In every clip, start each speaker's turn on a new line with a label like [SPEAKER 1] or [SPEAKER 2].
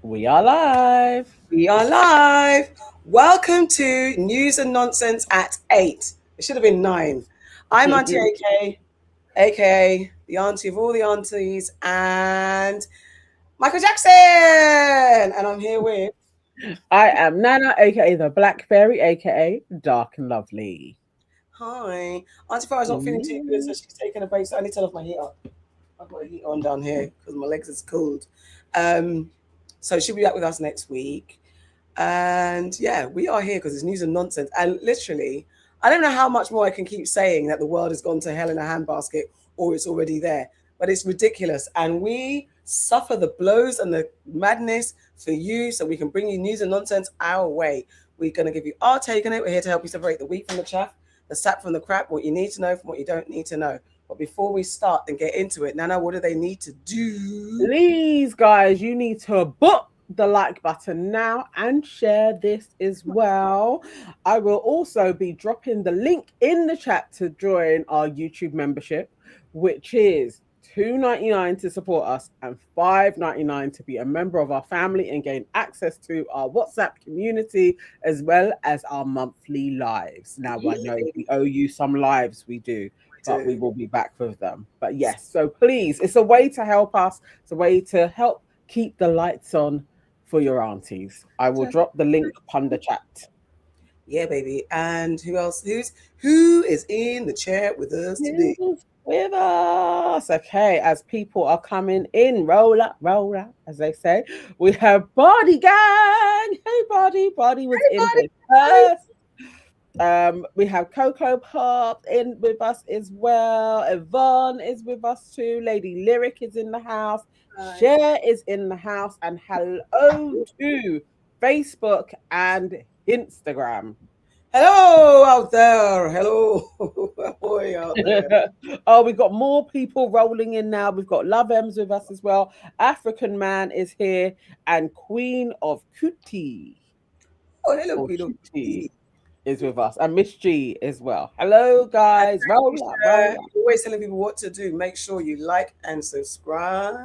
[SPEAKER 1] We are live.
[SPEAKER 2] We are live. Welcome to News and Nonsense at 8. It should have been 9. I'm Auntie AK, aka the auntie of all the aunties, and Michael Jackson. And I'm here with.
[SPEAKER 1] I am Nana, aka the Black Fairy, aka Dark and Lovely.
[SPEAKER 2] Hi. Auntie Farah's not feeling too good, so she's taking a break. So I need to turn off my heater. I've got a heat on down here because my legs is cold. Um, so she'll be back with us next week. And yeah, we are here because it's news and nonsense. And literally, I don't know how much more I can keep saying that the world has gone to hell in a handbasket or it's already there, but it's ridiculous. And we suffer the blows and the madness for you so we can bring you news and nonsense our way. We're going to give you our take on it. We're here to help you separate the wheat from the chaff, the sap from the crap, what you need to know from what you don't need to know. But before we start and get into it, Nana, what do they need to do?
[SPEAKER 1] Please, guys, you need to book the like button now and share this as well. I will also be dropping the link in the chat to join our YouTube membership, which is $2.99 to support us and $5.99 to be a member of our family and gain access to our WhatsApp community as well as our monthly lives. Now, I know we owe you some lives, we do, but we will be back with them. But yes, so please, it's a way to help us. It's a way to help keep the lights on for your aunties. I will drop the link on the chat.
[SPEAKER 2] Yeah, baby. And who else? Who is in the chat with us today?
[SPEAKER 1] Who's with us? Okay, as people are coming in, roll up, as they say. We have Body Gang. Hey, Body was
[SPEAKER 2] Hey,
[SPEAKER 1] in
[SPEAKER 2] buddy.
[SPEAKER 1] here first. We have Coco Pop in with us as well. Yvonne is with us too. Lady Lyric is in the house. Cher is in the house. And hello to Facebook and Instagram.
[SPEAKER 2] Hello out there. Hello. Boy out there.
[SPEAKER 1] Oh, we've got more people rolling in now. We've got Love M's with us as well. African Man is here. And Queen of Kuti.
[SPEAKER 2] Oh, hello,
[SPEAKER 1] Or
[SPEAKER 2] Guido.
[SPEAKER 1] Kuti is with us, and Miss G as well. Hello, guys. Roll up, roll up.
[SPEAKER 2] Always telling people what to do. Make sure you like and subscribe.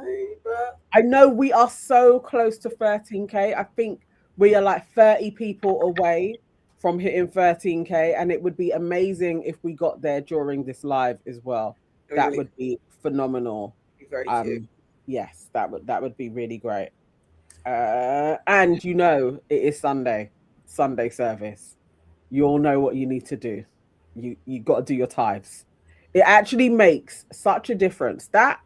[SPEAKER 1] I know we are so close to 13K. I think we are like 30 people away from hitting 13K, and it would be amazing if we got there during this live as well. That would be phenomenal.
[SPEAKER 2] Very cute.
[SPEAKER 1] Yes, that would be really great. And you know, it is Sunday service. You all know what you need to do. You got to do your tithes. It actually makes such a difference. That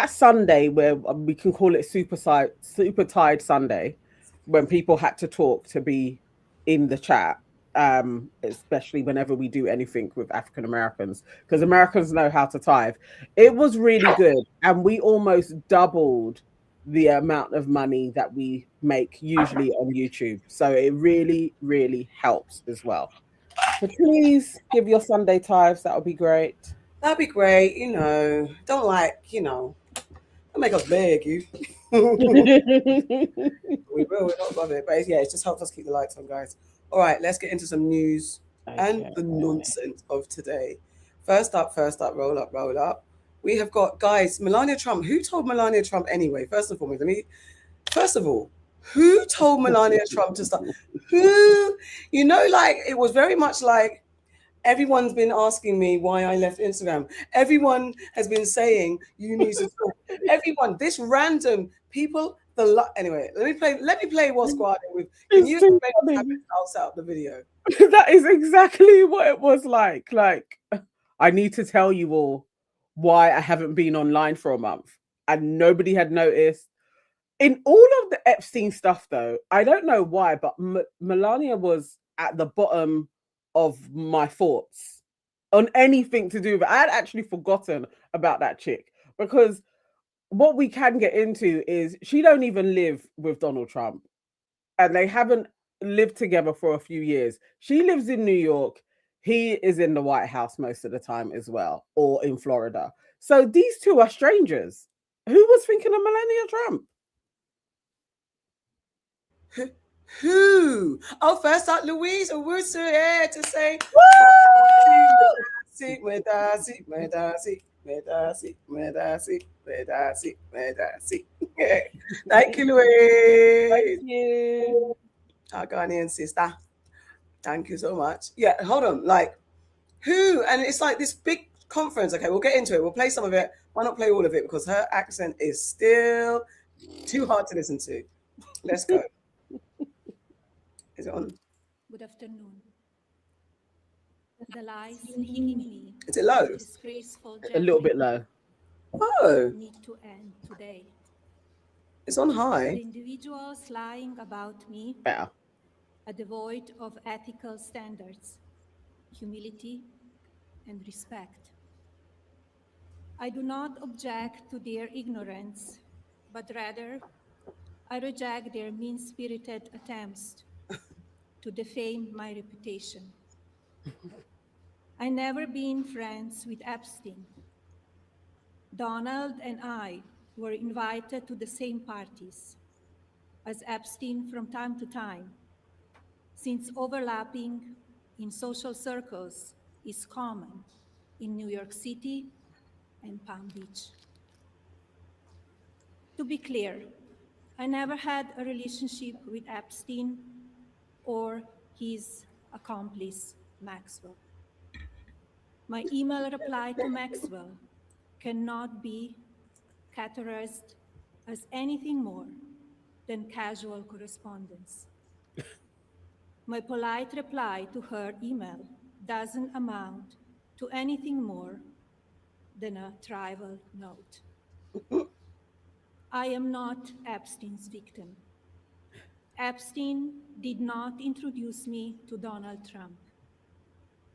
[SPEAKER 1] Sunday where we can call it super tied Sunday, when people had to talk to be in the chat, especially whenever we do anything with African Americans, because Americans know how to tithe. It was really good, and we almost doubled the amount of money that we make usually on YouTube. So it really, really helps as well. So please give your Sunday tithes. That would be great.
[SPEAKER 2] That'd be great. Don't don't make us beg you. We will. We don't love it. But yeah, it just helps us keep the lights on, guys. All right, let's get into some news and the nonsense of today. First up, roll up. We have got, guys, Melania Trump. Who told Melania Trump anyway? First and foremost, first of all, who told Melania Trump to start? Who, like, it was very much like everyone's been asking me why I left Instagram. Everyone has been saying you need to talk. Everyone, this random people. Anyway, let me play what's going on with. Can you I'll set up the video.
[SPEAKER 1] That is exactly what it was like. Like, I need to tell you all why I haven't been online for a month, and nobody had noticed. In all of the Epstein stuff, though, I don't know why, but Melania was at the bottom of my thoughts on anything to do with it. I had actually forgotten about that chick, because what we can get into is she don't even live with Donald Trump, and they haven't lived together for a few years. She lives in New York. He is in the White House most of the time as well, or in Florida. So these two are strangers. Who was thinking of Melania Trump?
[SPEAKER 2] Who? Oh, first up, Louise Owusu here to say, Thank you, Louise.
[SPEAKER 1] Thank you.
[SPEAKER 2] Our Ghanaian sister. Thank you so much. Yeah, hold on. Like, who? And it's like this big conference. Okay, we'll get into it. We'll play some of it. Why not play all of it? Because her accent is still too hard to listen to. Let's go. Is it on?
[SPEAKER 3] Good afternoon. The lies hitting me.
[SPEAKER 2] Is it low?
[SPEAKER 3] Disgraceful
[SPEAKER 1] A little bit low.
[SPEAKER 2] Oh,
[SPEAKER 3] need to end today.
[SPEAKER 2] it's on
[SPEAKER 3] The
[SPEAKER 2] high.
[SPEAKER 3] individuals lying about me
[SPEAKER 1] Better.
[SPEAKER 3] are devoid of ethical standards, humility, and respect. I do not object to their ignorance, but rather I reject their mean-spirited attempts to defame my reputation. I never been friends with Epstein. Donald and I were invited to the same parties as Epstein from time to time, since overlapping in social circles is common in New York City and Palm Beach. To be clear, I never had a relationship with Epstein or his accomplice, Maxwell. My email reply to Maxwell cannot be categorized as anything more than casual correspondence. My polite reply to her email doesn't amount to anything more than a trivial note. I am not Epstein's victim. Epstein did not introduce me to Donald Trump.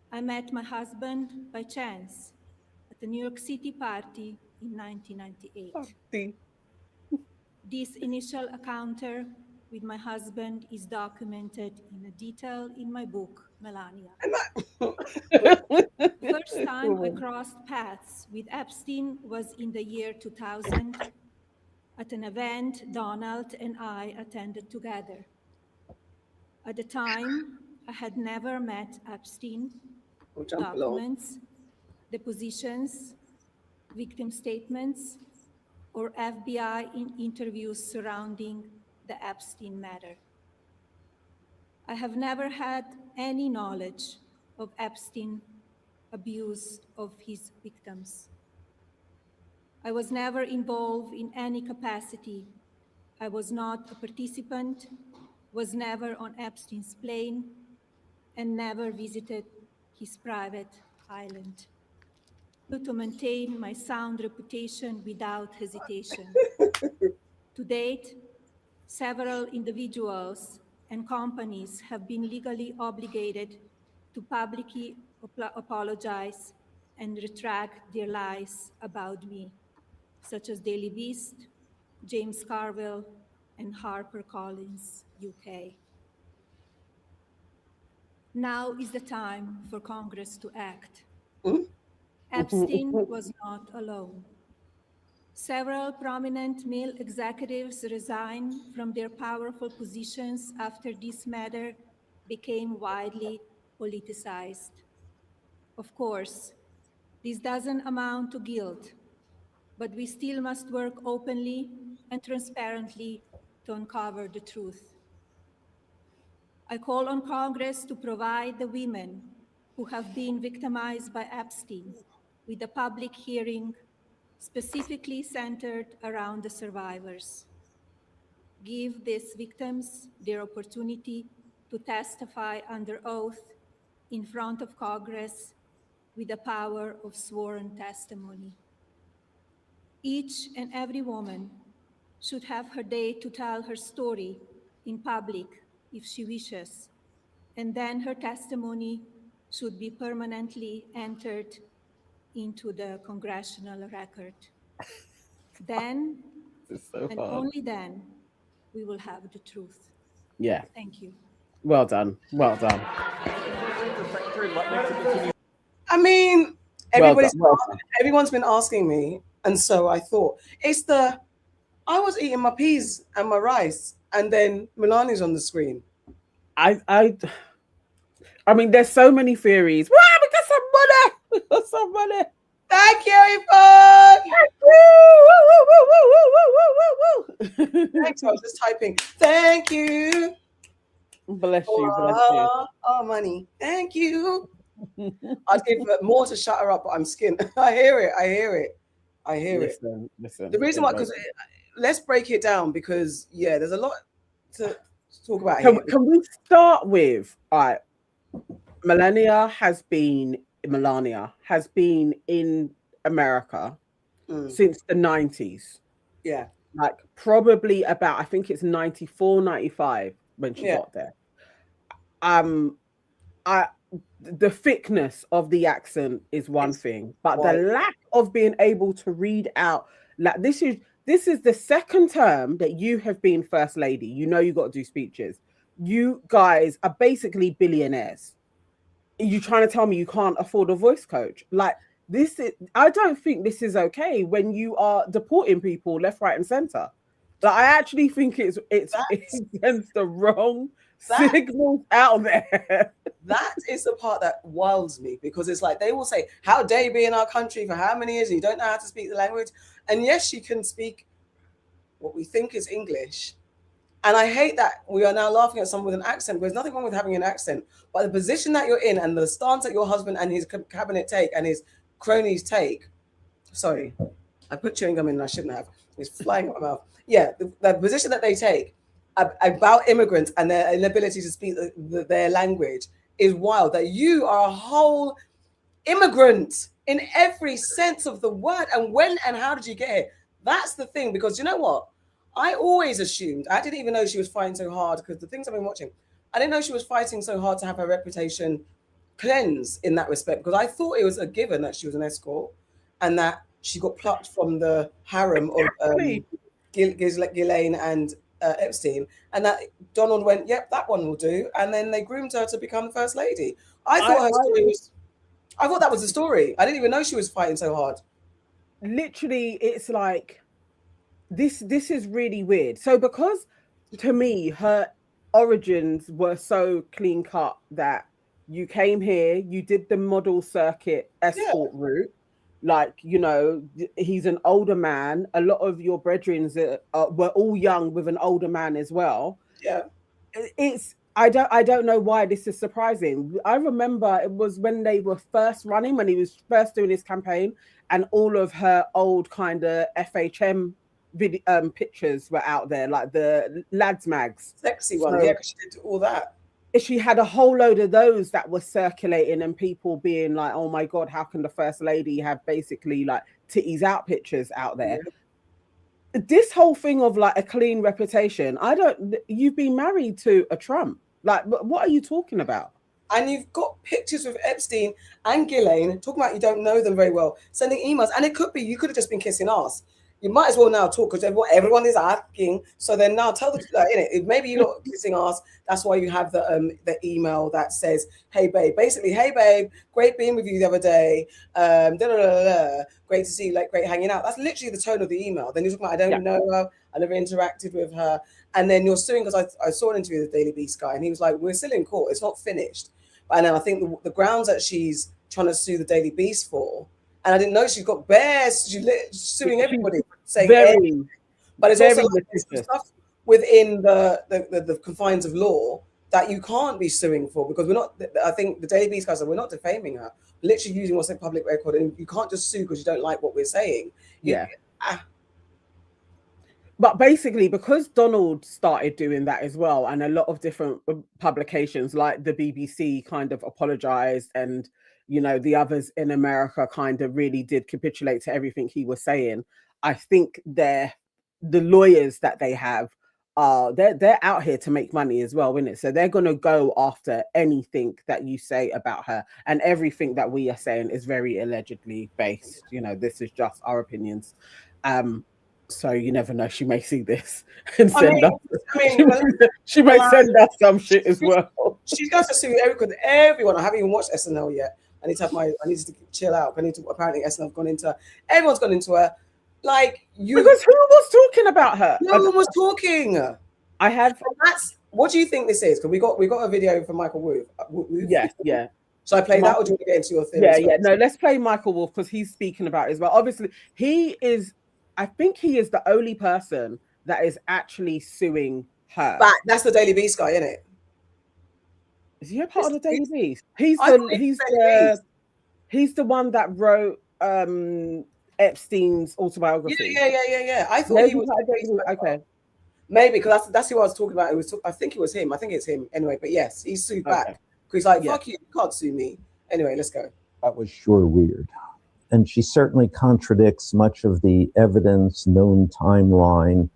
[SPEAKER 3] I met my husband by chance at a New York City party in 1998. This initial encounter with my husband is documented in detail in my book, Melania. The first time I crossed paths with Epstein was in the year 2000 at an event Donald and I attended together. At the time, I had never met Epstein. Documents, depositions, victim statements, or FBI interviews surrounding the Epstein matter. I have never had any knowledge of Epstein abuse of his victims. I was never involved in any capacity. I was not a participant, was never on Epstein's plane, and never visited his private island. To maintain my sound reputation without hesitation. To date, several individuals and companies have been legally obligated to publicly apologize and retract their lies about me, such as Daily Beast, James Carville, and HarperCollins, UK. Now is the time for Congress to act. Epstein was not alone. Several prominent male executives resigned from their powerful positions after this matter became widely politicized. Of course, this doesn't amount to guilt, but we still must work openly and transparently to uncover the truth. I call on Congress to provide the women who have been victimized by Epstein with a public hearing specifically centered around the survivors. Give these victims their opportunity to testify under oath in front of Congress with the power of sworn testimony. Each and every woman should have her day to tell her story in public if she wishes, and then her testimony should be permanently entered into the congressional record. Then, and only then, we will have the truth.
[SPEAKER 1] Yeah.
[SPEAKER 3] Thank you.
[SPEAKER 1] Well done. Well done.
[SPEAKER 2] I mean, everyone's been asking me, and so I thought I was eating my peas and my rice, and then Melania's on the screen.
[SPEAKER 1] I mean, there's so many theories. Wow, we got some money. We got some money.
[SPEAKER 2] Thank you, Yvonne.
[SPEAKER 1] Thank you. Woo, woo, woo, woo, woo, woo, woo, woo.
[SPEAKER 2] So I was just typing, thank you.
[SPEAKER 1] Bless you,
[SPEAKER 2] for
[SPEAKER 1] bless you.
[SPEAKER 2] our money. Thank you. I'd give her more to shut her up, but I'm skinned. I hear it.
[SPEAKER 1] Listen.
[SPEAKER 2] The reason why, because let's break it down, because there's a lot to talk about here.
[SPEAKER 1] Can we start with, all right, Melania has been in America since the 90s.
[SPEAKER 2] Yeah.
[SPEAKER 1] Like probably about, I think it's 94, 95 when she got there. The thickness of the accent is one thing, but the lack of being able to read out, like this is the second term that you have been first lady. You know you got to do speeches. You guys are basically billionaires. You trying to tell me you can't afford a voice coach? Like this is, I don't think this is okay when you are deporting people left, right, and center. Like I actually think it sends the wrong signals out there.
[SPEAKER 2] That is the part that wilds me, because it's like they will say, how dare you be in our country for how many years and you don't know how to speak the language? And yes, she can speak what we think is English. And I hate that we are now laughing at someone with an accent. There's nothing wrong with having an accent, but the position that you're in and the stance that your husband and his cabinet take and his cronies take. Sorry, I put chewing gum in and I shouldn't have. It's flying out my mouth. Yeah, the position that they take about immigrants and their inability to speak their language is wild. That you are a whole immigrant in every sense of the word. And when and how did you get here? That's the thing, because you know what? I always assumed, I didn't even know she was fighting so hard, because the things I've been watching, I didn't know she was fighting so hard to have her reputation cleansed in that respect, because I thought it was a given that she was an escort and that she got plucked from the harem of Ghislaine and Epstein, and that Donald went, yep, that one will do, and then they groomed her to become first lady. I thought that was the story. I didn't even know she was fighting so hard.
[SPEAKER 1] Literally, it's like this is really weird. So because to me her origins were so clean cut that you came here, you did the model circuit escort route. Like, you know, he's an older man. A lot of your brethren were all young with an older man as well.
[SPEAKER 2] Yeah.
[SPEAKER 1] I don't know why this is surprising. I remember it was when they were first running, when he was first doing his campaign, and all of her old kind of FHM pictures were out there, like the lads mags.
[SPEAKER 2] Sexy one, because she did all that.
[SPEAKER 1] She had a whole load of those that were circulating and people being like, oh my God, how can the first lady have basically like titties out pictures out there? Yeah. This whole thing of like a clean reputation, you've been married to a Trump. Like, what are you talking about?
[SPEAKER 2] And you've got pictures with Epstein and Ghislaine talking about you don't know them very well, sending emails. And it could be, you could have just been kissing ass. You might as well now talk, because everyone is asking. So then now tell the maybe you're not kissing ass. That's why you have the email that says, "Hey babe," basically, "Hey babe, great being with you the other day. Great to see you, like great hanging out." That's literally the tone of the email. Then you're talking about, I don't know her, I never interacted with her, and then you're suing, because I saw an interview with the Daily Beast guy, and he was like, "We're still in court. It's not finished." And then I think the grounds that she's trying to sue the Daily Beast for. And I didn't know she's got bears. She's suing everybody, saying everything. But it's also like stuff within the confines of law that you can't be suing for, because we're not. I think the Daily Beast guys said we're not defaming her. We're literally using what's a public record, and you can't just sue because you don't like what we're saying.
[SPEAKER 1] But basically, because Donald started doing that as well, and a lot of different publications like the BBC kind of apologized, and you know, the others in America kind of really did capitulate to everything he was saying. I think the lawyers that they have they're out here to make money as well, isn't it? So they're going to go after anything that you say about her, and everything that we are saying is very allegedly based. You know, this is just our opinions. So you never know. She may see this and send us. She may send us some shit as well.
[SPEAKER 2] She's going to sue everyone. I haven't even watched SNL yet. I need to chill out. Apparently SNL have gone into her. Everyone's gone into her. Like you,
[SPEAKER 1] because who was talking about her?
[SPEAKER 2] No one was talking.
[SPEAKER 1] I have.
[SPEAKER 2] What do you think this is? Because we got a video from Michael Wolff.
[SPEAKER 1] Yeah.
[SPEAKER 2] So I play that, or do you want to get into your theory?
[SPEAKER 1] Yeah. No, let's play Michael Wolff, because he's speaking about it as well. Obviously, I think he is the only person that is actually suing her.
[SPEAKER 2] But that's the Daily Beast guy, isn't it?
[SPEAKER 1] Is he a part of the Daily Beast? He's the one that wrote Epstein's autobiography.
[SPEAKER 2] Yeah. I thought he was
[SPEAKER 1] okay.
[SPEAKER 2] Maybe because that's who I was talking about. I think it was him. I think it's him anyway. But yes, he sued back because he's like, "Fuck you, you can't sue me." Anyway, let's go.
[SPEAKER 4] That was sure weird, and she certainly contradicts much of the evidence, known timeline,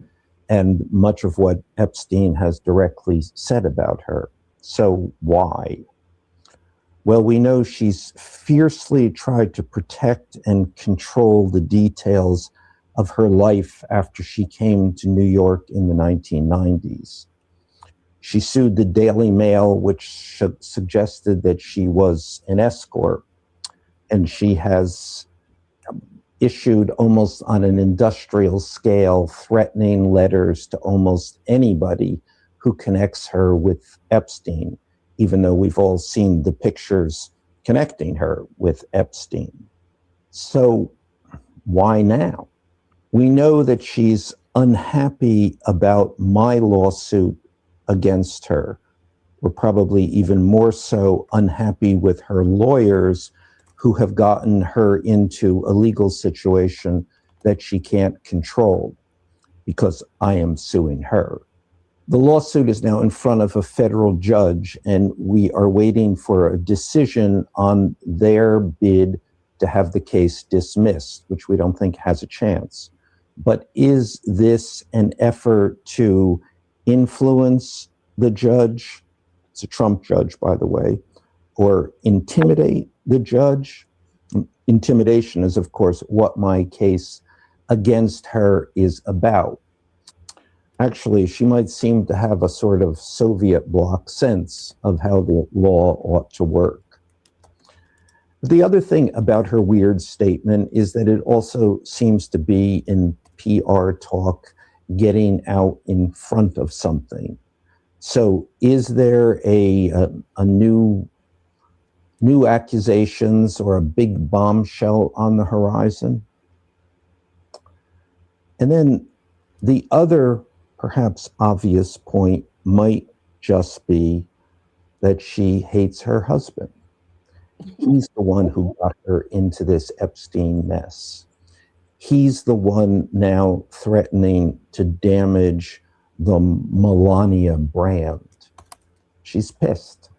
[SPEAKER 4] and much of what Epstein has directly said about her. So why? Well, we know she's fiercely tried to protect and control the details of her life after she came to New York in the 1990s. She sued the Daily Mail, which suggested that she was an escort, and she has issued almost on an industrial scale threatening letters to almost anybody who connects her with Epstein, even though we've all seen the pictures connecting her with Epstein. So why now? We know that she's unhappy about my lawsuit against her. We're probably even more so unhappy with her lawyers who have gotten her into a legal situation that she can't control because I am suing her. The lawsuit is now in front of a federal judge, and we are waiting for a decision on their bid to have the case dismissed, which we don't think has a chance. But is this an effort to influence the judge? It's a Trump judge, by the way, or intimidate the judge? Intimidation is, of course, what my case against her is about. Actually, she might seem to have a sort of Soviet bloc sense of how the law ought to work. The other thing about her weird statement is that it also seems to be in PR talk getting out in front of something. So is there a new accusations or a big bombshell on the horizon? And then the other perhaps obvious point might just be that she hates her husband. He's the one who got her into this Epstein mess. He's the one now threatening to damage the Melania brand. She's pissed.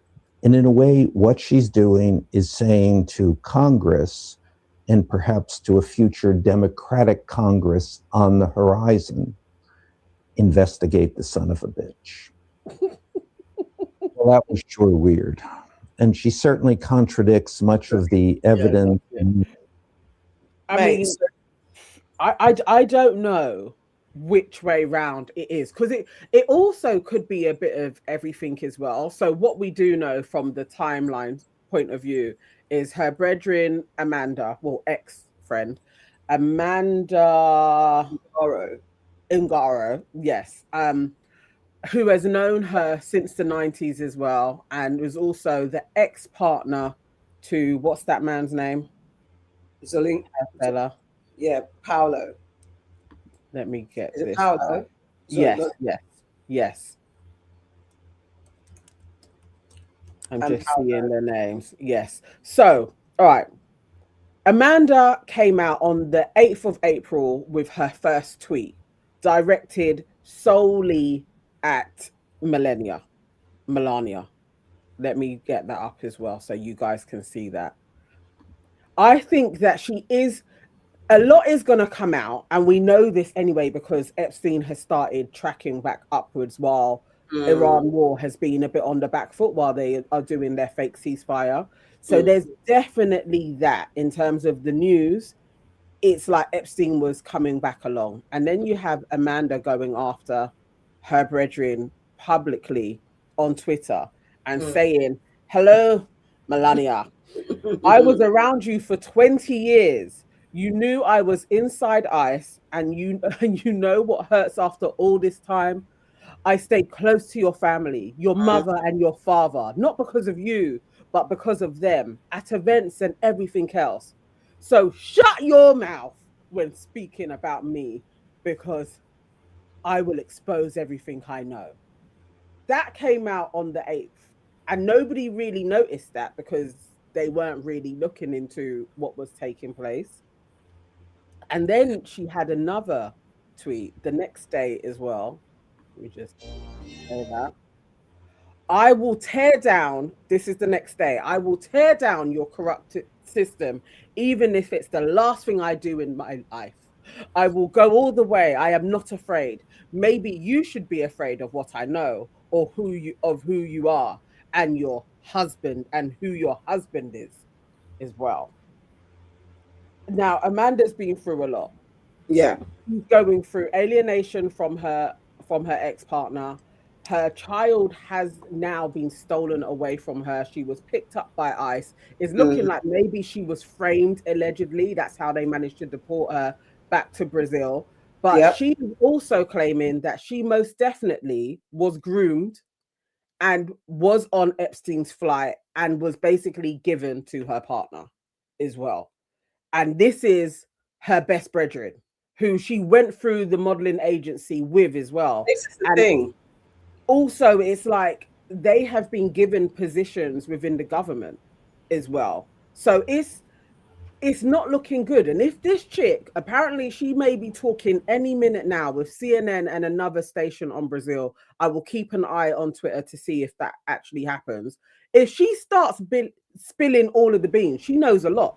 [SPEAKER 4] And in a way, what she's doing is saying to Congress, and perhaps to a future Democratic Congress on the horizon, investigate the son of a bitch. Well, that was sure weird. And she certainly contradicts much of the evidence.
[SPEAKER 1] I mean, I don't know which way round it is, because it also could be a bit of everything as well. So what we do know from the timeline point of view is her brethren, Amanda, well, ex-friend, Amanda Ungaro, yes, who has known her since the 90s as well, and was also the ex-partner to, what's that man's name?
[SPEAKER 2] Fella. Yeah, Paolo.
[SPEAKER 1] Let me get
[SPEAKER 2] Is
[SPEAKER 1] this.
[SPEAKER 2] it Paolo?
[SPEAKER 1] Yes. I'm just seeing the names. Yes. So, all right. Amanda came out on the 8th of April with her first tweet, directed solely at Melania. Let me get that up as well so you guys can see that. I think that a lot is going to come out, and we know this anyway because Epstein has started tracking back upwards while Iran war has been a bit on the back foot while they are doing their fake ceasefire. So there's definitely that in terms of the news. It's like Epstein was coming back along. And then you have Amanda going after her brethren publicly on Twitter and saying, hello, Melania. I was around you for 20 years. You knew I was inside ice, and you know what hurts after all this time? I stayed close to your family, your mother and your father, not because of you, but because of them, at events and everything else. So shut your mouth when speaking about me, because I will expose everything I know. That came out on the 8th. And nobody really noticed that because they weren't really looking into what was taking place. And then she had another tweet the next day as well. Let me just say that. I will tear down, this is the next day, I will tear down your corrupt system, even if it's the last thing I do in my life. I will go all the way. I am not afraid. Maybe you should be afraid of what I know or who you are and your husband and who your husband is as well. Now, Amanda's been through a lot.
[SPEAKER 2] Yeah.
[SPEAKER 1] She's going through alienation from her ex-partner. Her child has now been stolen away from her. She was picked up by ICE. It's looking like maybe she was framed, allegedly. That's how they managed to deport her back to Brazil. But she's also claiming that she most definitely was groomed and was on Epstein's flight and was basically given to her partner as well. And this is her best brethren, who she went through the modeling agency with as well.
[SPEAKER 2] This is the thing.
[SPEAKER 1] Also, it's like they have been given positions within the government as well. So it's not looking good. And if this chick, apparently she may be talking any minute now with CNN and another station on Brazil. I will keep an eye on Twitter to see if that actually happens. If she starts spilling all of the beans, she knows a lot.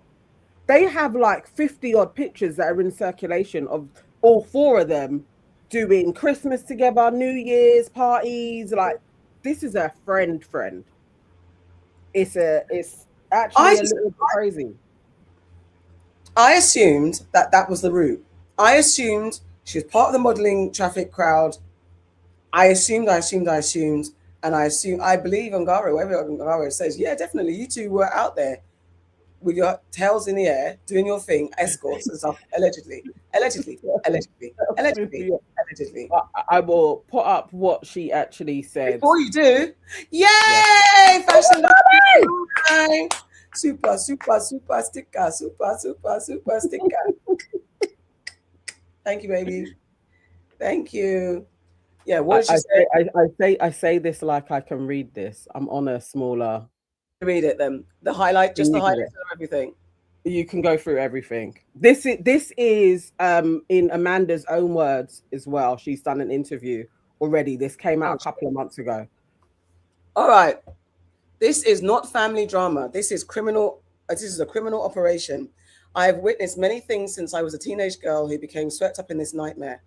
[SPEAKER 1] They have like 50 odd pictures that are in circulation of all four of them doing Christmas together, New Year's parties. Like, this is a friend. It's actually a little crazy.
[SPEAKER 2] I assumed that was the route. I assumed she was part of the modeling traffic crowd. I assumed, and I believe Ungaro, whatever Ungaro says, yeah, definitely, you two were out there with your tails in the air, doing your thing, escorts and stuff, allegedly.
[SPEAKER 1] I will put up what she actually said.
[SPEAKER 2] Before you do, yay! Fashion time. Super sticker. Thank you, baby. Thank you. Yeah, what did she say?
[SPEAKER 1] I say this like I can read this. I'm on a smaller.
[SPEAKER 2] Read it then. The highlights of everything.
[SPEAKER 1] You can go through everything. This is in Amanda's own words as well. She's done an interview already. This came out a couple of months ago.
[SPEAKER 2] All right. This is not family drama. This is criminal. This is a criminal operation. I have witnessed many things since I was a teenage girl who became swept up in this nightmare.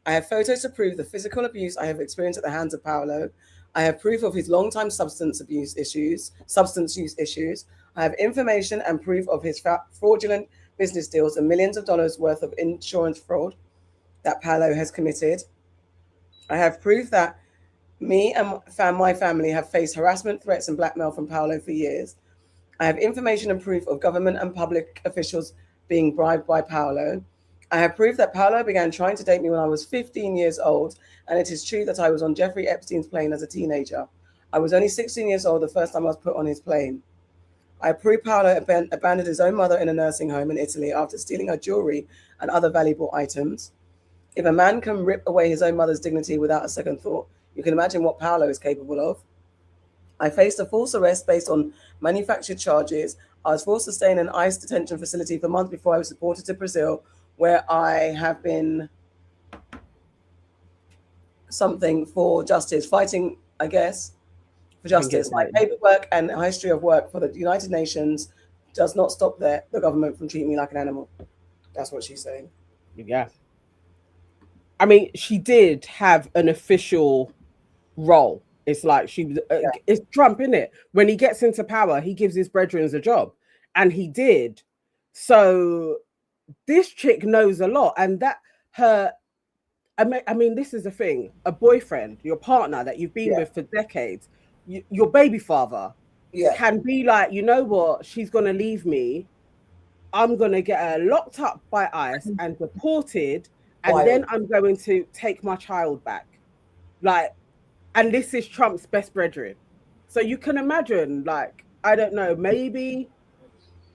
[SPEAKER 2] I have photos to prove the physical abuse I have experienced at the hands of Paolo. I have proof of his long-time substance use issues. I have information and proof of his fraudulent business deals and millions of dollars worth of insurance fraud that Paolo has committed. I have proof that me and my family have faced harassment, threats, and blackmail from Paolo for years. I have information and proof of government and public officials being bribed by Paolo. I have proof that Paolo began trying to date me when I was 15 years old, and it is true that I was on Jeffrey Epstein's plane as a teenager. I was only 16 years old the first time I was put on his plane. I prove Paolo abandoned his own mother in a nursing home in Italy after stealing her jewelry and other valuable items. If a man can rip away his own mother's dignity without a second thought, you can imagine what Paolo is capable of. I faced a false arrest based on manufactured charges. I was forced to stay in an ICE detention facility for months before I was deported to Brazil, where I have been something for justice, fighting, I guess, for justice. My paperwork and history of work for the United Nations does not stop the government from treating me like an animal. That's what she's saying.
[SPEAKER 1] Yeah. I mean, she did have an official role. It's like she was, it's Trump, isn't it? When he gets into power, he gives his brethren a job. And he did. So this chick knows a lot. And that I mean, this is the thing. A boyfriend, your partner that you've been with for decades, your baby father can be like, you know what? She's going to leave me. I'm going to get her locked up by ICE and deported. And then I'm going to take my child back. Like, and this is Trump's best brethren. So you can imagine, like, I don't know, maybe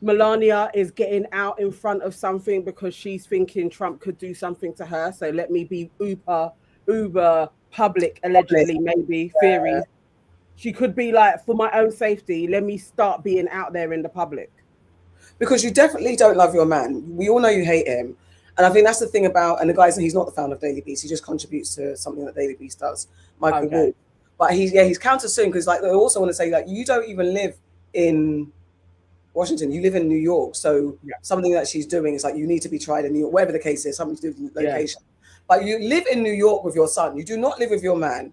[SPEAKER 1] Melania is getting out in front of something because she's thinking Trump could do something to her. So let me be uber uber public, allegedly, maybe theories. She could be like, for my own safety, let me start being out there in the public.
[SPEAKER 2] Because you definitely don't love your man. We all know you hate him. And I think that's the thing about, and the guy, he's not the founder of Daily Beast. He just contributes to something that Daily Beast does, Michael Wolff. But he's counter-suing because like they also want to say like, you don't even live in Washington, you live in New York. So something that she's doing is like, you need to be tried in New York, whatever the case is, something to do with location. But you live in New York with your son. You do not live with your man.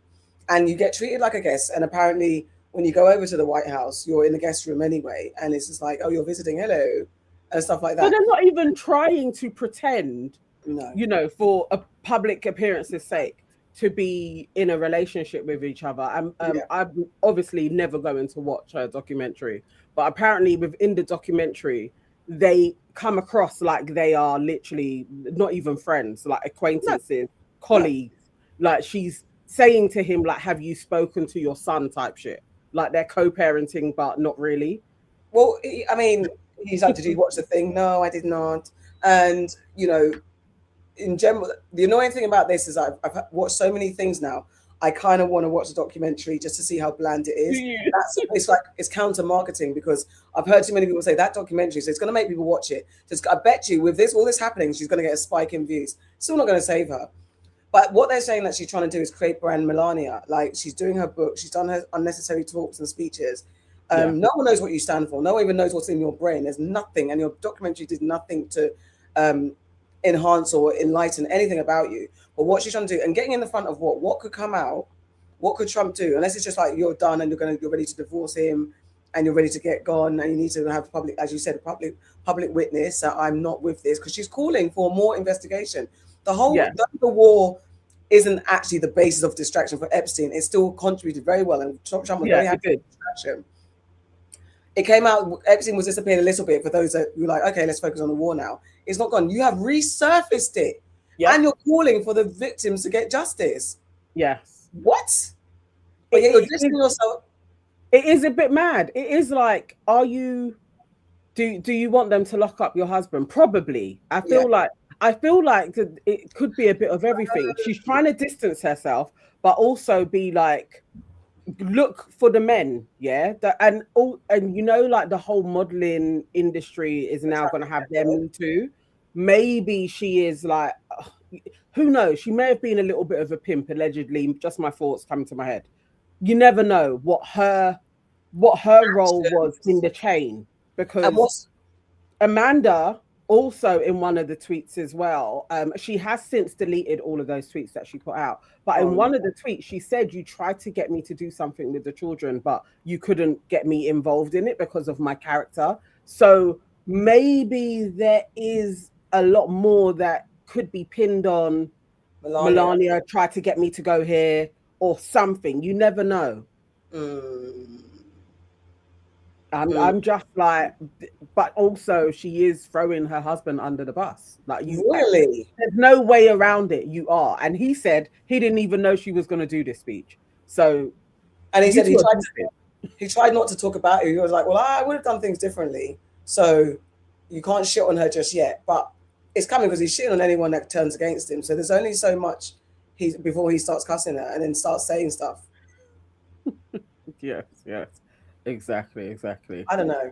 [SPEAKER 2] And you get treated like a guest. And apparently when you go over to the White House, you're in the guest room anyway. And it's just like, oh, you're visiting, hello, and stuff like that.
[SPEAKER 1] So they're not even trying to pretend,
[SPEAKER 2] no,
[SPEAKER 1] you know, for a public appearance's sake, to be in a relationship with each other. I'm obviously never going to watch a documentary, but apparently within the documentary, they come across like they are literally not even friends, like acquaintances, colleagues. Like she's saying to him, like, have you spoken to your son type shit? Like they're co-parenting, but not really.
[SPEAKER 2] Well, I mean, he's like, did you watch the thing? No, I did not. And, you know, in general, the annoying thing about this is I've watched so many things now. I kind of want to watch the documentary just to see how bland it is. It's like, it's counter marketing because I've heard too many people say that documentary, so it's going to make people watch it. Just, I bet you with all this happening, she's going to get a spike in views. Still not going to save her. But what they're saying that she's trying to do is create brand Melania. Like she's doing her book, she's done her unnecessary talks and speeches. No one knows what you stand for. No one even knows what's in your brain. There's nothing, and your documentary did nothing to enhance or enlighten anything about you. But what she's trying to do, and getting in the front of what could come out, what could Trump do? Unless it's just like you're done and you're ready to divorce him, and you're ready to get gone, and you need to have public, as you said, a public witness that I'm not with this, because she's calling for more investigation. The whole the war isn't actually the basis of distraction for Epstein. It still contributed very well, and Trump was very happy with distraction. It came out, Epstein was disappearing a little bit for those that were like, okay, let's focus on the war now. It's not gone. You have resurfaced it, and you're calling for the victims to get justice.
[SPEAKER 1] Yes.
[SPEAKER 2] What? But you're distancing yourself.
[SPEAKER 1] It is a bit mad. It is like, are you? Do you want them to lock up your husband? Probably. I feel like it could be a bit of everything. She's trying to distance herself, but also be like, look for the men, and you know, like the whole modeling industry is now going to have them too. Maybe she is like, who knows? She may have been a little bit of a pimp, allegedly. Just my thoughts coming to my head. You never know what her role was in the chain, because Amanda also in one of the tweets as well. She has since deleted all of those tweets that she put out. But in one of the tweets, she said, you tried to get me to do something with the children, but you couldn't get me involved in it because of my character. So maybe there is a lot more that could be pinned on Melania tried to get me to go here or something. You never know. I'm just like, but also she is throwing her husband under the bus. Like, you really, there's no way around it. You are, and he said he didn't even know she was going to do this speech. So,
[SPEAKER 2] and he said he tried not to talk about it. He was like, well, I would have done things differently. So you can't shit on her just yet, but it's coming because he's shitting on anyone that turns against him. So there's only so much before he starts cussing her and then starts saying stuff.
[SPEAKER 1] Yes. Exactly.
[SPEAKER 2] I don't know.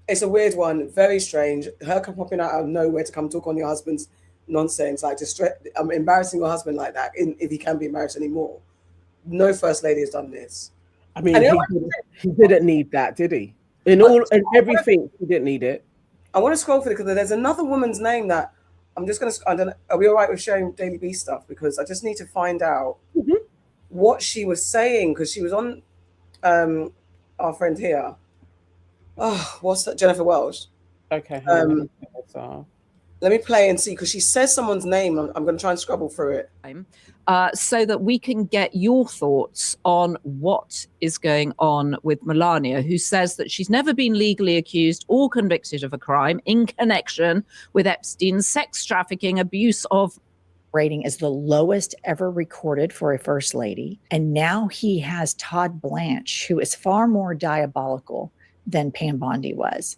[SPEAKER 2] It's a weird one. Very strange. Her popping out of nowhere to come talk on your husband's nonsense, like embarrassing your husband like that, if he can be embarrassed anymore. No first lady has done this.
[SPEAKER 1] I mean, he didn't need that, did he? In everything, he didn't need it.
[SPEAKER 2] I want to scroll through it because there's another woman's name that I'm just going to. I don't know. Are we all right with sharing Daily Beast stuff? Because I just need to find out what she was saying, because she was on. Our friend here. Oh, what's that? Jennifer Welsh.
[SPEAKER 1] Okay.
[SPEAKER 2] Let me play and see, because she says someone's name. I'm going to try and scrabble through it.
[SPEAKER 5] So that we can get your thoughts on what is going on with Melania, who says that she's never been legally accused or convicted of a crime in connection with Epstein's sex trafficking, abuse of.
[SPEAKER 6] Rating is the lowest ever recorded for a first lady. And now he has Todd Blanche, who is far more diabolical than Pam Bondi was.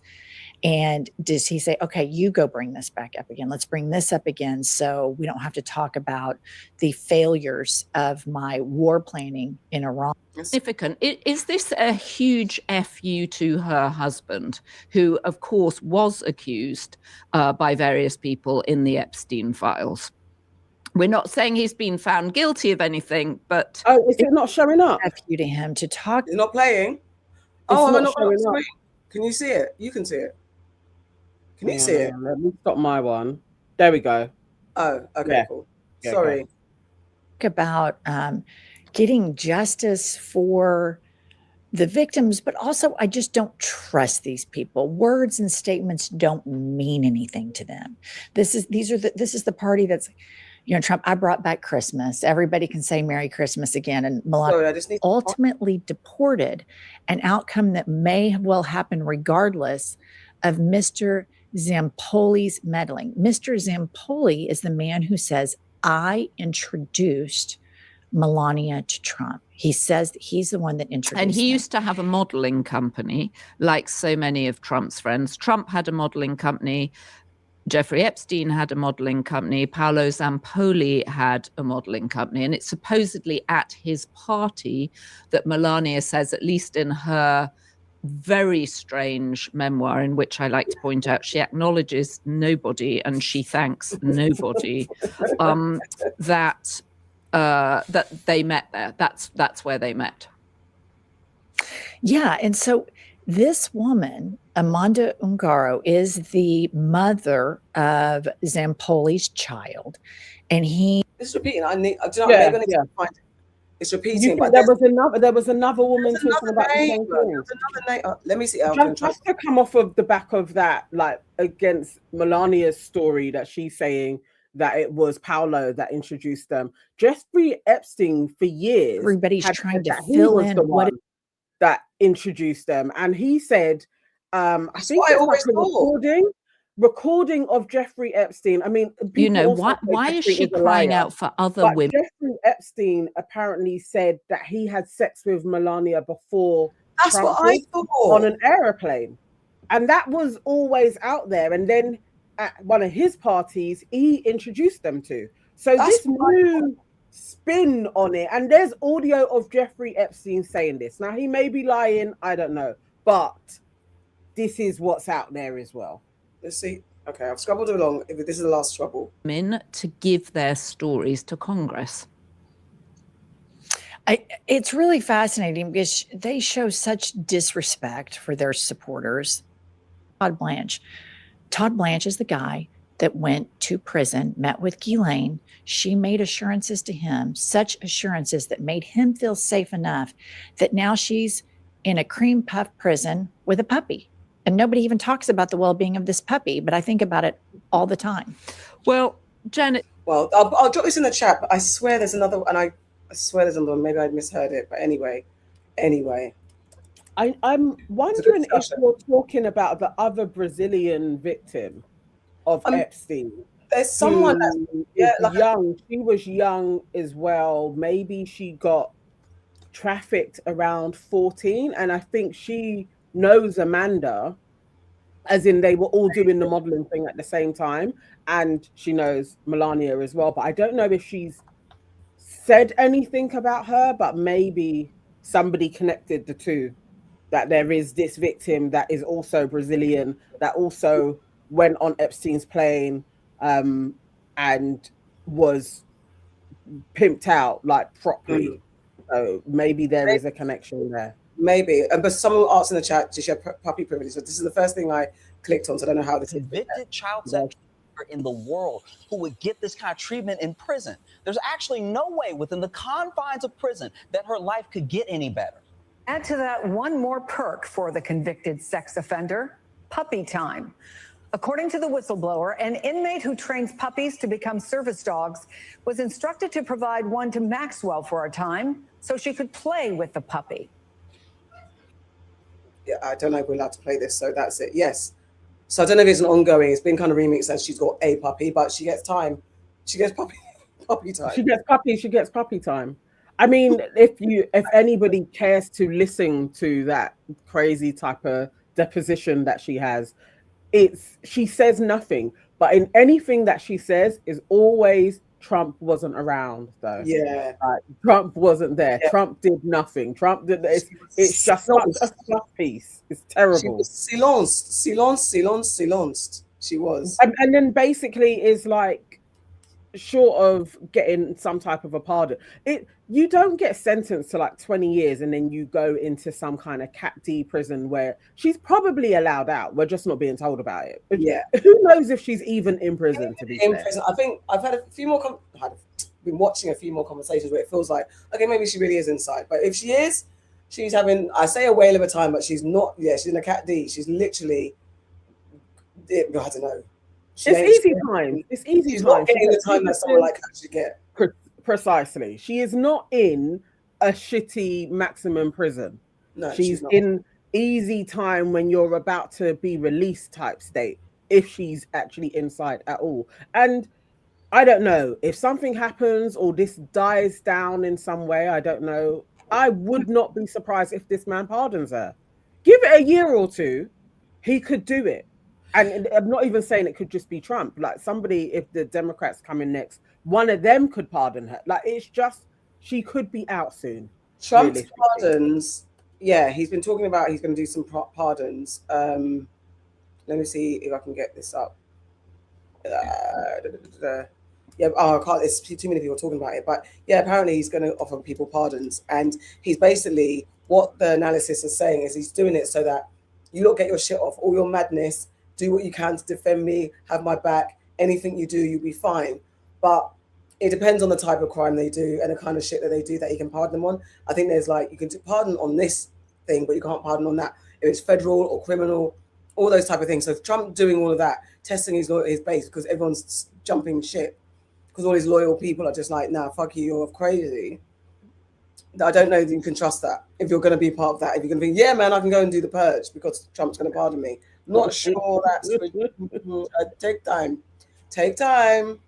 [SPEAKER 6] And does he say, okay, you go bring this back up again. Let's bring this up again so we don't have to talk about the failures of my war planning in Iran?
[SPEAKER 5] Significant. Is this a huge FU to her husband, who, of course, was accused by various people in the Epstein files? We're not saying he's been found guilty of anything, but...
[SPEAKER 1] Oh, is it not showing up?
[SPEAKER 6] FU to him to talk.
[SPEAKER 2] It's not playing. Am I not showing up? Can you see it? You can see it. Can you see it?
[SPEAKER 1] Let me stop my one. There we go.
[SPEAKER 2] Oh, okay, cool.
[SPEAKER 1] Yeah,
[SPEAKER 2] sorry.
[SPEAKER 6] About getting justice for the victims, but also I just don't trust these people. Words and statements don't mean anything to them. This is the party that's, Trump, I brought back Christmas. Everybody can say Merry Christmas again. And Melania ultimately deported, an outcome that may well happen regardless of Mr. Zampoli's meddling. Mr. Zampoli is the man who says, I introduced Melania to Trump. He says that he's the one that introduced
[SPEAKER 5] And he used to have a modeling company, like so many of Trump's friends. Trump had a modeling company. Jeffrey Epstein had a modeling company. Paolo Zampoli had a modeling company. And it's supposedly at his party that Melania says, at least in her very strange memoir, in which I like to point out she acknowledges nobody and she thanks nobody, that they met there. That's where they met.
[SPEAKER 6] Yeah, and so this woman, Amanda Ungaro, is the mother of Zampoli's child, and he.
[SPEAKER 2] It's repeating. Maybe I need to find it. It's repeating. But
[SPEAKER 1] there was another woman talking about the same thing.
[SPEAKER 2] Another name. Let me see.
[SPEAKER 1] Just to come off of the back of that, like against Melania's story that she's saying that it was Paolo that introduced them. Jeffrey Epstein for years.
[SPEAKER 6] Everybody's trying to fill in what
[SPEAKER 1] that introduced them, and he said, "I think
[SPEAKER 2] it's
[SPEAKER 1] like a recording of Jeffrey Epstein." I mean,
[SPEAKER 5] why is she crying out for other women?
[SPEAKER 1] Jeffrey Epstein apparently said that he had sex with Melania before.
[SPEAKER 2] That's
[SPEAKER 1] Trump
[SPEAKER 2] what I thought.
[SPEAKER 1] On an airplane, and that was always out there. And then at one of his parties, he introduced them to. So this new spin on it, and there's audio of Jeffrey Epstein saying this. Now he may be lying, I don't know, but this is what's out there as well.
[SPEAKER 2] Let's see. Okay, I've scrabbled along. This is the last trouble.
[SPEAKER 5] To give their stories to Congress.
[SPEAKER 6] It's really fascinating because they show such disrespect for their supporters. Todd Blanche is the guy that went to prison, met with Ghislaine. She made assurances to him, such assurances that made him feel safe enough that now she's in a cream puff prison with a puppy. And nobody even talks about the well-being of this puppy, but I think about it all the time.
[SPEAKER 5] Well, Janet.
[SPEAKER 2] Well, I'll drop this in the chat, but I swear there's another, and I swear there's another one. Maybe I misheard it, but anyway.
[SPEAKER 1] I'm wondering if you're talking about the other Brazilian victim of Epstein.
[SPEAKER 2] There's someone that's
[SPEAKER 1] young. She was young as well. Maybe she got trafficked around 14, and I think she knows Amanda, as in they were all doing the modeling thing at the same time, and she knows Melania as well. But I don't know if she's said anything about her, but maybe somebody connected the two, that there is this victim that is also Brazilian, that also went on Epstein's plane and was pimped out like properly. So maybe there is a connection there.
[SPEAKER 2] Maybe. But someone asked in the chat to share puppy privilege. So this is the first thing I clicked on, so I don't know how this
[SPEAKER 7] convicted child sex in the world who would get this kind of treatment in prison. There's actually no way within the confines of prison that her life could get any better.
[SPEAKER 8] Add to that one more perk for the convicted sex offender: puppy time. According to the whistleblower, an inmate who trains puppies to become service dogs was instructed to provide one to Maxwell for a time so she could play with the puppy.
[SPEAKER 2] Yeah, I don't know if we're allowed to play this, so that's it. Yes. So I don't know if it's an ongoing. It's been kind of remixed as she's got a puppy, but she gets time. She gets puppy time.
[SPEAKER 1] She gets puppy time. I mean, if anybody cares to listen to that crazy type of deposition that she has, she says nothing, but in anything that she says is always Trump wasn't around though.
[SPEAKER 2] Yeah.
[SPEAKER 1] Trump wasn't there.
[SPEAKER 2] Yeah.
[SPEAKER 1] Trump did nothing. Trump did it's just such a fluff piece. It's terrible.
[SPEAKER 2] She was silenced. She was.
[SPEAKER 1] And then basically is like short of getting some type of a pardon. You don't get sentenced to like 20 years and then you go into some kind of Cat D prison where she's probably allowed out. We're just not being told about it.
[SPEAKER 2] Yeah.
[SPEAKER 1] Who knows if she's even in prison, to be fair.
[SPEAKER 2] Prison. I think I've had a few more been watching a few more conversations where it feels like, okay, maybe she really is inside. But if she is, she's having, I say a whale of a time, but she's not, she's in a Cat D. She's literally, I don't know.
[SPEAKER 1] It's easy time. It's easy
[SPEAKER 2] She's
[SPEAKER 1] time.
[SPEAKER 2] not getting the time that someone like her should get.
[SPEAKER 1] Precisely. She is not in a shitty maximum prison.
[SPEAKER 2] No,
[SPEAKER 1] she's in easy time when you're about to be released type state, if she's actually inside at all. And I don't know if something happens or this dies down in some way. I don't know. I would not be surprised if this man pardons her. Give it a year or two, he could do it. And I'm not even saying it could just be Trump. Like somebody, if the Democrats come in next, one of them could pardon her. Like it's just, she could be out soon.
[SPEAKER 2] Trump's pardons, he's been talking about he's going to do some pardons. Let me see if I can get this up. I can't. It's too many people talking about it. But apparently he's going to offer people pardons, and he's basically, what the analysis is saying is he's doing it so that you don't get your shit off, all your madness. Do what you can to defend me, have my back. Anything you do, you'll be fine. But it depends on the type of crime they do and the kind of shit that they do that you can pardon them on. I think there's like, you can pardon on this thing, but you can't pardon on that. If it's federal or criminal, all those type of things. So if Trump doing all of that, testing his base because everyone's jumping ship, because all his loyal people are just like, nah, fuck you, you're crazy. I don't know if you can trust that. If you're going to be part of that, if you're going to be, yeah, man, I can go and do the purge because Trump's going to pardon me. Not sure that's take time.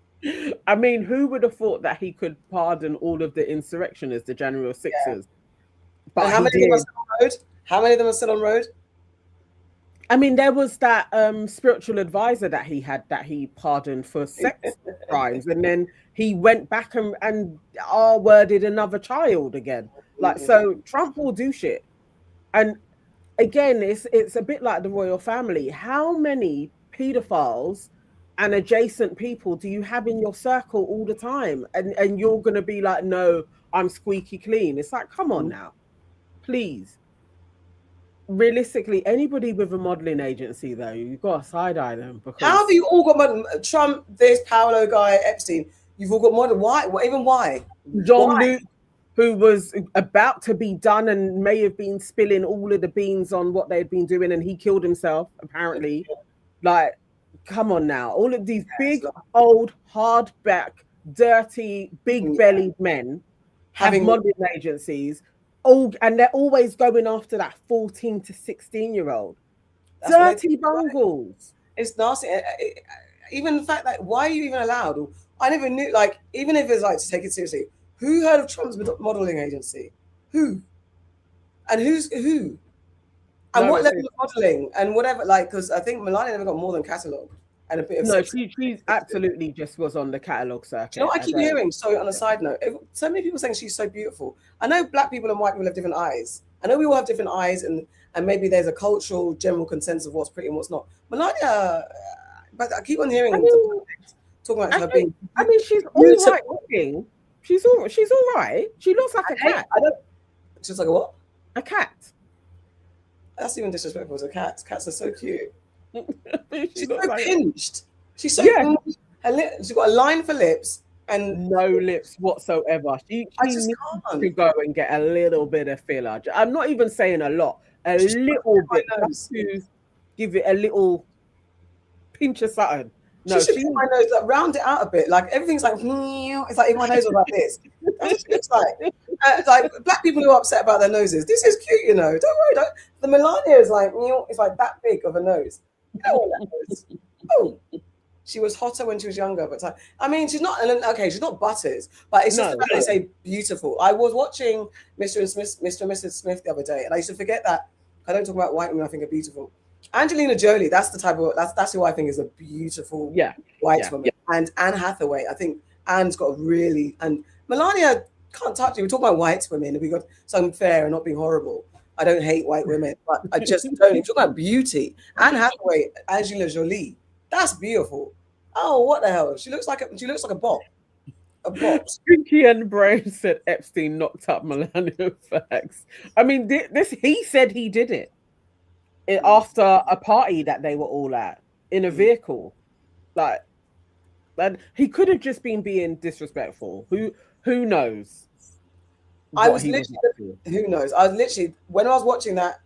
[SPEAKER 1] I mean, who would have thought that he could pardon all of the insurrectionists, the January 6ers?
[SPEAKER 2] Yeah.
[SPEAKER 1] But
[SPEAKER 2] how many of them are still on road? How many of them are still on road?
[SPEAKER 1] I mean, there was that spiritual advisor that he had that he pardoned for sex crimes, and then he went back and R-worded another child again. Like, so Trump will do shit. And again, it's a bit like the royal family. How many pedophiles and adjacent people do you have in your circle all the time? And you're going to be like, no, I'm squeaky clean. It's like, come on now, please. Realistically, anybody with a modeling agency, though, you've got to side-eye them. Because
[SPEAKER 2] how have you all got Trump, this Paolo guy, Epstein? You've all got model. Why? Even why?
[SPEAKER 1] John Luke, who was about to be done and may have been spilling all of the beans on what they'd been doing, and he killed himself, apparently. Like, come on now. All of these big, old, hardback, dirty, big-bellied men having modeling agencies. And they're always going after that 14 to 16-year-old. Dirty bungles.
[SPEAKER 2] It's nasty. Even the fact that, why are you even allowed? I never knew, like, even if it's like to take it seriously, who heard of Trump's modeling agency? Who? And who? And what level of modeling? And whatever, like, because I think Melania never got more than catalogue. And a bit of
[SPEAKER 1] she's absolutely just was on the catalogue circuit.
[SPEAKER 2] You know what I keep hearing? So on a side note, so many people saying she's so beautiful. I know black people and white people have different eyes. I know we all have different eyes, and maybe there's a cultural general consensus of what's pretty and what's not. Melania, but I keep on hearing talking about her being.
[SPEAKER 1] I mean, she's all right looking. She's all right. She looks like a cat.
[SPEAKER 2] She's like a what?
[SPEAKER 1] A cat.
[SPEAKER 2] That's even disrespectful as a cat. Cats are so cute. She's so
[SPEAKER 1] like
[SPEAKER 2] pinched. She's so she's got a line for lips and
[SPEAKER 1] no lips whatsoever. She needs to go and get a little bit of filler. I'm not even saying a lot. A little bit to give it a little pinch of something.
[SPEAKER 2] No, she should my nose, like, round it out a bit. Like everything's like, it's like if my nose was like this. That's what it's like. Like black people who are upset about their noses. This is cute, you know. Don't worry. The Melania is like, it's like that big of a nose. Oh, she was hotter when she was younger, but I mean, she's not. Okay, she's not Butters, but it's just the fact they say beautiful. I was watching Mr. and Mrs. Smith the other day, and I used to forget that. I don't talk about white women I think are beautiful. Angelina Jolie, that's the type of that's who I think is a beautiful white woman. And Anne Hathaway, I think Anne's got a really, and Melania can't touch you. We talk about white women and we got something fair and not being horrible. I don't hate white women, but I just don't. You talk about beauty. Anne Hathaway, Angelina Jolie, that's beautiful. Oh, what the hell? She looks like a bop. A bop.
[SPEAKER 1] Pinky and Brain said Epstein knocked up Melania. Facts. I mean, he said he did it after a party that they were all at in a vehicle. Like, and he could have just been being disrespectful. Who knows?
[SPEAKER 2] I was literally, who knows? I was literally, when I was watching that,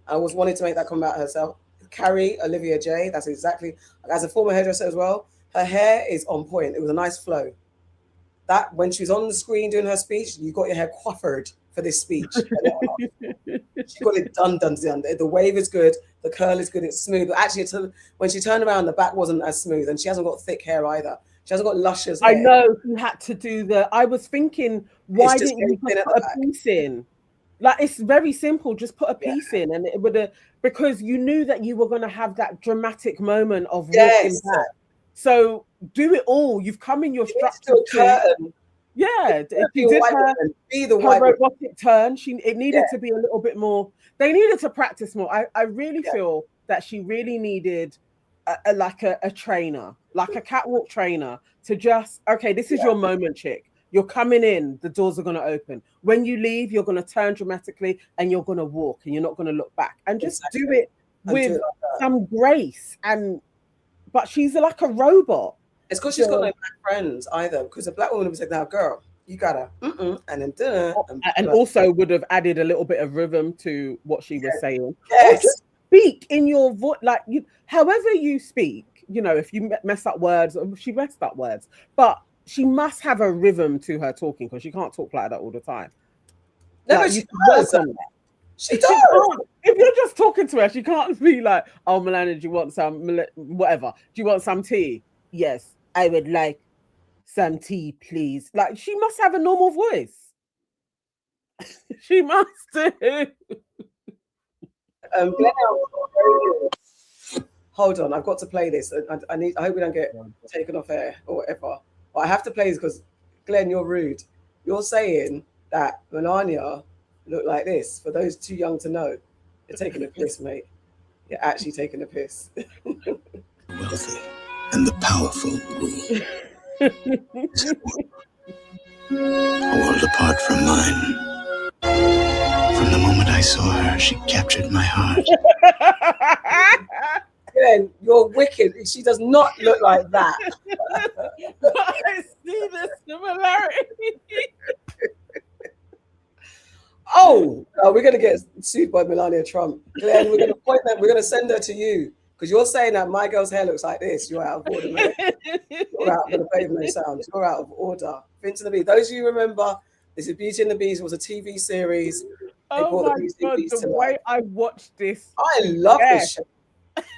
[SPEAKER 2] I was wanting to make that comment about herself. Carrie Olivia J, that's exactly, as a former hairdresser as well, her hair is on point. It was a nice flow. That, when she was on the screen doing her speech, you got your hair coiffured for this speech. She got it done. The wave is good, the curl is good, it's smooth. But actually, when she turned around, the back wasn't as smooth, and she hasn't got thick hair either. She hasn't got luscious hair.
[SPEAKER 1] I know you had to do I was thinking, why didn't you put a piece in? Like, it's very simple. Just put a piece in, and it would have, because you knew that you were going to have that dramatic moment of walking back. So do it all. You've come in your structure. Yeah, she did her robotic turn. It needed to be a little bit more. They needed to practice more. I really feel that she really needed a trainer, like a catwalk trainer, to just, okay, this is your moment, chick. You're coming in, the doors are going to open. When you leave, you're going to turn dramatically and you're going to walk and you're not going to look back, and just do it with some grace. But she's like a robot.
[SPEAKER 2] It's because she's got no black friends either, because a black woman would say, now girl, you gotta and then
[SPEAKER 1] and also would have added a little bit of rhythm to what she was saying. Yes. Or just speak in your voice, like however you speak. You know, if you mess up words, she messed up words, but she must have a rhythm to her talking, because she can't talk like that all the time.
[SPEAKER 2] No,
[SPEAKER 1] like,
[SPEAKER 2] she does. She does.
[SPEAKER 1] If you're just talking to her, she can't be like, "Oh, Melania, do you want some whatever? Do you want some tea?" Yes, I would like some tea, please. Like, she must have a normal voice. She must do.
[SPEAKER 2] Hold on, I've got to play this. I hope we don't get taken off air or whatever. But I have to play this because, Glenn, you're rude. You're saying that Melania looked like this. For those too young to know, you're taking a piss, mate. You're actually taking a piss.
[SPEAKER 9] Wealthy and the powerful rule. A world apart from mine. From the moment I saw her, she captured my heart.
[SPEAKER 2] Glenn, you're wicked. She does not look like that.
[SPEAKER 1] I see the similarity.
[SPEAKER 2] We're going to get sued by Melania Trump. Glenn, we're going to point that. We're going to send her to you, because you're saying that my girl's hair looks like this. You're out of order, mate. You're out of the pavement sounds. You're out of order. Vincent the Bee. Those of you remember, this is Beauty and the Beast. It was a TV series.
[SPEAKER 1] Oh my God, the way I watched this.
[SPEAKER 2] I love this show.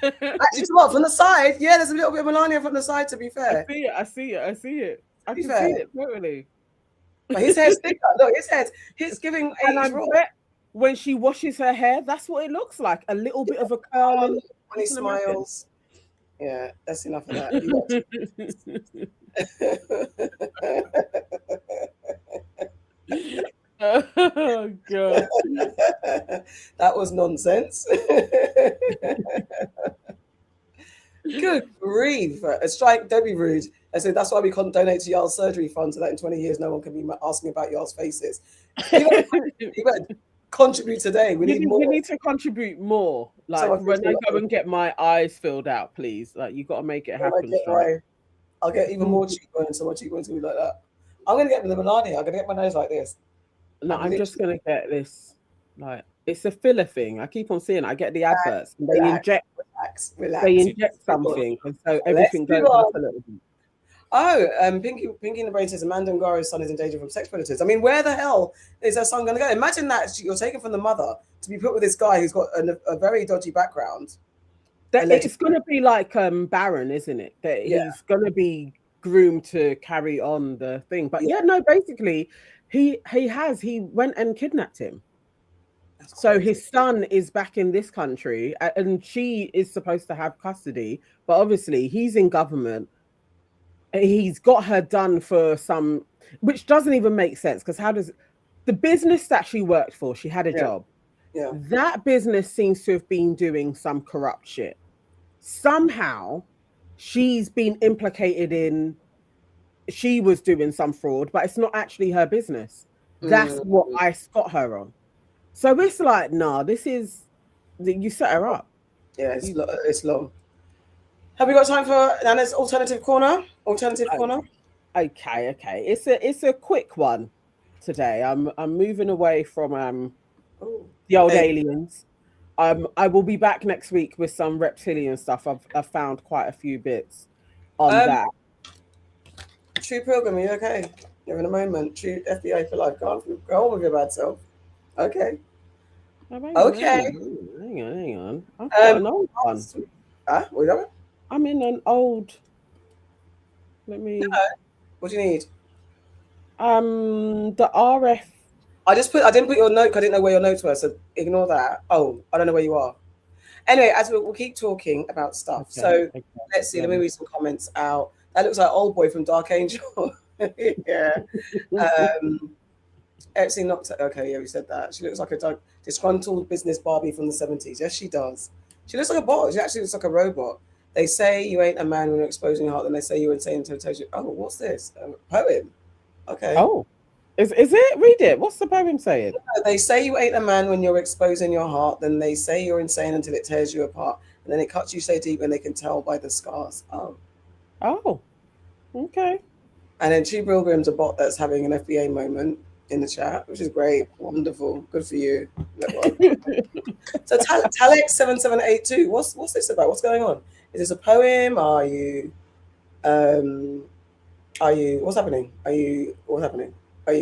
[SPEAKER 2] Actually, from the side, there's a little bit of Melania from the side, to be fair.
[SPEAKER 1] I see it. I can see it totally.
[SPEAKER 2] But his hair's thicker. Look, he's giving.
[SPEAKER 1] And I bet when she washes her hair, that's what it looks like. A little bit of a curl.
[SPEAKER 2] When he smiles. Yeah, that's enough of that.
[SPEAKER 1] Oh God.
[SPEAKER 2] That was nonsense. Good grief. A strike, don't be rude. I said that's why we can't donate to y'all's surgery fund, so that in 20 years no one can be asking about y'all's faces. You better contribute today. We need more.
[SPEAKER 1] We need to contribute more. Like, when I go and get my eyes filled out, please. Like, you got to make it happen.
[SPEAKER 2] I'll get even more cheekbones, so my cheekbones will be like that. I'm going to get the Melania. I'm going to get my nose like this.
[SPEAKER 1] No, I'm just going to get this. Like, it's a filler thing. I keep on seeing it. I get the adverts. And they inject something. And so everything goes up a little bit.
[SPEAKER 2] Pinky in the Brain says Amanda Ungaro's son is in danger from sex predators. I mean, where the hell is her son going to go? Imagine that you're taken from the mother to be put with this guy who's got a very dodgy background.
[SPEAKER 1] It's going to be like Baron, isn't it? That he's going to be groomed to carry on the thing. But basically, he went and kidnapped him. So his son is back in this country, and she is supposed to have custody, but obviously he's in government. He's got her done for some, which doesn't even make sense, because how does the business that she worked for, she had a job.
[SPEAKER 2] Yeah.
[SPEAKER 1] That business seems to have been doing some corrupt shit. Somehow she's been implicated in, she was doing some fraud, but it's not actually her business. That's what I got her on. So it's like, nah, this is, you set her up.
[SPEAKER 2] Yeah, it's long. Have we got time for Nana's alternative corner? Corner?
[SPEAKER 1] Okay. It's a quick one today. I'm moving away from the old aliens. I will be back next week with some reptilian stuff. I've found quite a few bits on that.
[SPEAKER 2] True Pilgrim, are you okay? You're in a moment. True FBI for life. Go on with your bad self. Okay. Okay.
[SPEAKER 1] Hang on. I've got an old one.
[SPEAKER 2] What are you doing?
[SPEAKER 1] I'm in an old. Let me.
[SPEAKER 2] What do you need?
[SPEAKER 1] The RF.
[SPEAKER 2] I didn't put your note because I didn't know where your notes were, so ignore that. Oh, I don't know where you are. Anyway, as we'll keep talking about stuff. Okay, so let's see. Let me read some comments out. That looks like old boy from Dark Angel. Yeah. Epstein knocked. Okay, yeah, we said that. She looks like a disgruntled business Barbie from the 70s. Yes, she does. She looks like a bot. She actually looks like a robot. They say you ain't a man when you're exposing your heart, then they say you're insane until it tells you. Oh, what's this? A poem. Okay.
[SPEAKER 1] Oh, is it? Read it. What's the poem saying?
[SPEAKER 2] They say you ain't a man when you're exposing your heart, then they say you're insane until it tears you apart, and then it cuts you so deep and they can tell by the scars.
[SPEAKER 1] Oh, okay.
[SPEAKER 2] And then True Pilgrim's a bot that's having an FBA moment in the chat, which is great. Wonderful. Good for you. So Talek7782, what's this about? What's going on? Is this a poem? Are you what's happening? Are you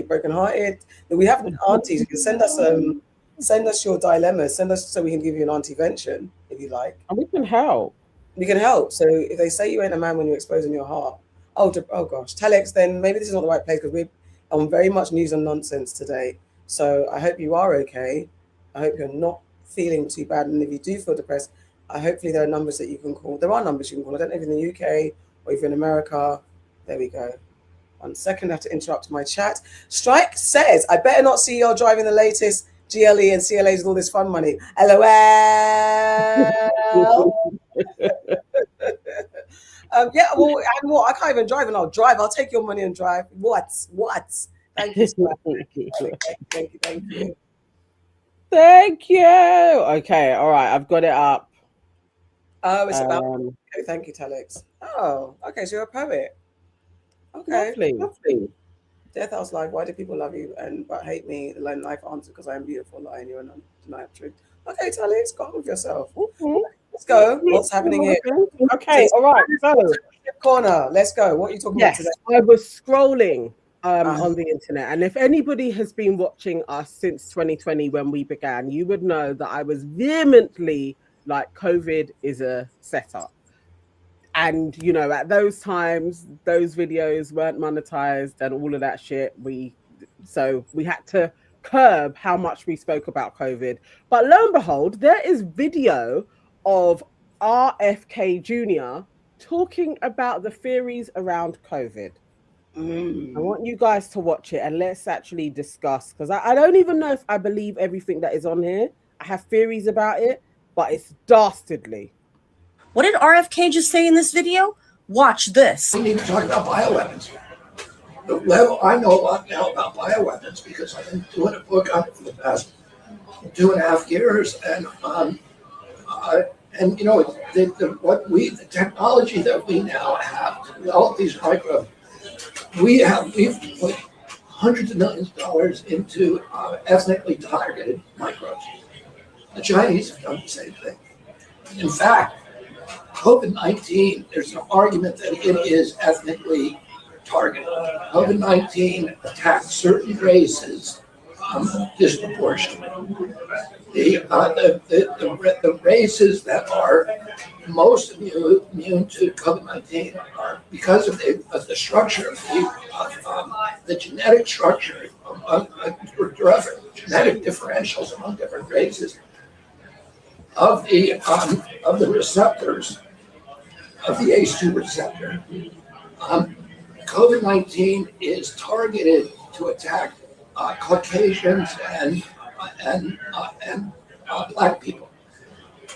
[SPEAKER 2] brokenhearted? We have aunties. You can send us your dilemmas. Send us so we can give you an auntie-vention if you like.
[SPEAKER 1] And we can help.
[SPEAKER 2] We can help. So if they say you ain't a man when you're exposing your heart, oh gosh, Telex, then maybe this is not the right place because we're on very much news and nonsense today. So I hope you are okay. I hope you're not feeling too bad. And if you do feel depressed, hopefully there are numbers that you can call. There are numbers you can call. I don't know if in the UK or if you're in America. There we go. 1 second, I have to interrupt my chat. Strike says, I better not see y'all driving the latest GLE and CLAs with all this fun money. LOL. Yeah, well, and what? I can't even drive and I'll drive. I'll take your money and drive. What? Thank you. Thank you.
[SPEAKER 1] Thank you. Okay, all right, I've got it up.
[SPEAKER 2] Oh, it's about. Okay, thank you, Telex. Oh, okay, so you're a poet. Okay, lovely. Death House Live. Why do people love you but hate me? The line life answer because I am beautiful, lying. You're an undeniable truth. Okay, Telex, go on with yourself. Mm-hmm. Let's go. What's happening here?
[SPEAKER 1] Okay, all right. So,
[SPEAKER 2] corner. Let's go. What are you talking about today?
[SPEAKER 1] I was scrolling on the internet, and if anybody has been watching us since 2020 when we began, you would know that I was vehemently like COVID is a setup. And, you know, at those times, those videos weren't monetized and all of that shit. So we had to curb how much we spoke about COVID. But lo and behold, there is video of RFK Jr. talking about the theories around COVID. I want you guys to watch it and let's actually discuss, because I don't even know if I believe everything that is on here. I have theories about it, but it's dastardly.
[SPEAKER 10] What did RFK just say in this video? Watch this.
[SPEAKER 11] We need to talk about bioweapons. Well, I know a lot now about bioweapons because I've been doing a book on it for the past 2.5 years, and you know, the technology that we now have to develop these microbes, we've put hundreds of millions of dollars into ethnically targeted microbes. The Chinese have done the same thing. In fact, COVID-19, there's an argument that it is ethnically targeted. COVID-19 attacked certain races disproportionately. The races that are most immune to COVID-19 are because of the structure of the genetic structure of genetic differentials among different races of the receptors of the ACE2 receptor. COVID-19 is targeted to attack Caucasians and Black people.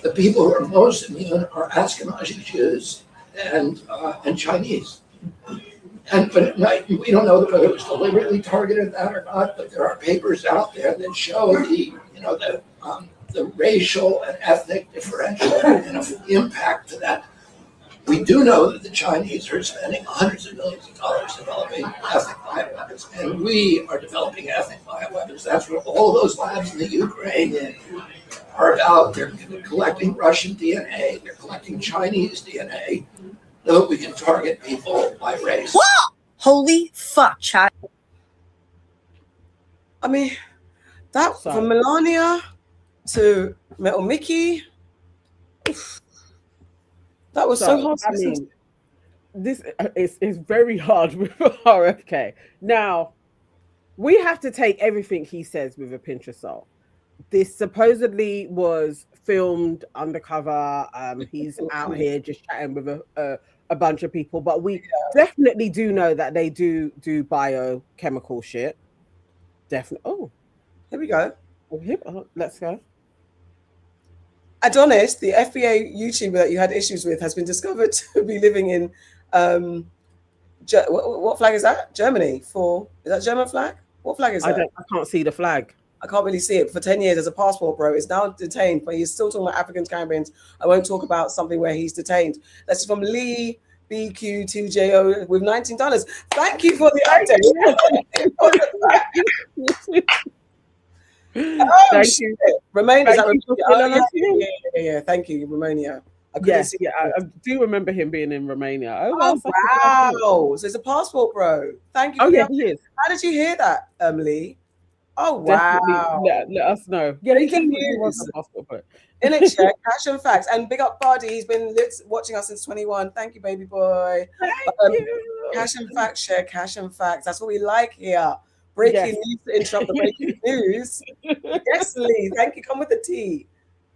[SPEAKER 11] The people who are most immune are Ashkenazi Jews and Chinese. But we don't know whether it was deliberately targeted that or not. But there are papers out there that show the racial and ethnic differential and impact to that. We do know that the Chinese are spending hundreds of millions of dollars developing ethnic bioweapons, and we are developing ethnic bioweapons. That's what all those labs in the Ukraine are about. They're collecting Russian DNA, they're collecting Chinese DNA, so that we can target people by race.
[SPEAKER 10] What? Holy fuck, chat.
[SPEAKER 2] I mean, that from Melania to Metal Mickey. That was so hard.
[SPEAKER 1] I mean, this is very hard with RFK. Now, we have to take everything he says with a pinch of salt. This supposedly was filmed undercover. He's out here just chatting with a bunch of people, but we definitely do know that they do biochemical shit. Definitely. Oh,
[SPEAKER 2] here we go.
[SPEAKER 1] Let's go.
[SPEAKER 2] Adonis, the FBA YouTuber that you had issues with, has been discovered to be living in what flag is that? Germany. Is that German flag? What flag is that?
[SPEAKER 1] I can't see the flag.
[SPEAKER 2] I can't really see it. For 10 years as a passport bro. Is now detained, but he's still talking about Africans, Caribbeans. I won't talk about something where he's detained. That's from Lee BQ2JO with $19. Thank you for the update.
[SPEAKER 1] Thank you.
[SPEAKER 2] Romania.
[SPEAKER 1] Yeah.
[SPEAKER 2] Thank you, Romania.
[SPEAKER 1] I do remember him being in Romania.
[SPEAKER 2] Wow. So it's a passport bro. Thank you.
[SPEAKER 1] Oh, yeah, he is.
[SPEAKER 2] How did you hear that, Lee? Oh, wow.
[SPEAKER 1] Let us know. Yeah, he definitely was a passport bro.
[SPEAKER 2] In it, check, cash and facts. And big up Buddy. He's been watching us since 21. Thank you, baby boy.
[SPEAKER 1] Thank you.
[SPEAKER 2] Cash and facts, share cash and facts. That's what we like here. Breaking news to interrupt the breaking news. Yes, Lee. Thank you. Come with the tea.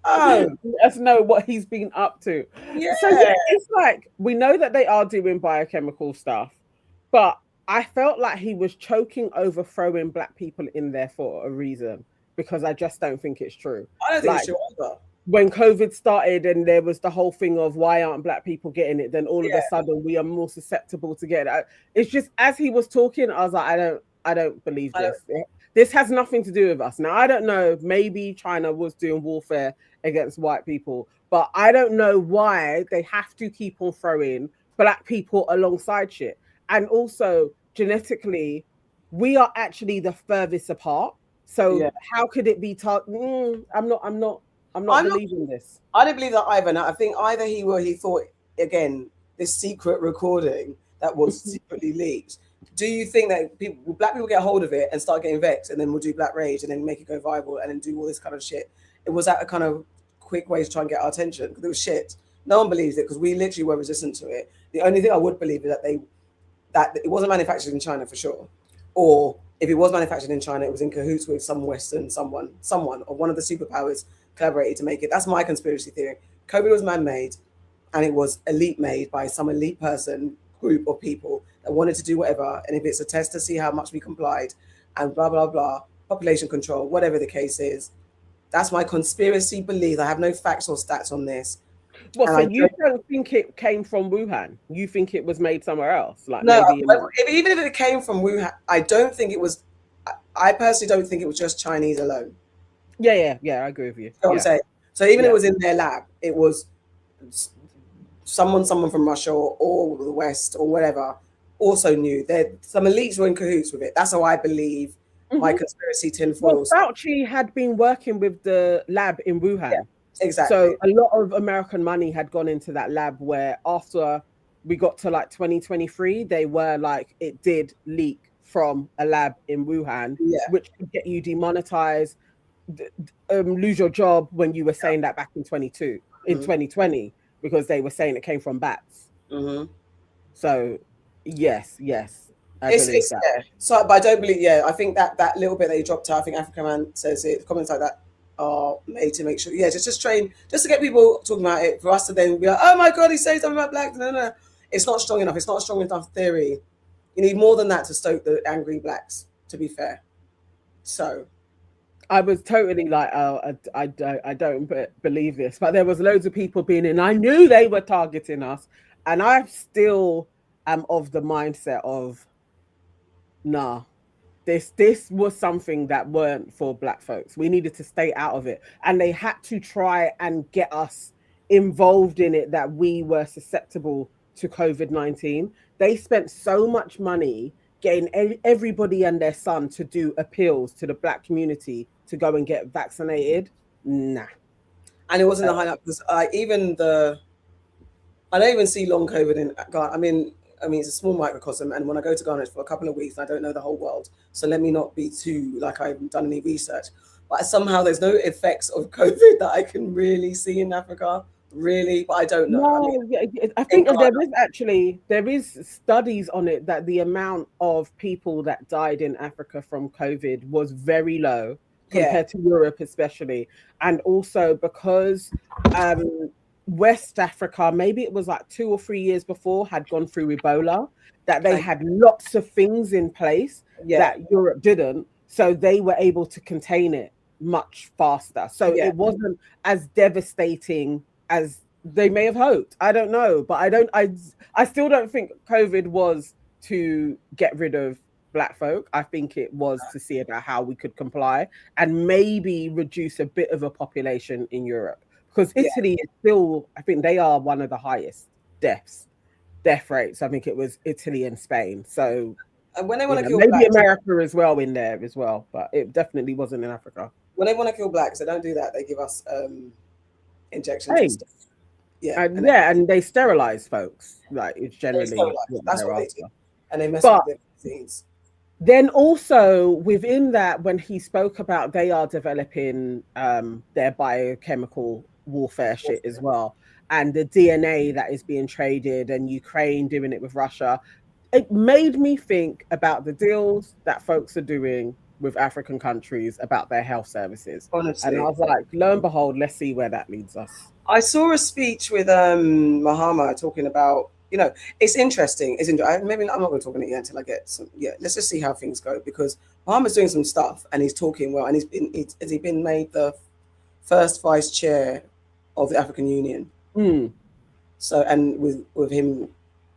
[SPEAKER 2] Oh,
[SPEAKER 1] let us know what he's been up to.
[SPEAKER 2] Yeah.
[SPEAKER 1] So it's like we know that they are doing biochemical stuff, but I felt like he was choking over throwing Black people in there for a reason, because I just don't think it's true.
[SPEAKER 2] I don't think it's true either.
[SPEAKER 1] When COVID started and there was the whole thing of why aren't Black people getting it, then all of a sudden we are more susceptible to get it. It's just, as he was talking, I was like, I don't believe this. This has nothing to do with us. Now, I don't know, maybe China was doing warfare against white people, but I don't know why they have to keep on throwing Black people alongside shit. And also, genetically, we are actually the furthest apart. So how could it be I'm not believing this.
[SPEAKER 2] I don't believe that either. Now, I think either he thought, again, this secret recording that was secretly leaked. Do you think that Black people get hold of it and start getting vexed, and then we'll do Black Rage and then make it go viral and then do all this kind of shit? It was that a kind of quick way to try and get our attention, because it was shit. No one believes it because we literally were resistant to it. The only thing I would believe is that it wasn't manufactured in China for sure, or if it was manufactured in China, it was in cahoots with some Western someone or one of the superpowers collaborated to make it. That's my conspiracy theory. COVID was man-made, and it was elite made by some elite person, group of people that wanted to do whatever. And if it's a test to see how much we complied and blah, blah, blah, population control, whatever the case is, that's my conspiracy belief. I have no facts or stats on this.
[SPEAKER 1] Well, so you don't think it came from Wuhan? You think it was made somewhere else? Like
[SPEAKER 2] no,
[SPEAKER 1] maybe
[SPEAKER 2] even if it came from Wuhan, I don't think it was. I personally don't think it was just Chinese alone.
[SPEAKER 1] Yeah, I agree with you.
[SPEAKER 2] You know what I'm saying? So even if it was in their lab, it was someone from Russia or the West or whatever also knew that some elites were in cahoots with it. That's how I believe my conspiracy tinfoil.
[SPEAKER 1] Well, Fauci had been working with the lab in Wuhan.
[SPEAKER 2] Yeah, exactly.
[SPEAKER 1] So a lot of American money had gone into that lab, where after we got to like 2023, they were like, it did leak from a lab in Wuhan, which could get you demonetized, lose your job when you were saying that back in 2020, because they were saying it came from bats. So yes.
[SPEAKER 2] It's yeah. So, but I don't believe. Yeah, I think that little bit that he dropped out. I think African Man says it. Comments like that are made to make sure. Yeah, just train, just to get people talking about it. For us to then be like, oh my god, he's saying something about blacks. No, it's not strong enough. It's not a strong enough theory. You need more than that to stoke the angry blacks. To be fair, so.
[SPEAKER 1] I was totally like, oh, I don't believe this, but there was loads of people being in. I knew they were targeting us, and I still am of the mindset of, nah, this was something that weren't for black folks. We needed to stay out of it, and they had to try and get us involved in it that we were susceptible to COVID-19. They spent so much money getting everybody and their son to do appeals to the black community to go and get vaccinated. Nah.
[SPEAKER 2] And it wasn't the highlight because I don't even see long COVID in Ghana. I mean, it's a small microcosm, and when I go to Ghana, it's for a couple of weeks. I don't know the whole world, so let me not be too like I haven't done any research. But somehow there's no effects of COVID that I can really see in Africa. Really, but I don't know.
[SPEAKER 1] No, I think there is studies on it that the amount of people that died in Africa from COVID was very low compared to Europe, especially, and also because West Africa, maybe it was like 2 or 3 years before, had gone through Ebola, that they had lots of things in place that Europe didn't, so they were able to contain it much faster. So it wasn't as devastating as they may have hoped. I don't know, but I still don't think COVID was to get rid of black folk. I think it was to see about how we could comply and maybe reduce a bit of a population in Europe, because Italy is still, I think they are one of the highest death rates. I think it was Italy and Spain. So
[SPEAKER 2] and when they want to kill
[SPEAKER 1] maybe
[SPEAKER 2] blacks,
[SPEAKER 1] America as well in there as well, but it definitely wasn't in Africa.
[SPEAKER 2] When they want to kill blacks, they don't do that. They give us injections and stuff.
[SPEAKER 1] And they sterilize folks. Like it's generally
[SPEAKER 2] that's what they do, and they mess with the vaccines.
[SPEAKER 1] Then also within that, when he spoke about they are developing their biochemical warfare shit as well, and the DNA that is being traded, and Ukraine doing it with Russia, it made me think about the deals that folks are doing with African countries about their health services.
[SPEAKER 2] Honestly.
[SPEAKER 1] And I was like, lo and behold, let's see where that leads us.
[SPEAKER 2] I saw a speech with Mahama talking about, it's interesting. Maybe I'm not going to talk on it yet until I get some. Yeah, let's just see how things go, because Mahama's doing some stuff and he's talking well, and has he been made the first vice chair of the African Union? So, and with him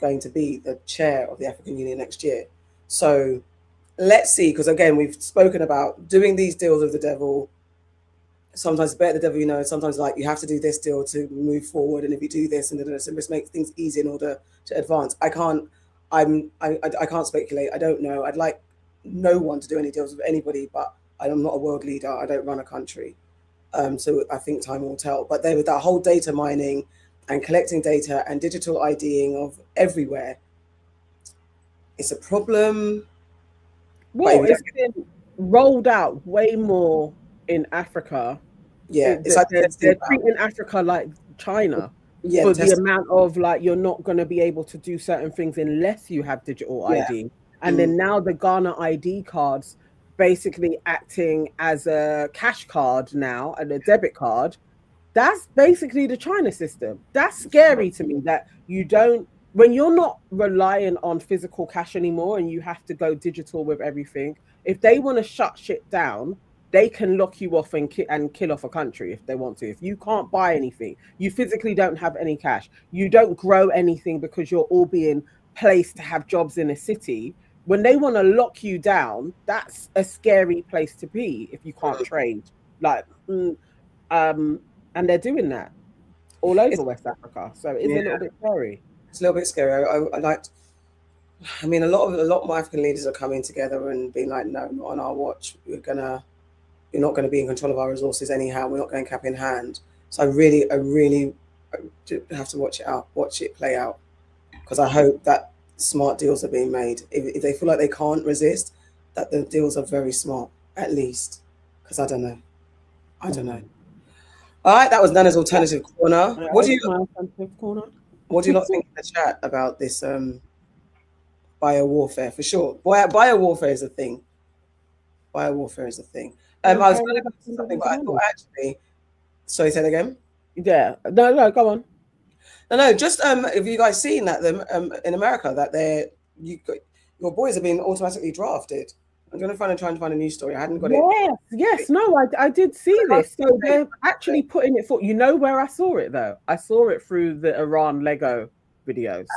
[SPEAKER 2] going to be the chair of the African Union next year. So let's see, because again, we've spoken about doing these deals with the devil. Sometimes it's better the devil, sometimes like you have to do this deal to move forward. And if you do this and it just makes things easy in order to advance. I can't speculate. I don't know. I'd like no one to do any deals with anybody, but I'm not a world leader. I don't run a country. So I think time will tell. But there with that whole data mining and collecting data and digital IDing of everywhere, it's a problem.
[SPEAKER 1] Well, it's been rolled out way more in Africa.
[SPEAKER 2] Yeah,
[SPEAKER 1] it's like they're treating Africa like China for the amount of like you're not going to be able to do certain things unless you have digital ID. And then now the Ghana ID cards basically acting as a cash card now and a debit card. That's basically the China system. That's scary to me, that when you're not relying on physical cash anymore and you have to go digital with everything, if they want to shut shit down, they can lock you off and kill off a country if they want to. If you can't buy anything, you physically don't have any cash, you don't grow anything because you're all being placed to have jobs in a city. When they want to lock you down, that's a scary place to be if you can't trade. And they're doing that all over West Africa. So it's a little bit scary.
[SPEAKER 2] It's a little bit scary. A lot of my African leaders are coming together and being like, no, not on our watch. You're not going to be in control of our resources anyhow. We're not going cap in hand. So I really have to watch it play out, because I hope that smart deals are being made. If they feel like they can't resist, that the deals are very smart, at least. Because I don't know. All right, that was Nana's Alternative Corner. What do you lot think in the chat about this biowarfare for sure. Biowarfare is a thing. Biowarfare is a thing. I was going to go to something, but I thought actually. Sorry, say that again.
[SPEAKER 1] Yeah. No, go on.
[SPEAKER 2] No. Just have you guys seen that in America that your boys have been automatically drafted? I'm going to try and find a news story. I hadn't got it.
[SPEAKER 1] Yes. No, I did see this. So they're actually putting it for. You know where I saw it though? I saw it through the Iran Lego videos.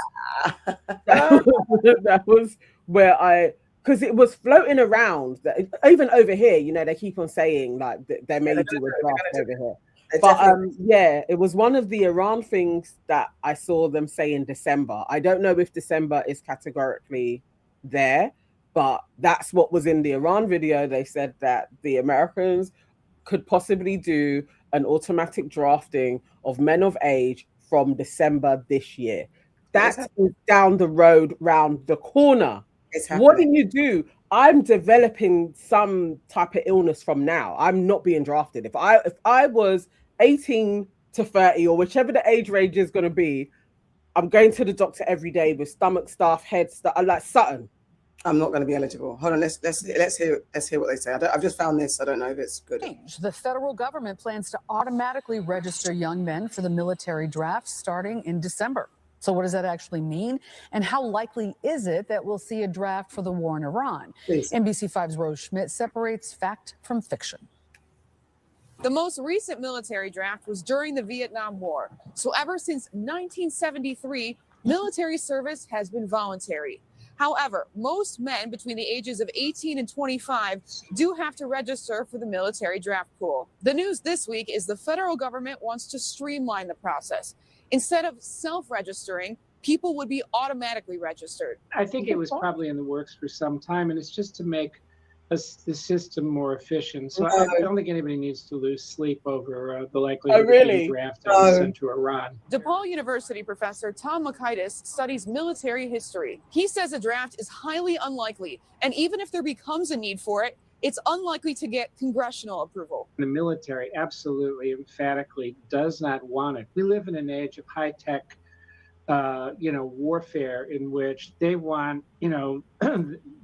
[SPEAKER 1] That was where because it was floating around. Even over here, you know, they keep on saying like they may do a draft over here. But yeah, it was one of the Iran things that I saw them say in December. I don't know if December is categorically there, but that's what was in the Iran video. They said that the Americans could possibly do an automatic drafting of men of age from December this year. That is down the road, round the corner. What do you do? I'm developing some type of illness from now. I'm not being drafted. If I was 18 to 30 or whichever the age range is going to be, I'm going to the doctor every day with stomach stuff, head stuff, like something.
[SPEAKER 2] I'm not going to be eligible. Hold on, let's hear what they say. I've just found this. I don't know if it's good.
[SPEAKER 12] The federal government plans to automatically register young men for the military draft starting in December. So what does that actually mean? And how likely is it that we'll see a draft for the war in Iran? Please. NBC5's Rose Schmidt separates fact from fiction.
[SPEAKER 13] The most recent military draft was during the Vietnam War. So ever since 1973, military service has been voluntary. However, most men between the ages of 18 and 25 do have to register for the military draft pool. The news this week is the federal government wants to streamline the process. Instead of self-registering, people would be automatically registered.
[SPEAKER 14] I think it was probably in the works for some time, and it's just to make the system more efficient. So I don't think anybody needs to lose sleep over the likelihood of being drafted and sent to Iran.
[SPEAKER 13] DePaul University professor Tom Makaitis studies military history. He says a draft is highly unlikely, and even if there becomes a need for it, it's unlikely to get congressional approval.
[SPEAKER 14] The military absolutely, emphatically does not want it. We live in an age of high-tech, warfare in which they want,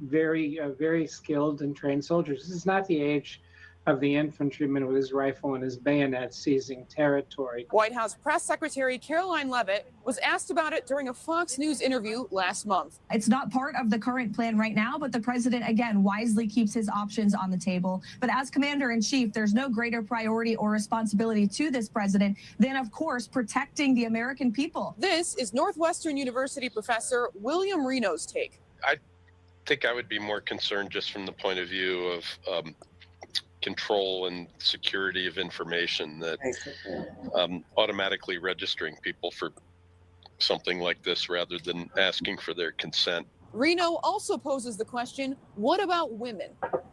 [SPEAKER 14] very skilled and trained soldiers. This is not the age of the infantryman with his rifle and his bayonet seizing territory.
[SPEAKER 13] White House Press Secretary Caroline Leavitt was asked about it during a Fox News interview last month.
[SPEAKER 15] It's not part of the current plan right now, but the president, again, wisely keeps his options on the table. But as commander-in-chief, there's no greater priority or responsibility to this president than, of course, protecting the American people.
[SPEAKER 13] This is Northwestern University professor William Reno's take.
[SPEAKER 16] I think I would be more concerned just from the point of view of control and security of information, that automatically registering people for something like this rather than asking for their consent.
[SPEAKER 13] Reno also poses the question, what about women?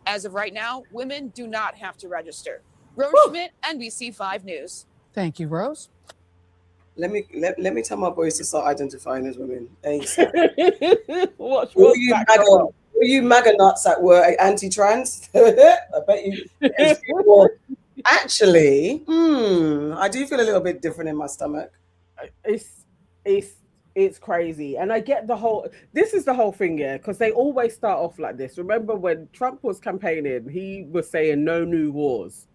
[SPEAKER 13] As of right now, women do not have to register. Rose Schmidt, NBC5 News.
[SPEAKER 12] Thank you, Rose.
[SPEAKER 2] Let me tell my boys to start identifying as women. All you MAGA nuts that were anti-trans, I bet you. Actually, I do feel a little bit different in my stomach.
[SPEAKER 1] It's crazy, and I get this is the whole thing, yeah, because they always start off like this. Remember when Trump was campaigning, he was saying no new wars.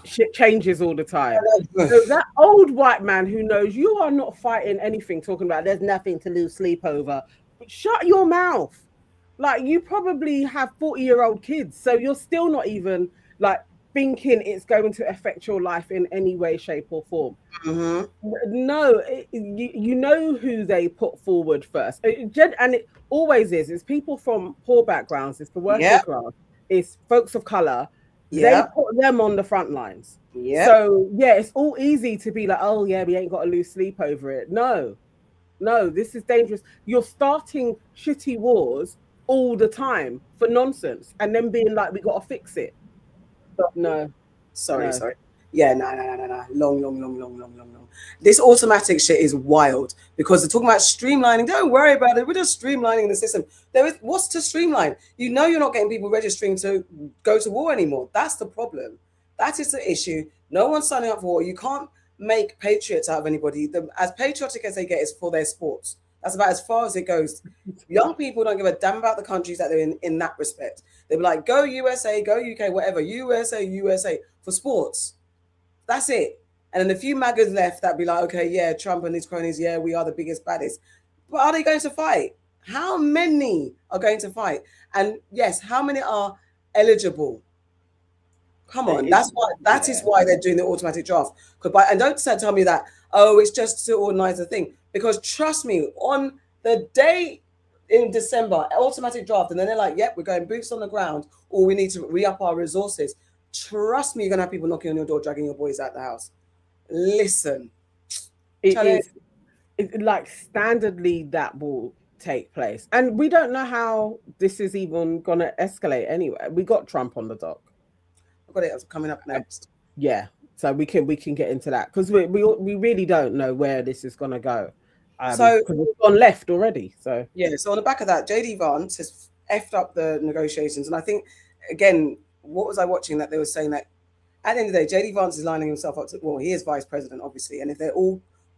[SPEAKER 1] Shit changes all the time. So that old white man who knows you are not fighting anything, talking about there's nothing to lose sleep over, shut your mouth. Like, you probably have 40-year-old kids, so you're still not even like thinking it's going to affect your life in any way, shape, or form. No, you know who they put forward first, and it always is. It's people from poor backgrounds. It's the working class. It's folks of color. They put them on the front lines. So yeah, it's all easy to be like, oh yeah, we ain't got to lose sleep over it. No, this is dangerous. You're starting shitty wars all the time for nonsense, and then being like, we got to fix it. No.
[SPEAKER 2] Sorry. Yeah, no. Long. This automatic shit is wild because they're talking about streamlining. Don't worry about it. We're just streamlining the system. What's to streamline? You know you're not getting people registering to go to war anymore. That's the problem. That is the issue. No one's signing up for war. You can't make patriots out of anybody. As patriotic as they get is for their sports. That's about as far as it goes. Young people don't give a damn about the countries that they're in that respect. They'll be like, go USA, go UK, whatever, USA for sports. That's it. And then a few MAGAs left that be like, okay, yeah, Trump and his cronies, yeah, we are the biggest, baddest. But are they going to fight? How many are going to fight? And yes, how many are eligible? Come on, that is why they're doing the automatic draft. And don't tell me that, oh, it's just to organize the thing. Because trust me, on the day in December, automatic draft, and then they're like, yep, we're going boots on the ground, or we need to re-up our resources. Trust me, you're going to have people knocking on your door, dragging your boys out the house. Listen.
[SPEAKER 1] It's like standardly that will take place. And we don't know how this is even going to escalate anyway. We got Trump on the dock.
[SPEAKER 2] I've got it coming up next.
[SPEAKER 1] Yeah. So we can get into that because we really don't know where this is going to go. So it's gone left already. So
[SPEAKER 2] yeah. So on the back of that, JD Vance has effed up the negotiations, and I think again, what was I watching that they were saying that at the end of the day, JD Vance is lining himself up to, well, he is vice president, obviously, and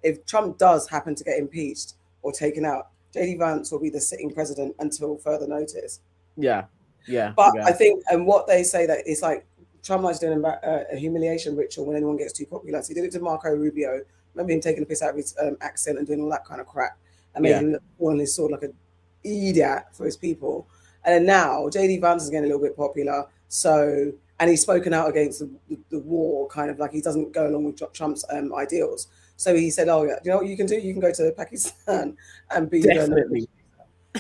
[SPEAKER 2] if Trump does happen to get impeached or taken out, JD Vance will be the sitting president until further notice.
[SPEAKER 1] Yeah.
[SPEAKER 2] But I think, and what they say that it's like Trump likes doing a humiliation ritual when anyone gets too popular. So he did it to Marco Rubio. Remember him taking the piss out of his accent and doing all that kind of crap and made him fall on his sword like an idiot for his people. And then now JD Vance is getting a little bit popular. So, and he's spoken out against the war, kind of like he doesn't go along with Trump's ideals. So he said, oh, yeah, you know what you can do? You can go to Pakistan and be
[SPEAKER 1] definitely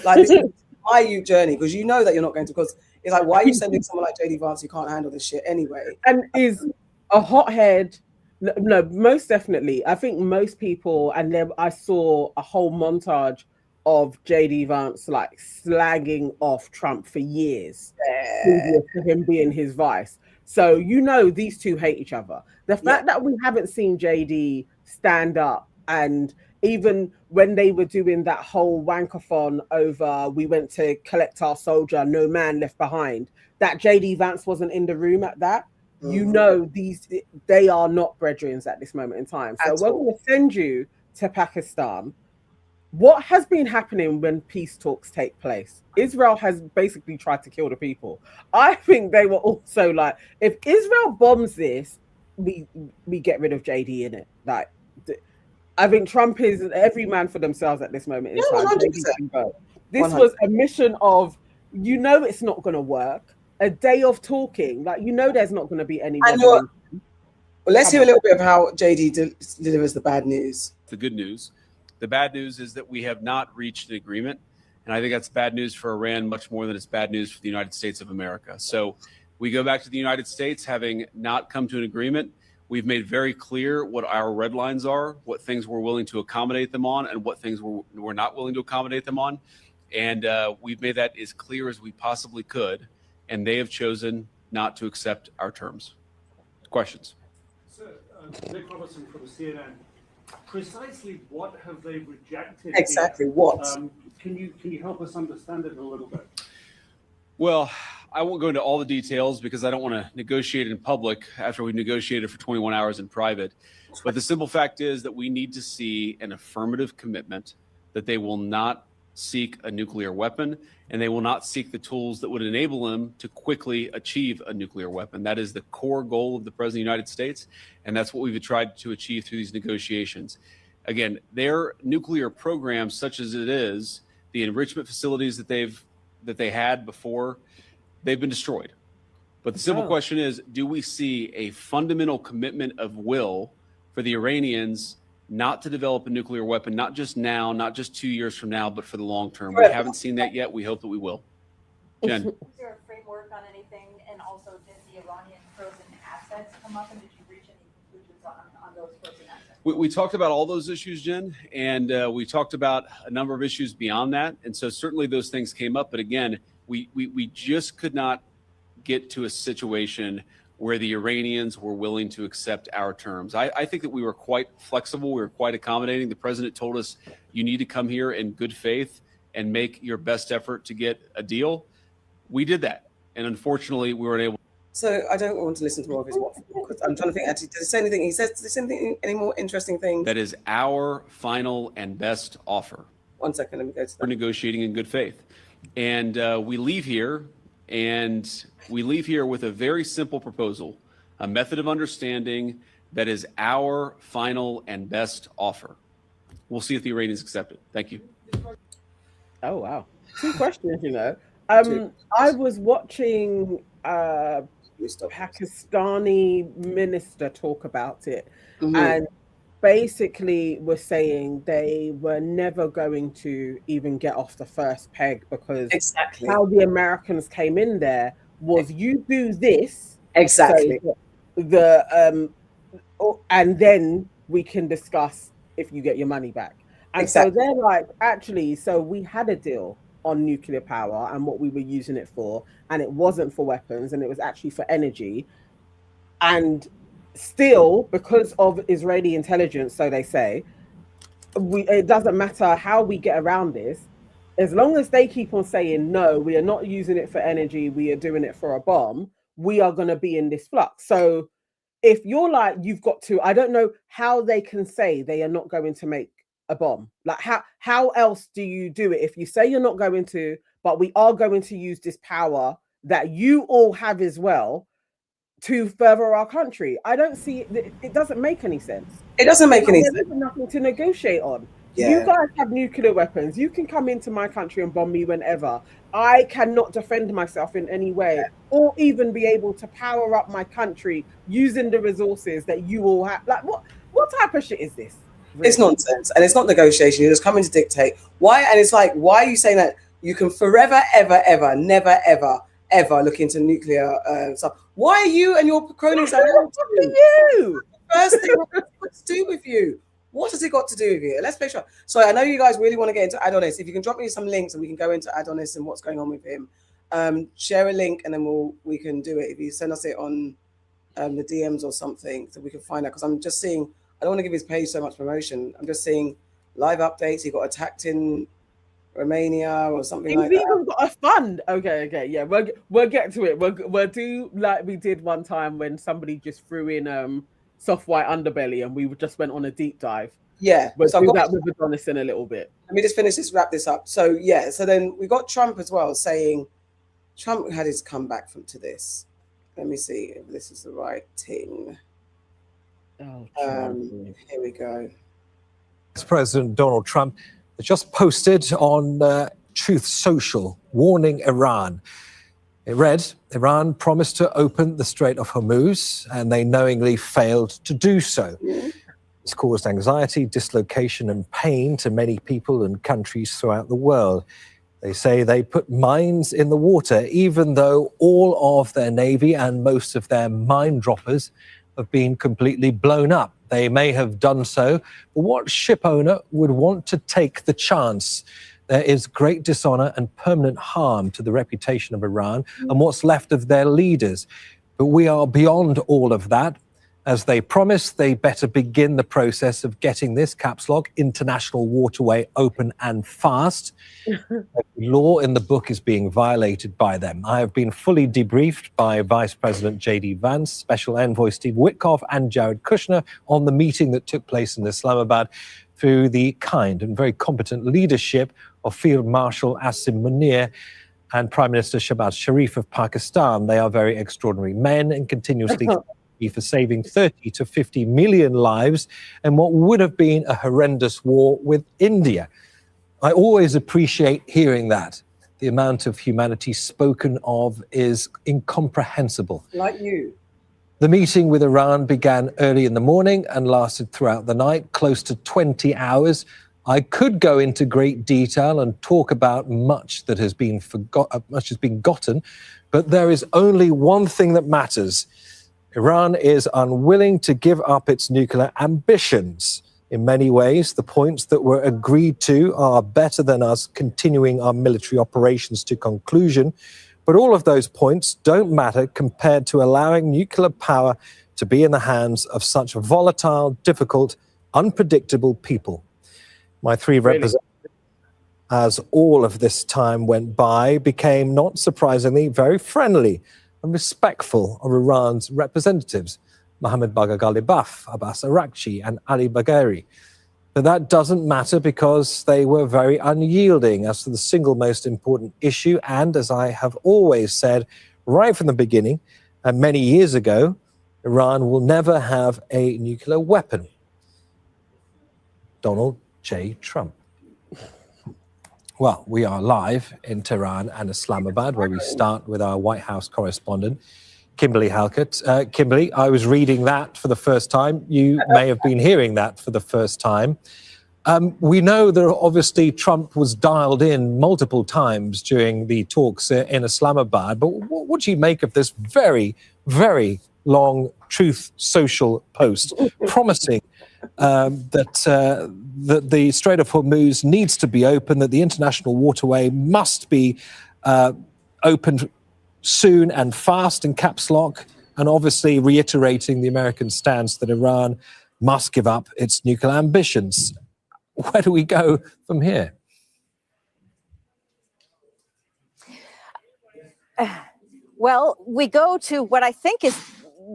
[SPEAKER 2] like this is my youth journey, because you know that you're not going to, because it's like, why are you sending someone like JD Vance who can't handle this shit anyway?
[SPEAKER 1] And is a hothead. No, most definitely. I think most people, and then I saw a whole montage of JD Vance like slagging off Trump for years, for him being his vice. So you know these two hate each other. The fact that we haven't seen JD stand up, and even when they were doing that whole wankathon over, we went to collect our soldier, no man left behind, that JD Vance wasn't in the room at that. You know, they are not brethren at this moment in time. So we're going to send you to Pakistan. What has been happening when peace talks take place? Israel has basically tried to kill the people. I think they were also like, if Israel bombs this, we get rid of JD in it. Like, I think Trump is every man for themselves at this moment in time.
[SPEAKER 2] 100%.
[SPEAKER 1] This was a mission of, you know, it's not going to work. A day of talking, like, you know, there's not going to be any.
[SPEAKER 2] Well, let's hear a little bit of how JD delivers the bad news.
[SPEAKER 17] The good news. The bad news is that we have not reached an agreement. And I think that's bad news for Iran, much more than it's bad news for the United States of America. So we go back to the United States having not come to an agreement. We've made very clear what our red lines are, what things we're willing to accommodate them on, and what things we're not willing to accommodate them on. And we've made that as clear as we possibly could. And they have chosen not to accept our terms. Questions?
[SPEAKER 18] Sir, Nick Robertson from CNN. Precisely what have they rejected?
[SPEAKER 2] Exactly what?
[SPEAKER 18] Can you help us understand it a little bit?
[SPEAKER 17] Well, I won't go into all the details because I don't want to negotiate in public after we've negotiated for 21 hours in private. But the simple fact is that we need to see an affirmative commitment that they will not seek a nuclear weapon, and they will not seek the tools that would enable them to quickly achieve a nuclear weapon. That is the core goal of the President of the United States, and that's what we've tried to achieve through these negotiations. Again, their nuclear program, such as it is, the enrichment facilities that they had before, they've been destroyed. But the simple question is, do we see a fundamental commitment of will for the Iranians not to develop a nuclear weapon, not just now, not just 2 years from now, but for the long term? We haven't seen that yet. We hope that we will. Jen.
[SPEAKER 19] Is there a framework on anything? And also, did the Iranian frozen assets come up, and did you reach any conclusions on those frozen assets?
[SPEAKER 17] We talked about all those issues, Jen, and we talked about a number of issues beyond that. And so certainly those things came up. But again, we just could not get to a situation where the Iranians were willing to accept our terms. I think that we were quite flexible. We were quite accommodating. The president told us, you need to come here in good faith and make your best effort to get a deal. We did that. And unfortunately, we weren't able.
[SPEAKER 2] So I don't want to listen to more of his waffle, because I'm trying to think, actually, does he say anything? He says, does he say anything, any more interesting things?
[SPEAKER 17] That is our final and best offer.
[SPEAKER 2] 1 second, let me go to
[SPEAKER 17] We're negotiating in good faith. And we leave here with a very simple proposal, a method of understanding that is our final and best offer. We'll see if the Iranians accept it. Thank you.
[SPEAKER 1] Oh, wow. 2 questions, you know. I was watching Pakistani minister talk about it, and basically was saying they were never going to even get off the first peg because how the Americans came in there was you do this
[SPEAKER 2] exactly,
[SPEAKER 1] so and then we can discuss if you get your money back. And so they're like, actually, so we had a deal on nuclear power and what we were using it for, and it wasn't for weapons, and it was actually for energy. And still, because of Israeli intelligence, so they say, it doesn't matter how we get around this, as long as they keep on saying, no, we are not using it for energy, we are doing it for a bomb, we are going to be in this flux. So if you're like, you've got to, I don't know how they can say they are not going to make a bomb. Like, how else do you do it if you say you're not going to, but we are going to use this power that you all have as well to further our country? I don't see it doesn't make any sense.
[SPEAKER 2] It doesn't make any sense.
[SPEAKER 1] There's nothing to negotiate on.
[SPEAKER 2] Yeah.
[SPEAKER 1] You guys have nuclear weapons. You can come into my country and bomb me whenever. I cannot defend myself in any way or even be able to power up my country using the resources that you all have. Like, what type of shit is this?
[SPEAKER 2] Really? It's nonsense, and it's not negotiation. You're just coming to dictate. Why? And it's like, why are you saying that you can forever, ever, never, ever look into nuclear stuff? Why are you and your cronies allowed to?
[SPEAKER 1] You?
[SPEAKER 2] First thing, what's to do with you? What has it got to do with you? Let's make sure. So I know you guys really want to get into Adonis. If you can drop me some links and we can go into Adonis and what's going on with him. Share a link and then we can do it. If you send us it on the DMs or something, so we can find out. Because I'm just seeing, I don't want to give his page so much promotion. I'm just seeing live updates. He got attacked in Romania or something like that.
[SPEAKER 1] He's even got a fund. Okay, yeah, we'll get to it. We'll do like we did one time when somebody just threw in soft white underbelly and we just went on a deep dive.
[SPEAKER 2] Yeah,
[SPEAKER 1] we'll
[SPEAKER 2] so
[SPEAKER 1] do that with Adonis in a little bit.
[SPEAKER 2] Let me just wrap this up. So yeah, so then we got Trump as well saying, Trump had his comeback to this. Let me see if this is the right thing.
[SPEAKER 1] Oh,
[SPEAKER 2] here we go.
[SPEAKER 20] President Donald Trump just posted on Truth Social warning Iran. It read, Iran promised to open the Strait of Hormuz and they knowingly failed to do so. It's caused anxiety, dislocation and pain to many people and countries throughout the world. They say they put mines in the water, even though all of their navy and most of their mine droppers have been completely blown up. They may have done so, but what ship owner would want to take the chance? There is great dishonor and permanent harm to the reputation of Iran and what's left of their leaders. But we are beyond all of that. As they promised, they better begin the process of getting this caps lock international waterway open and fast. The law in the book is being violated by them. I have been fully debriefed by Vice President J.D. Vance, Special Envoy Steve Witkoff, and Jared Kushner on the meeting that took place in Islamabad through the kind and very competent leadership of Field Marshal Asim Munir and Prime Minister Shehbaz Sharif of Pakistan. They are very extraordinary men and continuously for saving 30 to 50 million lives in what would have been a horrendous war with India. I always appreciate hearing that. The amount of humanity spoken of is incomprehensible.
[SPEAKER 2] Like you.
[SPEAKER 20] The meeting with Iran began early in the morning and lasted throughout the night, close to 20 hours. I could go into great detail and talk about much that has been gotten, but there is only one thing that matters. Iran is unwilling to give up its nuclear ambitions. In many ways, the points that were agreed to are better than us continuing our military operations to conclusion. But all of those points don't matter compared to allowing nuclear power to be in the hands of such volatile, difficult, unpredictable people. My three representatives, as all of this time went by, became, not surprisingly, very friendly and respectful of Iran's representatives, Mohammad Bagher Ghalibaf, Abbas Araghchi, and Ali Bagheri. But that doesn't matter because they were very unyielding as to the single most important issue. And as I have always said right from the beginning, and many years ago, Iran will never have a nuclear weapon. Donald J. Trump. Well, we are live in Tehran and Islamabad, where we start with our White House correspondent, Kimberly Halkett. Kimberly, I was reading that for the first time. You may have been hearing that for the first time. We know that obviously Trump was dialed in multiple times during the talks in Islamabad, but what do you make of this very, very long Truth Social post promising that the Strait of Hormuz needs to be open, that the international waterway must be opened soon and fast in caps lock, and obviously reiterating the American stance that Iran must give up its nuclear ambitions? Where do we go from here?
[SPEAKER 21] Well, we go to what I think is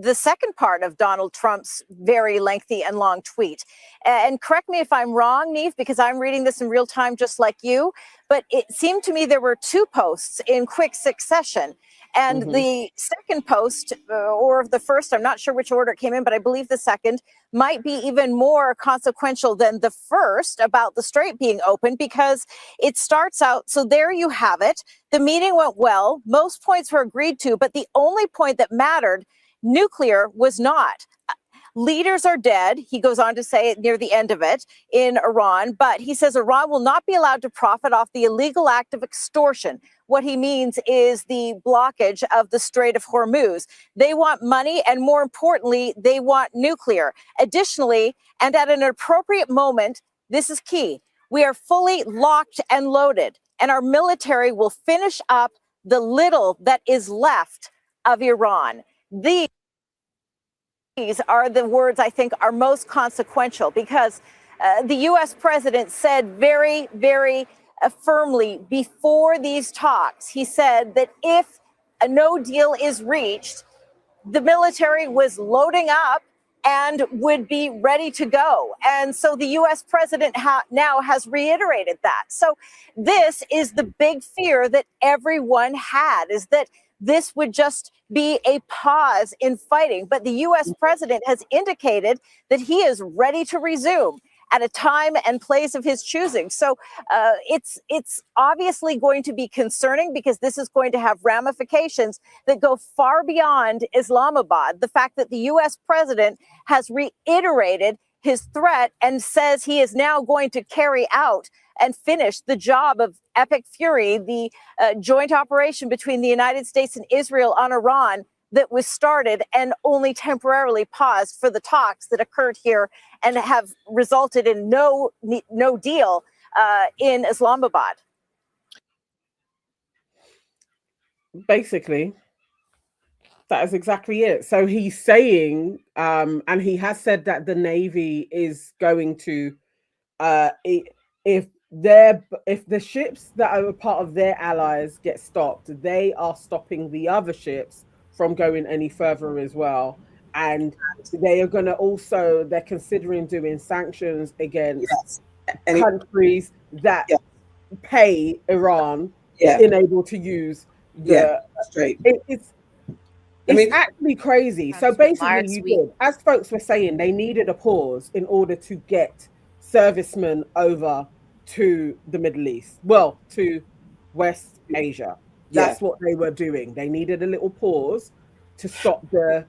[SPEAKER 21] the second part of Donald Trump's very lengthy and long tweet. And correct me if I'm wrong, Neve, because I'm reading this in real time just like you, but it seemed to me there were two posts in quick succession. And the second post, or the first, I'm not sure which order it came in, but I believe the second might be even more consequential than the first about the strait being open, because it starts out, so there you have it. The meeting went well. Most points were agreed to, but the only point that mattered, nuclear, was not. Leaders are dead, he goes on to say near the end of it, in Iran, but he says Iran will not be allowed to profit off the illegal act of extortion. What he means is the blockage of the Strait of Hormuz. They want money, and more importantly, they want nuclear. Additionally, and at an appropriate moment, this is key, we are fully locked and loaded, and our military will finish up the little that is left of Iran. These are the words I think are most consequential, because the U.S. president said very, very firmly before these talks, he said that if a no deal is reached, the military was loading up and would be ready to go. And so the U.S. president now has reiterated that. So this is the big fear that everyone had, is that this would just be a pause in fighting. But the U.S. president has indicated that he is ready to resume at a time and place of his choosing. So it's obviously going to be concerning, because this is going to have ramifications that go far beyond Islamabad. The fact that the U.S. president has reiterated his threat and says he is now going to carry out and finish the job of Epic Fury, the joint operation between the United States and Israel on Iran that was started and only temporarily paused for the talks that occurred here and have resulted in no deal in Islamabad.
[SPEAKER 1] Basically, that is exactly it. So he's saying, and he has said that the Navy is going to, if the ships that are a part of their allies get stopped, they are stopping the other ships from going any further as well. And they are going to they're considering doing sanctions against countries that pay Iran unable to use the strait. It's actually crazy. So basically, as folks were saying, they needed a pause in order to get servicemen over to the Middle East, well, to West Asia. That's what they were doing. They needed a little pause to stop the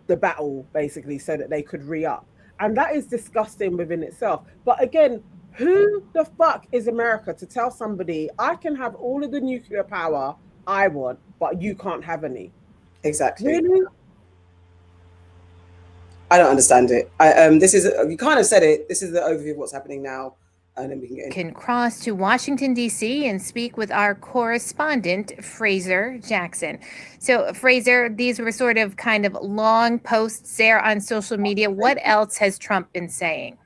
[SPEAKER 1] battle, basically, so that they could re-up. And that is disgusting within itself. But again, who the fuck is America to tell somebody, I can have all of the nuclear power I want, but you can't have any?
[SPEAKER 2] Exactly.
[SPEAKER 1] Really?
[SPEAKER 2] I don't understand it. This is, you kind of said it. This is the overview of what's happening now. And then we can
[SPEAKER 22] cross to Washington, D.C. and speak with our correspondent, Fraser Jackson. So, Fraser, these were sort of kind of long posts there on social media. What else has Trump been saying?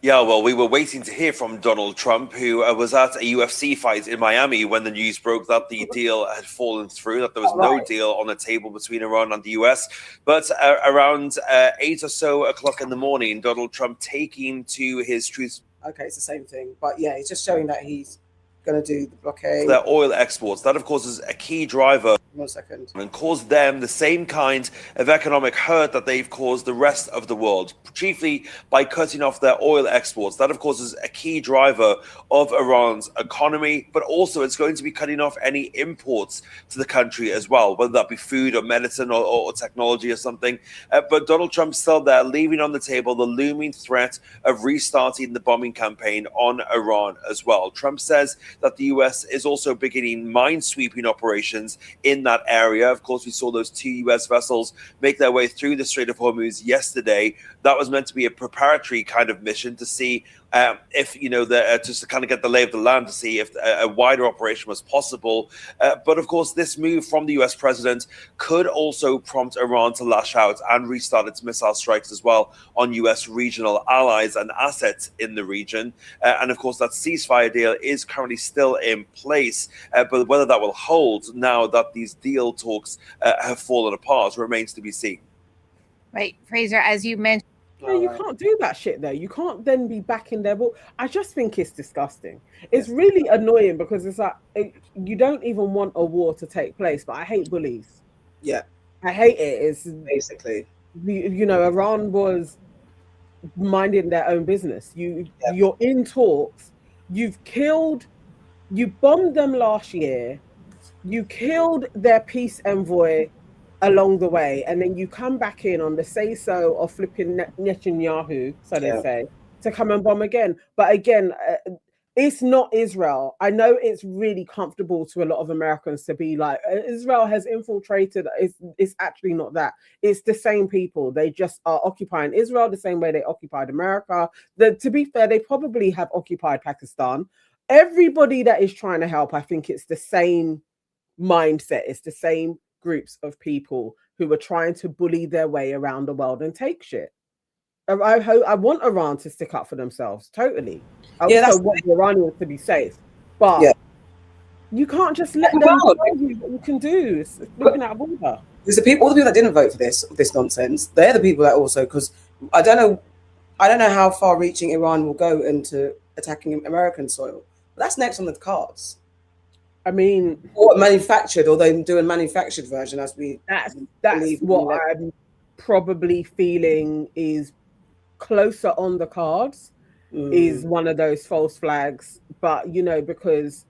[SPEAKER 3] Yeah, well, we were waiting to hear from Donald Trump, who was at a UFC fight in Miami when the news broke that the deal had fallen through, that there was no deal on the table between Iran and the US. But around 8 or so o'clock in the morning, Donald Trump taking to his truth.
[SPEAKER 2] Okay, it's the same thing. But yeah, it's just showing that he's going to do the blockade.
[SPEAKER 3] Their oil exports. That, of course, is a key driver.
[SPEAKER 2] 1 second.
[SPEAKER 3] And caused them the same kind of economic hurt that they've caused the rest of the world, chiefly by cutting off their oil exports. That, of course, is a key driver of Iran's economy, but also it's going to be cutting off any imports to the country as well, whether that be food or medicine or technology or something. But Donald Trump's still there, leaving on the table the looming threat of restarting the bombing campaign on Iran as well. Trump says that the US is also beginning minesweeping operations in that area. Of course, we saw those 2 US vessels make their way through the Strait of Hormuz yesterday. That was meant to be a preparatory kind of mission to see if, just to kind of get the lay of the land, to see if a wider operation was possible. But of course, this move from the US president could also prompt Iran to lash out and restart its missile strikes as well on US regional allies and assets in the region. And of course, that ceasefire deal is currently still in place. But whether that will hold now that these deal talks have fallen apart remains to be seen.
[SPEAKER 22] Right, Fraser, as you mentioned.
[SPEAKER 1] Yeah, you can't do that shit though. You can't then be back in there. But I just think it's disgusting. It's really annoying because it's like you don't even want a war to take place. But I hate bullies.
[SPEAKER 2] Yeah,
[SPEAKER 1] I hate it. It's
[SPEAKER 2] basically,
[SPEAKER 1] Iran was minding their own business. You're in talks. You bombed them last year. You killed their peace envoy along the way, and then you come back in on the say-so of flipping Netanyahu, so they say, to come and bomb again. But again, it's not Israel. I know it's really comfortable to a lot of Americans to be like, Israel has infiltrated. It's actually not that. It's the same people. They just are occupying Israel the same way they occupied America. To be fair, they probably have occupied Pakistan. Everybody that is trying to help, I think it's the same mindset. It's the same groups of people who are trying to bully their way around the world and take shit. I want Iran to stick up for themselves, totally. I also want the Iranians to be safe, but you can't just let them tell you what you can do. It's looking out of order.
[SPEAKER 2] There's all the people that didn't vote for this nonsense. They're the people that also, because I don't know how far-reaching Iran will go into attacking American soil. But that's next on the cards.
[SPEAKER 1] I mean,
[SPEAKER 2] or manufactured, or they do a manufactured version, as we.
[SPEAKER 1] That's what I'm probably feeling is closer on the cards. Is one of those false flags, but because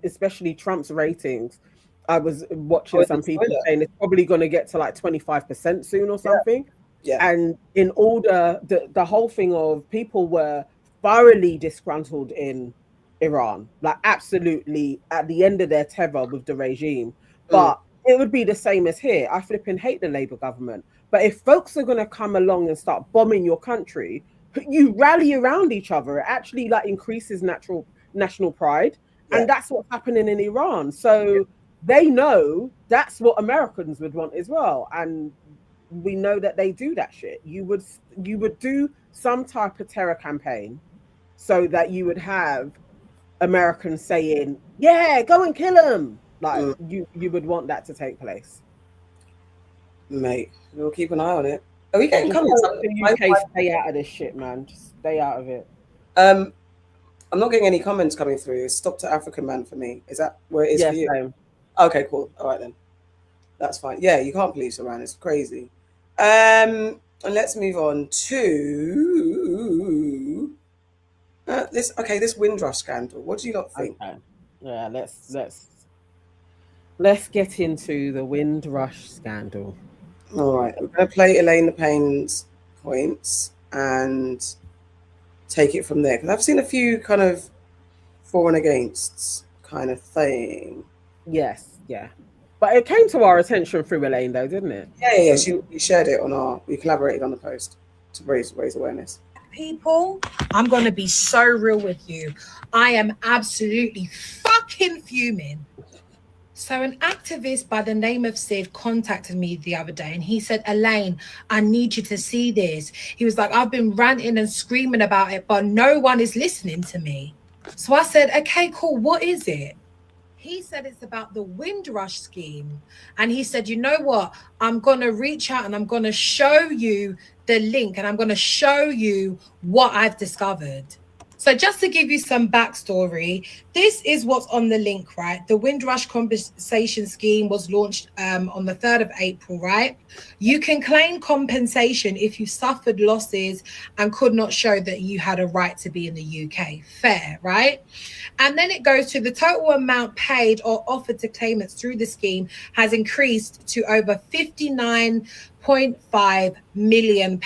[SPEAKER 1] especially Trump's ratings, I was watching some people saying it's probably going to get to like 25% soon or something.
[SPEAKER 2] Yeah.
[SPEAKER 1] And in order, the whole thing of people were thoroughly disgruntled in Iran, like absolutely at the end of their tether with the regime. But it would be the same as here. I flipping hate the Labour government. But if folks are going to come along and start bombing your country, you rally around each other. It actually like increases national pride. And that's what's happening in Iran. So they know that's what Americans would want as well. And we know that they do that shit. You would do some type of terror campaign so that you would have Americans saying, yeah, go and kill them. Like you would want that to take place.
[SPEAKER 2] Mate, we'll keep an eye on it. Are we getting comments?
[SPEAKER 1] The UK, stay out of this shit, man. Just stay out of it.
[SPEAKER 2] I'm not getting any comments coming through. It's Stop to African Man for me. Is that where it is for you?
[SPEAKER 1] Same.
[SPEAKER 2] Okay, cool. All right then. That's fine. Yeah, you can't police Iran. It's crazy. And let's move on to this Windrush scandal. What do you lot think?
[SPEAKER 1] Okay. Yeah, let's get into the Windrush scandal.
[SPEAKER 2] All right, I'm going to play Elaine the Payne's points and take it from there, because I've seen a few kind of for and against kind of thing.
[SPEAKER 1] Yes, yeah. But it came to our attention through Elaine, though, didn't it?
[SPEAKER 2] Yeah. We shared it we collaborated on the post to raise awareness.
[SPEAKER 10] People, I'm going to be so real with you. I am absolutely fucking fuming
[SPEAKER 4] So an activist by the name of Sid contacted me the other day and he said, Elaine, I need you to see this. He was like, I've been ranting and screaming about it, but no one is listening to me. So I said, okay, cool. What is it? He said it's about the Windrush scheme. And he said, you know what? I'm going to reach out and I'm going to show you the link and I'm going to show you what I've discovered. So just to give you some backstory, this is what's on the link, right? The Windrush Compensation Scheme was launched on the 3rd of April, right? You can claim compensation if you suffered losses and could not show that you had a right to be in the UK. Fair, right? And then it goes to the total amount paid or offered to claimants through the scheme has increased to over £59.5 million,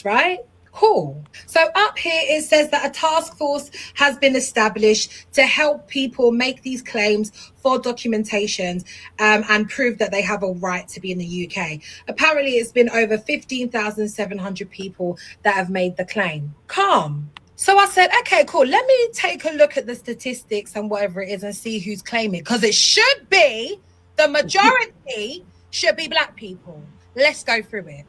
[SPEAKER 4] right? Cool. So up here, it says that a task force has been established to help people make these claims for documentations and prove that they have a right to be in the UK. Apparently, it's been over 15,700 people that have made the claim. Calm. So I said, okay, cool. Let me take a look at the statistics and whatever it is and see who's claiming, because it should be the majority should be Black people. Let's go through it.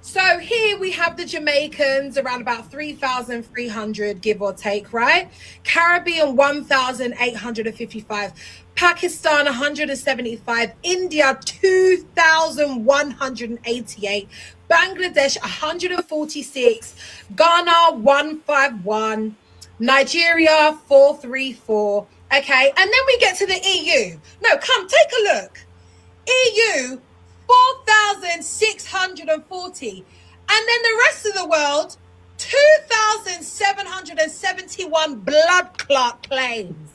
[SPEAKER 4] So here we have the Jamaicans, around about 3,300, give or take, right? Caribbean, 1,855. Pakistan, 175. India, 2,188. Bangladesh, 146. Ghana, 151. Nigeria, 434. Okay, and then we get to the EU. No, come, take a look. EU, 4,640. And then the rest of the world, 2,771 blood clot claims.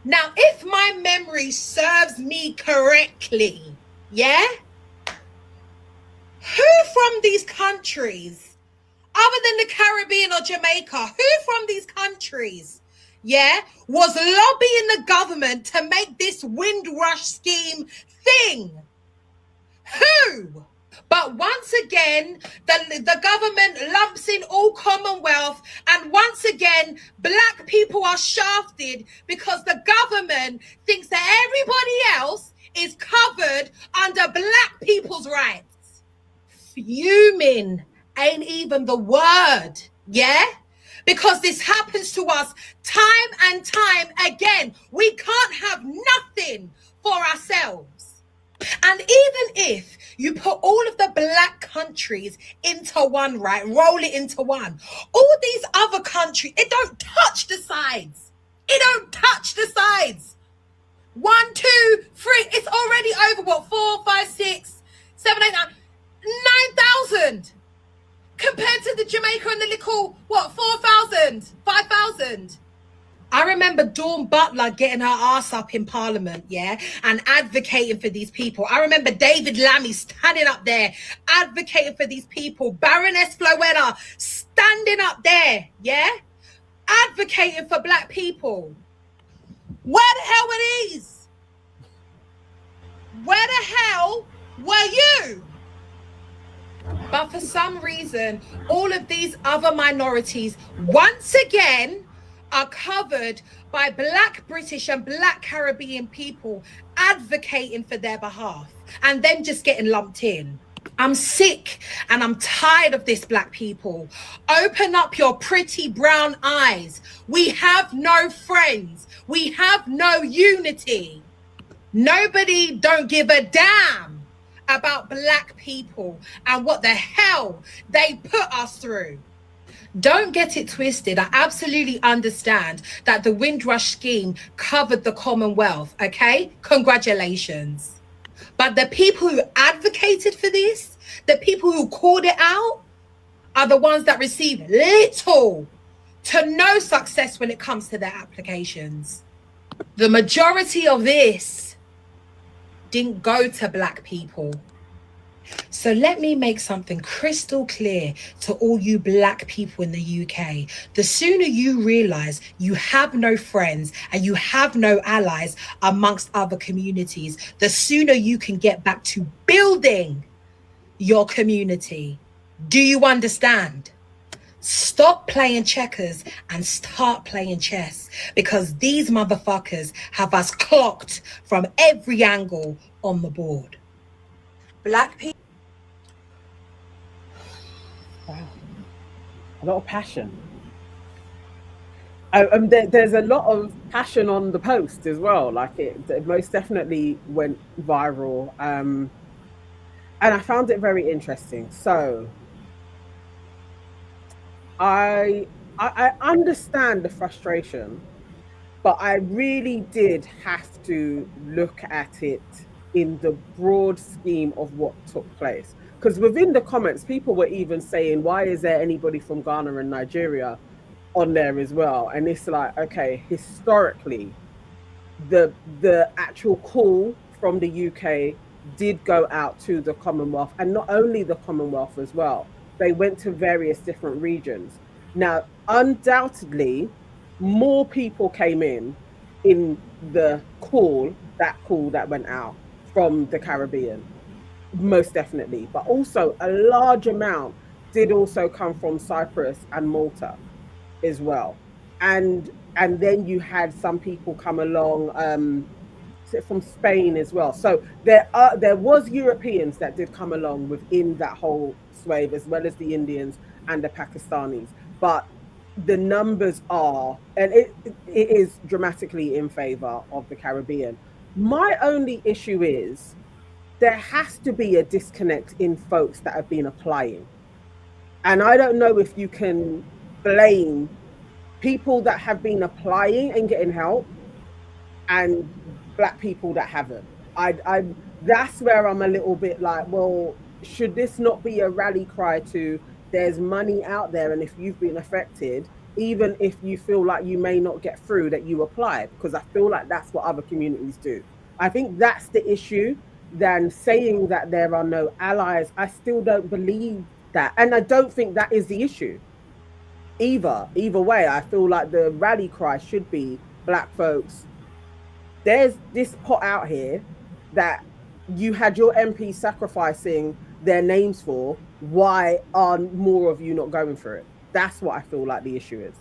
[SPEAKER 4] Now, if my memory serves me correctly, yeah? Who from these countries, other than the Caribbean or Jamaica, who from these countries, yeah, was lobbying the government to make this Windrush scheme thing? Who? But once again, the government lumps in all Commonwealth, and once again, Black people are shafted because the government thinks that everybody else is covered under Black people's rights. Fuming ain't even the word, yeah? Because this happens to us time and time again. We can't have nothing for ourselves. And even if you put all of the Black countries into one, right, roll it into one, all these other countries, it don't touch the sides. It don't touch the sides. 1, 2, 3, it's already over, what, 4, 5, 6, 7, 8, 9, 9,000. Compared to the Jamaica and the little, what, 4,000, 5,000. I remember Dawn Butler getting her ass up in Parliament, yeah, and advocating for these people. I remember David Lammy standing up there, advocating for these people. Baroness Flowetta standing up there, yeah, advocating for Black people. Where the hell were these? Where the hell were you? But for some reason, all of these other minorities, once again, are covered by Black British and Black Caribbean people advocating for their behalf and then just getting lumped in. I'm sick and I'm tired of this, Black people. Open up your pretty brown eyes. We have no friends. We have no unity. Nobody don't give a damn about Black people and what the hell they put us through. Don't get it twisted. I absolutely understand that the Windrush scheme covered the Commonwealth, okay? Congratulations. But the people who advocated for this, the people who called it out, are the ones that receive little to no success when it comes to their applications. The majority of this didn't go to Black people. So let me make something crystal clear to all you Black people in the UK. The sooner you realize you have no friends and you have no allies amongst other communities, the sooner you can get back to building your community. Do you understand? Stop playing checkers and start playing chess, because these motherfuckers have us clocked from every angle on the board.
[SPEAKER 2] Black people.
[SPEAKER 1] Wow. A lot of passion. There's a lot of passion on the post as well. Like it most definitely went viral. And I found it very interesting. So I understand the frustration, but I really did have to look at it in the broad scheme of what took place. Because within the comments, people were even saying, why is there anybody from Ghana and Nigeria on there as well? And it's like, okay, historically, the actual call from the UK did go out to the Commonwealth, and not only the Commonwealth as well. They went to various different regions. Now, undoubtedly, more people came in the call that went out from the Caribbean, most definitely. But also a large amount did also come from Cyprus and Malta as well. And then you had some people come along from Spain as well. So there was Europeans that did come along within that whole swathe, as well as the Indians and the Pakistanis. But the numbers are, and it is dramatically in favor of the Caribbean. My only issue is there has to be a disconnect in folks that have been applying. And I don't know if you can blame people that have been applying and getting help and Black people that haven't. That's where I'm a little bit like, well, should this not be a rally cry to there's money out there, and if you've been affected, even if you feel like you may not get through, that you apply? Because I feel like that's what other communities do. I think that's the issue than saying that there are no allies. I still don't believe that, and I don't think that is the issue either way. I feel like the rally cry should be, Black folks, there's this pot out here that you had your MP sacrificing their names for. Why are more of you not going for it? That's what I feel like the issue is.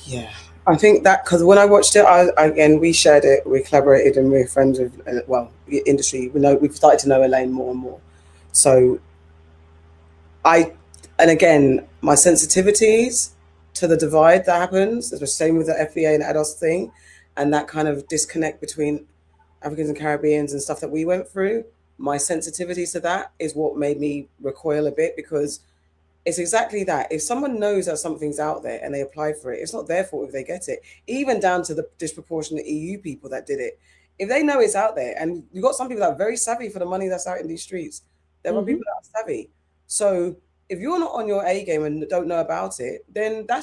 [SPEAKER 2] Yeah, I think that, because when I watched it, again, we shared it, we collaborated, and we're friends with, the industry. We've started to know Elaine more and more. So and again, my sensitivities to the divide that happens, it's the same with the FBA and Ados thing, and that kind of disconnect between Africans and Caribbeans and stuff that we went through. My sensitivity to that is what made me recoil a bit, because it's exactly that. If someone knows that something's out there and they apply for it, it's not their fault if they get it. Even down to the disproportionate EU people that did it. If they know it's out there, and you've got some people that are very savvy for the money that's out in these streets, there are people that are savvy. So if you're not on your A game and don't know about it, then I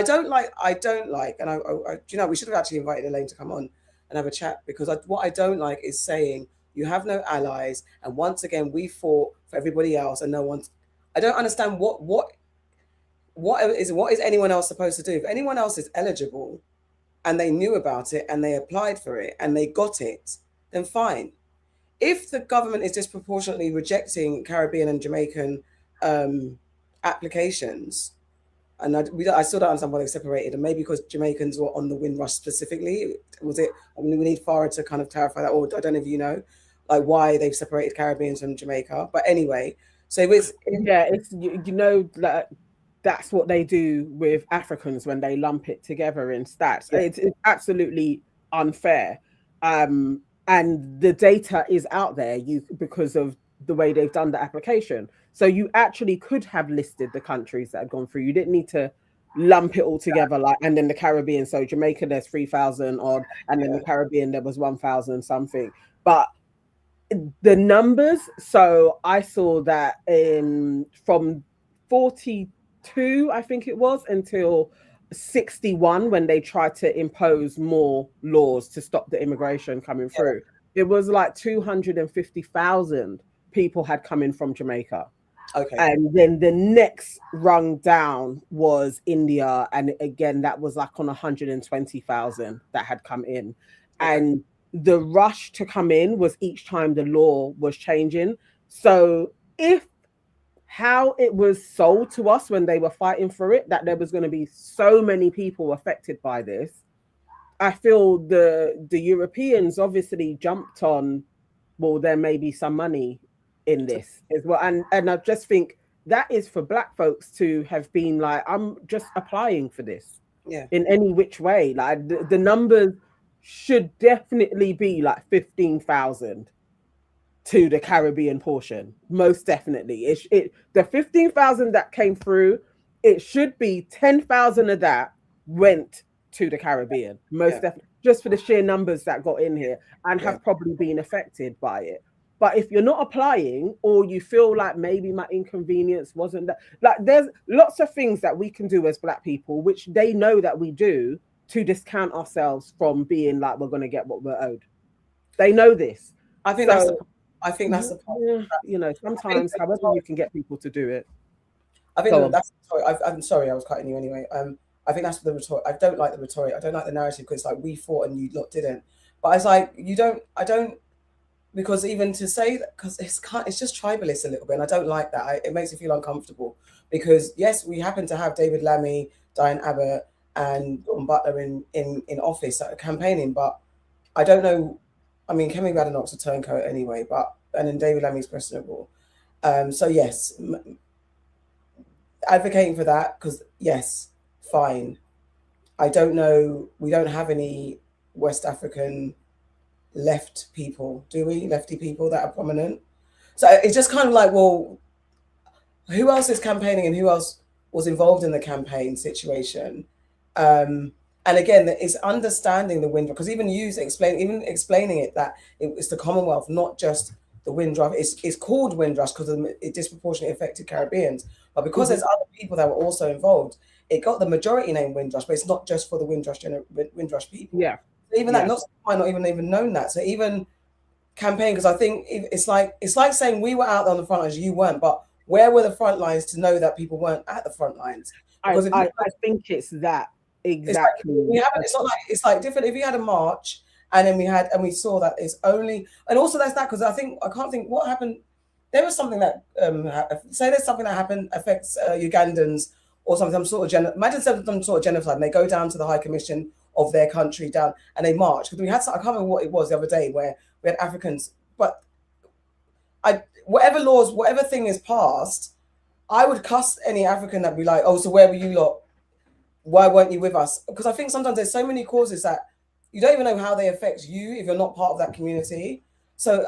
[SPEAKER 2] don't like, and we should have actually invited Elaine to come on and have a chat, because what I don't like is saying you have no allies, and once again we fought for everybody else and no one's. I don't understand what is anyone else supposed to do? If anyone else is eligible and they knew about it and they applied for it and they got it, then fine. If the government is disproportionately rejecting Caribbean and Jamaican applications, and I still don't understand why they separated, and maybe because Jamaicans were on the Windrush specifically. Was it? I mean, we need Farah to kind of clarify that, or I don't know if you know, like why they've separated Caribbeans from Jamaica. But anyway, so it's that's what they do with Africans when they lump it together in stats. Yeah. It's absolutely unfair, and the data is out there because of the way they've done the application. So you actually could have listed the countries that have gone through. You didn't need to lump it all together, and then the Caribbean. So Jamaica, there's 3,000 odd, and then the Caribbean, there was 1,000 something. But the numbers, so I saw that from 42, I think it was, until 61, when they tried to impose more laws to stop the immigration coming through. It was like 250,000 people had come in from Jamaica. Okay. And then the next rung down was India, and again that was like on 120,000 that had come in. Okay. And the rush to come in was each time the law was changing. So if
[SPEAKER 1] how it was sold to us when they were fighting for it, that there was going to be so many people affected by this. I feel the Europeans obviously jumped on, well, there may be some money in this as well. And I just think that is for Black folks to have been like, I'm just applying for this in any which way. Like the numbers should definitely be like 15,000 to the Caribbean portion. Most definitely. The 15,000 that came through, it should be 10,000 of that went to the Caribbean. Most definitely. Just for the sheer numbers that got in here and have probably been affected by it. But if you're not applying, or you feel like maybe my inconvenience wasn't that, like there's lots of things that we can do as Black people, which they know that we do, to discount ourselves from being like, we're going to get what we're owed. They know this.
[SPEAKER 2] I think that's the problem.
[SPEAKER 1] You know, sometimes, however you can get people to do it.
[SPEAKER 2] I think I'm sorry, I was cutting you anyway. I think that's the rhetoric. I don't like the rhetoric. I don't like the narrative, because it's like we fought and you lot didn't. But it's like because even to say that, because it's just tribalist a little bit, and I don't like that. It makes me feel uncomfortable, because yes, we happen to have David Lammy, Diane Abbott, and Dawn Butler in office campaigning, but I don't know. I mean, Kemi Badenoch's a turncoat anyway, and then David Lammy's questionable. So yes, advocating for that, because yes, fine. I don't know. We don't have any West African left people, do we? Lefty people that are prominent. So it's just kind of like, well, who else is campaigning and who else was involved in the campaign situation? And again, it's understanding the Windrush, because even explaining it, that it's the Commonwealth, not just the Windrush. It's called Windrush because it disproportionately affected Caribbeans, but because there's other people that were also involved, it got the majority name Windrush, but it's not just for the Windrush people.
[SPEAKER 1] Yeah.
[SPEAKER 2] Even that, might not even known that. So even campaign, because I think it's like saying we were out there on the front lines, you weren't. But where were the front lines to know that people weren't at the front lines? Because
[SPEAKER 1] I think it's that exactly.
[SPEAKER 2] It's like different. If you had a march and then we saw that it's only, and also that's that, because I can't think what happened. There was something that say there's something that happened affects Ugandans or something, imagine some sort of genocide, and they go down to the High Commission of their country down and they march, because we had I can't remember what it was the other day, where we had Africans, but whatever thing is passed, I would cuss any African that'd be like, oh, so where were you lot? Why weren't you with us? Because I think sometimes there's so many causes that you don't even know how they affect you if you're not part of that community. So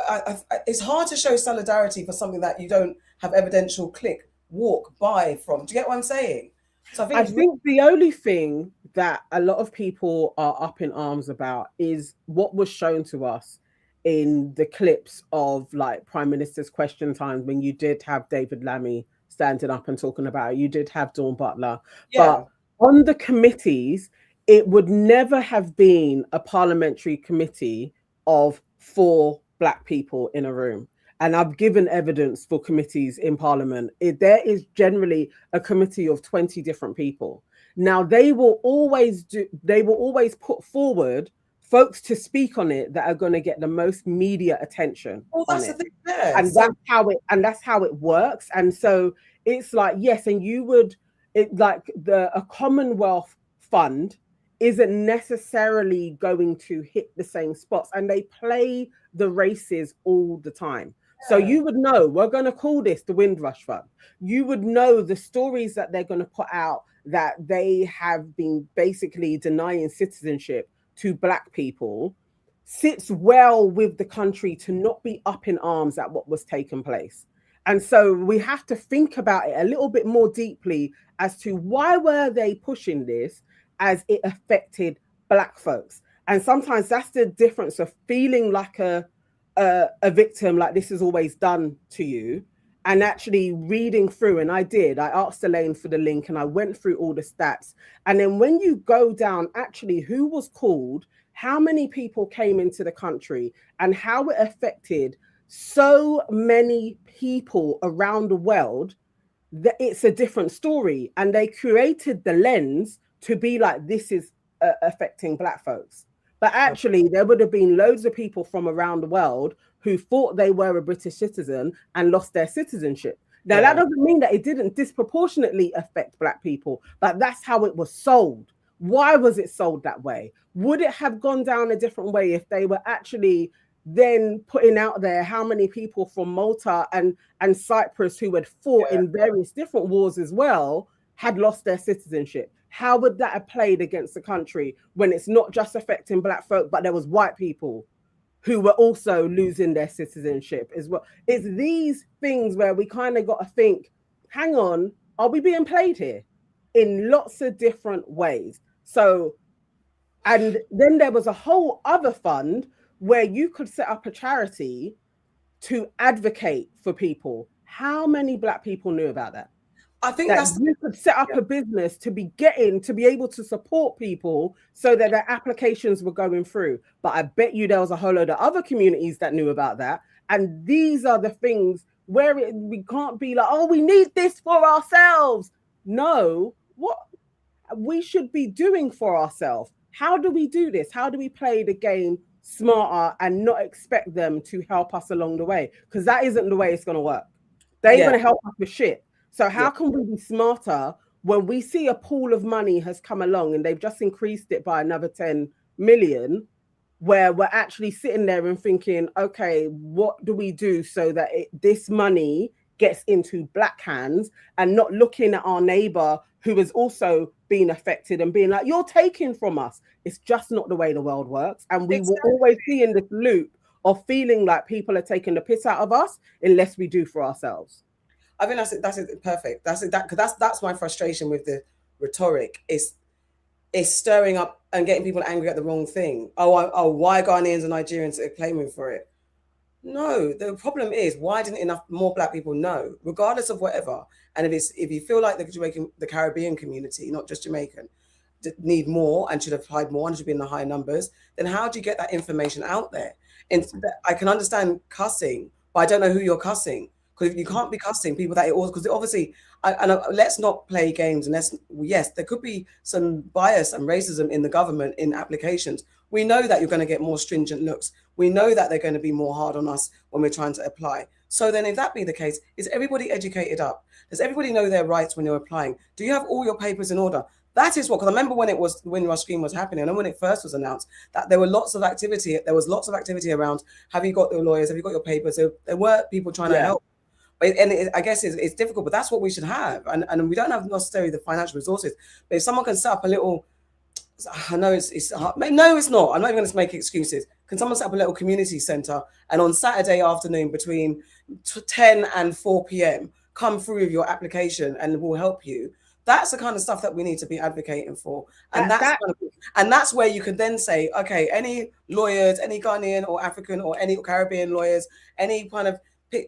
[SPEAKER 2] it's hard to show solidarity for something that you don't have evidential walk by from. Do you get what I'm saying? So
[SPEAKER 1] I think the only thing that a lot of people are up in arms about is what was shown to us in the clips of like Prime Minister's question times, when you did have David Lammy standing up and talking about it. You did have Dawn Butler. But on the committees, it would never have been a parliamentary committee of 4 Black people in a room. And I've given evidence for committees in Parliament. There is generally a committee of 20 different people. Now, they will always put forward folks to speak on it that are going to get the most media attention on it. And that's how it works. And so it's like, yes, and a Commonwealth fund isn't necessarily going to hit the same spots, and they play the races all the time. So you would know, we're going to call this the Windrush Fund. You would know the stories that they're going to put out, that they have been basically denying citizenship to Black people, sits well with the country to not be up in arms at what was taking place. And so we have to think about it a little bit more deeply as to why were they pushing this as it affected Black folks. And sometimes that's the difference of feeling like a victim, like this is always done to you, and actually reading through. And I asked Elaine for the link and I went through all the stats. And then when you go down, actually who was called, how many people came into the country, and how it affected so many people around the world, that it's a different story. And they created the lens to be like, this is affecting Black folks. But actually, there would have been loads of people from around the world who thought they were a British citizen and lost their citizenship. Now, that doesn't mean that it didn't disproportionately affect Black people, but that's how it was sold. Why was it sold that way? Would it have gone down a different way if they were actually then putting out there how many people from Malta and Cyprus who had fought in various different wars as well had lost their citizenship? How would that have played against the country when it's not just affecting Black folk, but there was white people who were also losing their citizenship as well? It's these things where we kind of got to think, hang on, are we being played here in lots of different ways? So, and then there was a whole other fund where you could set up a charity to advocate for people. How many Black people knew about that?
[SPEAKER 2] I think
[SPEAKER 1] that you could set up a business to be able to support people so that their applications were going through. But I bet you there was a whole load of other communities that knew about that. And these are the things where we can't be like, oh, we need this for ourselves. No, what we should be doing for ourselves. How do we do this? How do we play the game smarter and not expect them to help us along the way? Because that isn't the way it's going to work. They ain't going to help us with shit. So how can we be smarter when we see a pool of money has come along and they've just increased it by another 10 million, where we're actually sitting there and thinking, okay, what do we do so that this money gets into Black hands, and not looking at our neighbor who has also been affected and being like, you're taking from us. It's just not the way the world works. And we will always be in this loop of feeling like people are taking the piss out of us unless we do for ourselves.
[SPEAKER 2] I think that's it, perfect. That's my frustration with the rhetoric. It's stirring up and getting people angry at the wrong thing. Why Ghanaians and Nigerians are claiming for it? No, the problem is, why didn't enough more Black people know, regardless of whatever? And if you feel like the Caribbean community, not just Jamaican, need more and should have applied more and should be in the higher numbers, then how do you get that information out there? And I can understand cussing, but I don't know who you're cussing. Because you can't be cussing people that it all, because obviously, let's not play games. And yes, there could be some bias and racism in the government in applications. We know that you're going to get more stringent looks. We know that they're going to be more hard on us when we're trying to apply. So then if that be the case, is everybody educated up? Does everybody know their rights when you're applying? Do you have all your papers in order? That is what, because I remember when the Windrush scheme was happening, and when it first was announced, that there was lots of activity around, have you got your lawyers, have you got your papers? So there were people trying to help. I guess it's difficult, but that's what we should have. And we don't have necessarily the financial resources. But if someone can set up a little, I know it's hard. No, it's not. I'm not even going to make excuses. Can someone set up a little community center, and on Saturday afternoon between 10 and 4 p.m. come through with your application and we'll help you? That's the kind of stuff that we need to be advocating for. And that's where you can then say, okay, any lawyers, any Ghanaian or African or any Caribbean lawyers, any kind of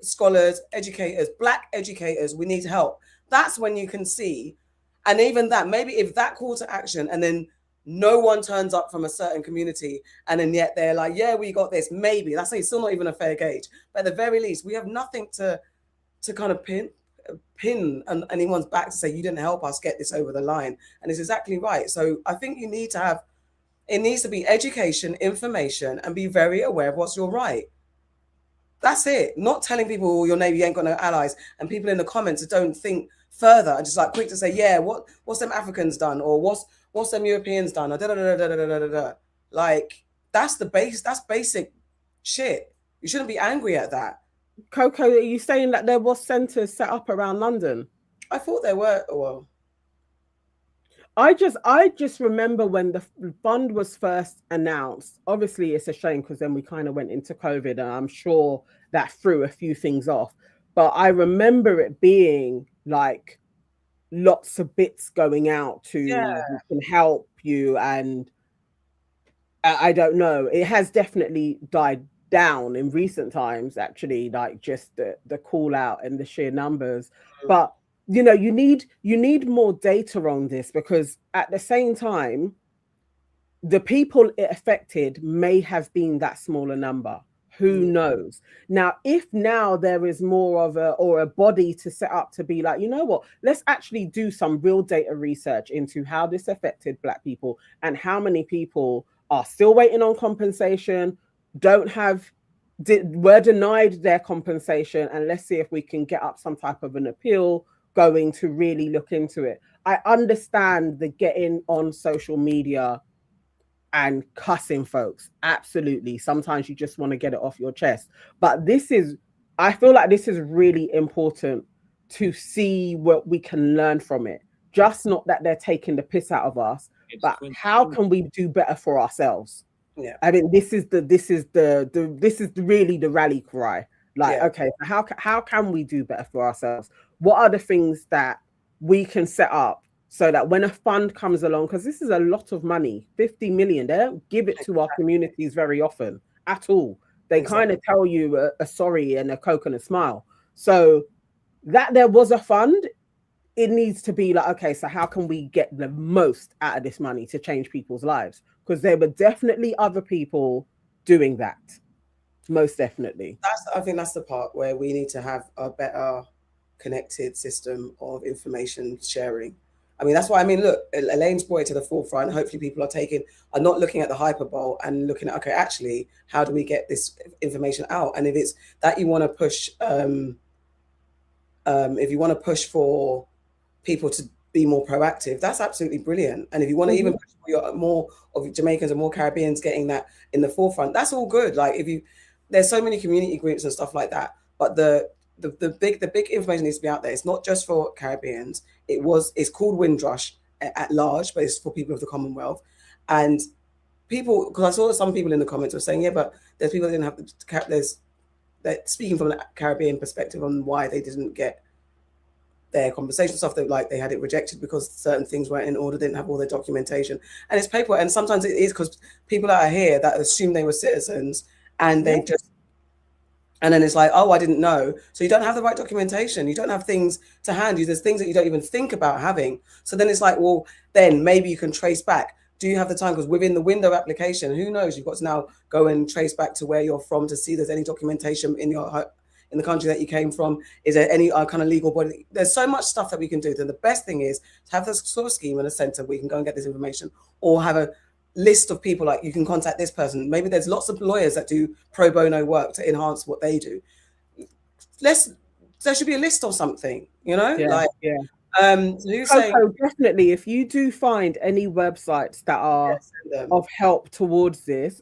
[SPEAKER 2] scholars, educators, Black educators, we need help. That's when you can see. And even that, maybe if that call to action and then no one turns up from a certain community and then yet they're like, yeah, we got this, maybe that's still not even a fair gauge. But at the very least, we have nothing to kind of pin anyone's back to say, you didn't help us get this over the line. And it's exactly right. So I think it needs to be education, information, and be very aware of what's your right. That's it. Not telling people your neighbor, you ain't got no allies, and people in the comments that don't think further and just like quick to say, yeah, what's them Africans done, or what's them Europeans done, or da da da da da da da da. Like that's basic shit. You shouldn't be angry at that.
[SPEAKER 1] Coco, are you saying that there was centres set up around London?
[SPEAKER 2] I thought there were. Well,
[SPEAKER 1] I just remember when the fund was first announced. Obviously, it's a shame because then we kind of went into COVID, and I'm sure that threw a few things off. But I remember it being like lots of bits going out to who can help you, and I don't know. It has definitely died down in recent times, actually, like just the call out and the sheer numbers. But you know, you need more data on this, because at the same time, the people it affected may have been that smaller number. Who knows? Now, if now there is more of a body to set up to be like, you know what, let's actually do some real data research into how this affected Black people and how many people are still waiting on compensation, don't have were denied their compensation, and let's see if we can get up some type of an appeal going to really look into it. I understand the getting on social media and cussing folks. Absolutely. Sometimes you just want to get it off your chest. But I feel like this is really important to see what we can learn from it. Just not that they're taking the piss out of us, but how can we do better for ourselves?
[SPEAKER 2] Yeah.
[SPEAKER 1] I mean, this is really the rally cry. Like, okay, so how can we do better for ourselves? What are the things that we can set up so that when a fund comes along, because this is a lot of money, 50 million, they don't give it to our communities very often at all. They kind of tell you a sorry and a Coke and a smile. So that there was a fund, it needs to be like, okay, so how can we get the most out of this money to change people's lives? Because there were definitely other people doing that. Most definitely.
[SPEAKER 2] I think that's the part where we need to have a better connected system of information sharing. I mean, that's why, I mean, look, Elaine's brought it to the forefront. Hopefully people are not looking at the hyperbole and looking at, okay, actually, how do we get this information out? And if it's that you want to push, if you want to push for people to be more proactive, that's absolutely brilliant. And if you want to even push for more of Jamaicans and more Caribbeans getting that in the forefront, that's all good. Like, there's so many community groups and stuff like that, but the big information needs to be out there. It's not just for Caribbeans. It's called Windrush at large, but it's for people of the Commonwealth. And people, because I saw some people in the comments were saying, yeah, but there's people that didn't have they're speaking from a Caribbean perspective on why they didn't get their compensation stuff. They had it rejected because certain things weren't in order, didn't have all their documentation, and it's paper. And sometimes it is because people that are here that assume they were citizens, and they just. And then it's like, oh, I didn't know. So you don't have the right documentation. You don't have things to hand you. There's things that you don't even think about having. So then it's like, well, then maybe you can trace back. Do you have the time? Because within the window application, who knows? You've got to now go and trace back to where you're from to see if there's any documentation in the country that you came from. Is there any kind of legal body? There's so much stuff that we can do. Then the best thing is to have this sort of scheme in a center where you can go and get this information, or have a list of people, like you can contact this person. Maybe there's lots of lawyers that do pro bono work to enhance what they do. There should be a list or something, you know?
[SPEAKER 1] Definitely, if you do find any websites that are of help towards this,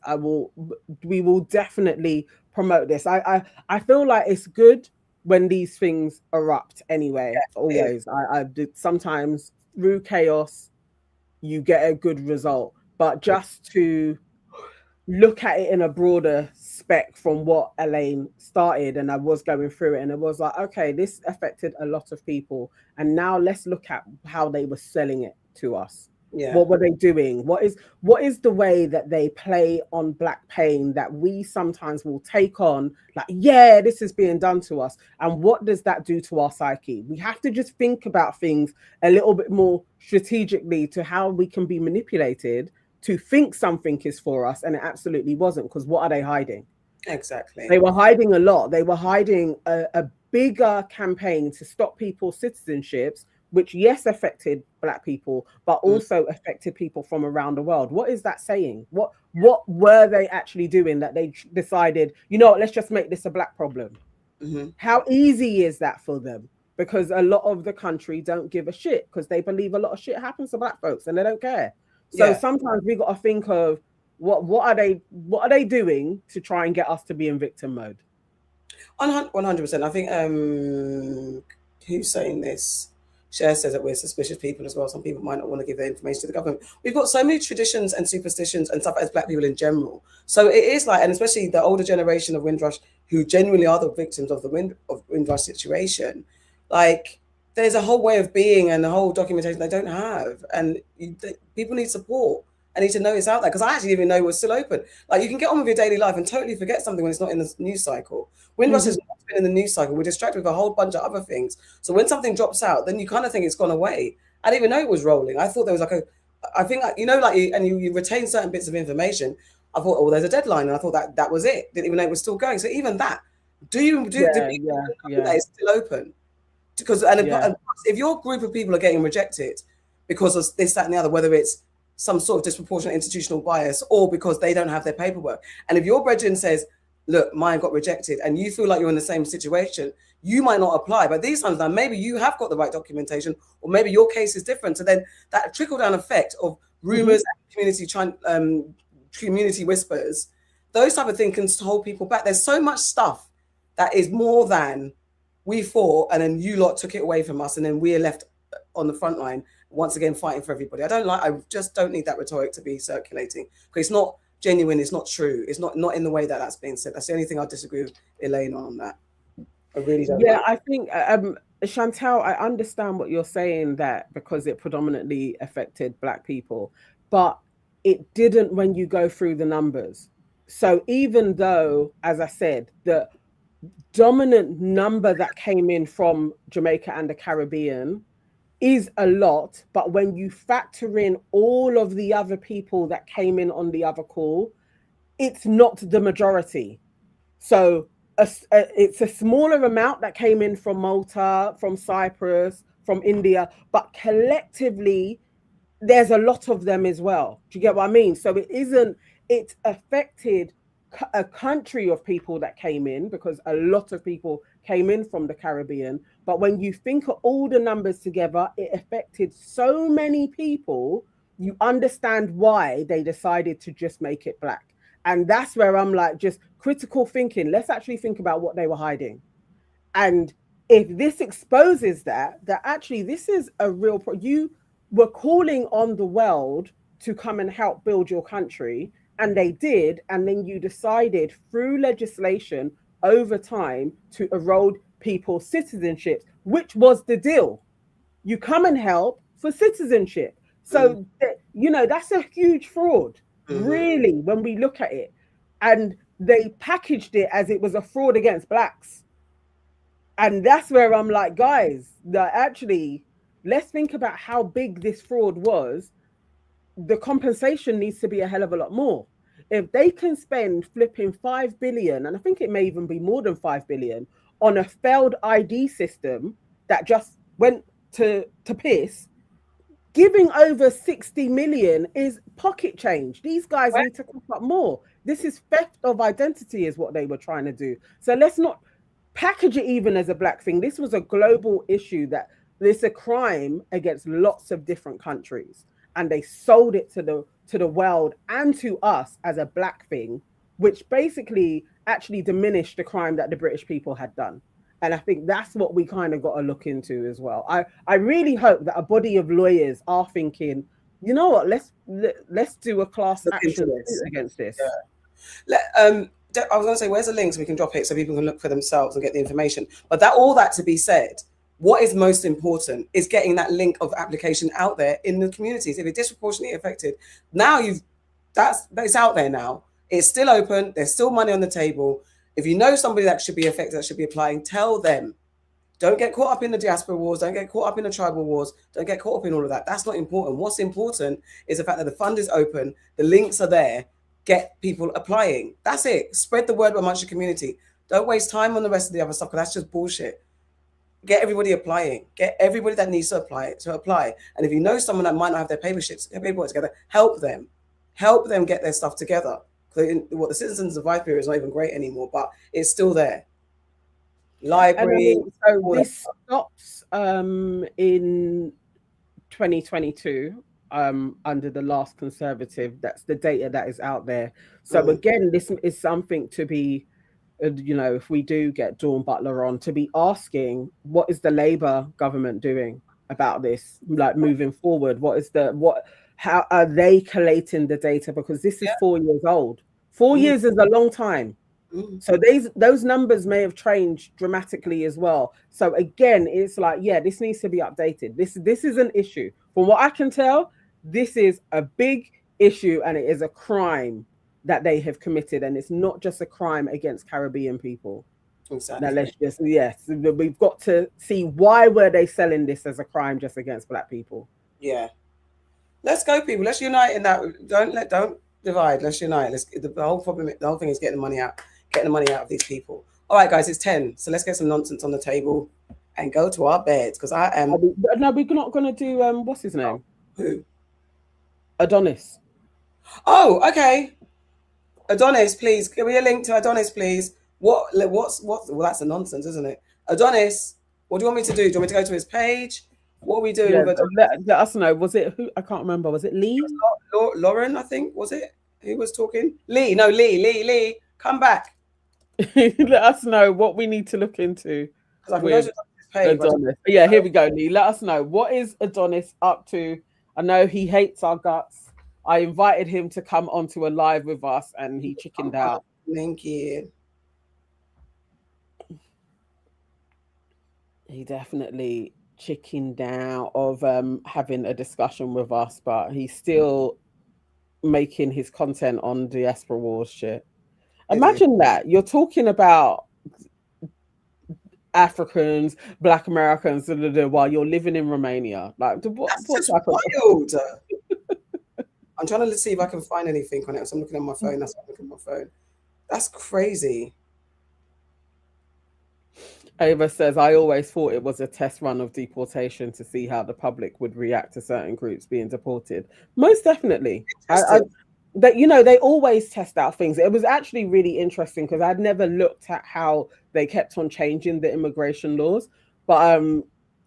[SPEAKER 1] we will definitely promote this. I feel like it's good when these things erupt anyway. Always. I did sometimes through chaos you get a good result. But just to look at it in a broader spec from what Elaine started, and I was going through it, and it was like, okay, this affected a lot of people. And now let's look at how they were selling it to us.
[SPEAKER 2] Yeah.
[SPEAKER 1] What were they doing? What is the way that they play on Black pain that we sometimes will take on, like, yeah, this is being done to us. And what does that do to our psyche? We have to just think about things a little bit more strategically to how we can be manipulated to think something is for us, and it absolutely wasn't, because what are they hiding?
[SPEAKER 2] Exactly.
[SPEAKER 1] They were hiding a lot. They were hiding a bigger campaign to stop people's citizenships, which, yes, affected Black people, but also affected people from around the world. What is that saying? What were they actually doing that they decided, you know what, let's just make this a Black problem? How easy is that for them? Because a lot of the country don't give a shit, because they believe a lot of shit happens to Black folks and they don't care. So sometimes we got to think of what are they doing to try and get us to be in victim mode?
[SPEAKER 2] 100%. I think who's saying this? Cher says that we're suspicious people as well. Some people might not want to give their information to the government. We've got so many traditions and superstitions and stuff as Black people in general. So it is like, and especially the older generation of Windrush, who genuinely are the victims of the Windrush situation. Like, there's a whole way of being and a whole documentation they don't have, and people need support. I need to know it's out there, because I actually didn't even know it was still open. Like, you can get on with your daily life and totally forget something when it's not in the news cycle. Windrush has not been in the news cycle. We're distracted with a whole bunch of other things. So when something drops out, then you kind of think it's gone away. I didn't even know it was rolling. I thought there was you retain certain bits of information. I thought, oh, there's a deadline, and I thought that was it. Didn't even know it was still going. So even that, do people know that it's still open? Because if your group of people are getting rejected because of this, that, and the other, whether it's some sort of disproportionate institutional bias or because they don't have their paperwork, and if your brethren says, look, mine got rejected, and you feel like you're in the same situation, you might not apply. But these times now, maybe you have got the right documentation, or maybe your case is different. So then that trickle-down effect of rumors and community whispers, those type of things can hold people back. There's so much stuff that is more than we fought, and then you lot took it away from us, and then we're left on the front line once again fighting for everybody. I just don't need that rhetoric to be circulating, because it's not genuine, it's not true, it's not in the way that that's being said. That's the only thing I disagree with Elaine on that. I really don't.
[SPEAKER 1] Yeah, I think Chantal, I understand what you're saying, that because it predominantly affected Black people, but it didn't when you go through the numbers. So even though, as I said, the dominant number that came in from Jamaica and the Caribbean is a lot, but when you factor in all of the other people that came in on the other call, it's not the majority. So it's a smaller amount that came in from Malta, from Cyprus, from India, but collectively there's a lot of them as well. Do you get what I mean? So it affected a country of people that came in, because a lot of people came in from the Caribbean. But when you think of all the numbers together, it affected so many people. You understand why they decided to just make it Black. And that's where I'm like, just critical thinking. Let's actually think about what they were hiding. And if this exposes that actually this is a real you were calling on the world to come and help build your country, and they did, and then you decided through legislation over time to erode people's citizenship, which was the deal. You come and help for citizenship. So, that's a huge fraud, really, when we look at it. And they packaged it as it was a fraud against Blacks. And that's where I'm like, guys, that actually, let's think about how big this fraud was. The compensation needs to be a hell of a lot more. If they can spend flipping 5 billion, and I think it may even be more than 5 billion, on a failed ID system that just went to piss, giving over 60 million is pocket change. These guys need to cough up more. This is theft of identity is what they were trying to do. So let's not package it even as a Black thing. This was a global issue, that it's a crime against lots of different countries. And they sold it to the world and to us as a Black thing, which basically actually diminished the crime that the British people had done. And I think that's what we kind of got to look into as well. I really hope that a body of lawyers are thinking, you know what, let's do a class action against this.
[SPEAKER 2] Yeah. I was going to say, where's the link so we can drop it so people can look for themselves and get the information. But all that to be said, what is most important is getting that link of application out there in the communities. If it's disproportionately affected, now it's out there now. It's still open. There's still money on the table. If you know somebody that should be affected, that should be applying, tell them. Don't get caught up in the diaspora wars. Don't get caught up in the tribal wars. Don't get caught up in all of that. That's not important. What's important is the fact that the fund is open. The links are there. Get people applying. That's it. Spread the word amongst your community. Don't waste time on the rest of the other stuff, because that's just bullshit. Get everybody applying. Get everybody that needs to apply. And if you know someone that might not have their paperwork together, help them. Help them get their stuff together. What the Citizens Advice Bureau is not even great anymore, but it's still there. Library.
[SPEAKER 1] So this stops in 2022 under the last Conservative. That's the data that is out there. So again, this is something to be, if we do get Dawn Butler on, to be asking, what is the Labour government doing about this, like moving forward? How are they collating the data? Because this is 4 years old. 4 years is a long time. So those numbers may have changed dramatically as well. So again, it's like, this needs to be updated. This is an issue. From what I can tell, this is a big issue, and it is a crime that they have committed, and it's not just a crime against Caribbean people.
[SPEAKER 2] Exactly.
[SPEAKER 1] Now let's just we've got to see, why were they selling this as a crime just against Black people?
[SPEAKER 2] Yeah. Let's go, people. Let's unite in that. Don't divide. Let's unite. The whole thing is getting the money out of these people. All right, guys, it's 10. So let's get some nonsense on the table and go to our beds, because I am.
[SPEAKER 1] No, we're not going to do what's his name?
[SPEAKER 2] Who?
[SPEAKER 1] Adonis.
[SPEAKER 2] Oh, okay. Adonis, please give me a link to Adonis, please. What's well, that's a nonsense, isn't it? Adonis, what do you want me to do? Do you want me to go to his page? What are we doing?
[SPEAKER 1] Yeah,
[SPEAKER 2] with
[SPEAKER 1] let us know. Was it who? I can't remember. Was it Lee?
[SPEAKER 2] Lauren, I think, was it? Who was talking? Lee. No, Lee. Come back.
[SPEAKER 1] Let us know what we need to look into with
[SPEAKER 2] page,
[SPEAKER 1] Adonis. Yeah, here we go, Lee. Let us know. What is Adonis up to? I know he hates our guts. I invited him to come onto a live with us and he chickened out.
[SPEAKER 2] Thank you.
[SPEAKER 1] He definitely chickened out of having a discussion with us, but he's still making his content on Diaspora Wars shit. Imagine that. You're talking about Africans, Black Americans, while you're living in Romania. Like, what's
[SPEAKER 2] wild. I'm trying to see if I can find anything on it. So I'm looking at my phone. That's why I'm looking at my phone. That's crazy.
[SPEAKER 1] Ava says, I always thought it was a test run of deportation to see how the public would react to certain groups being deported. Most definitely. That, you know, they always test out things. It was actually really interesting because I'd never looked at how they kept on changing the immigration laws. But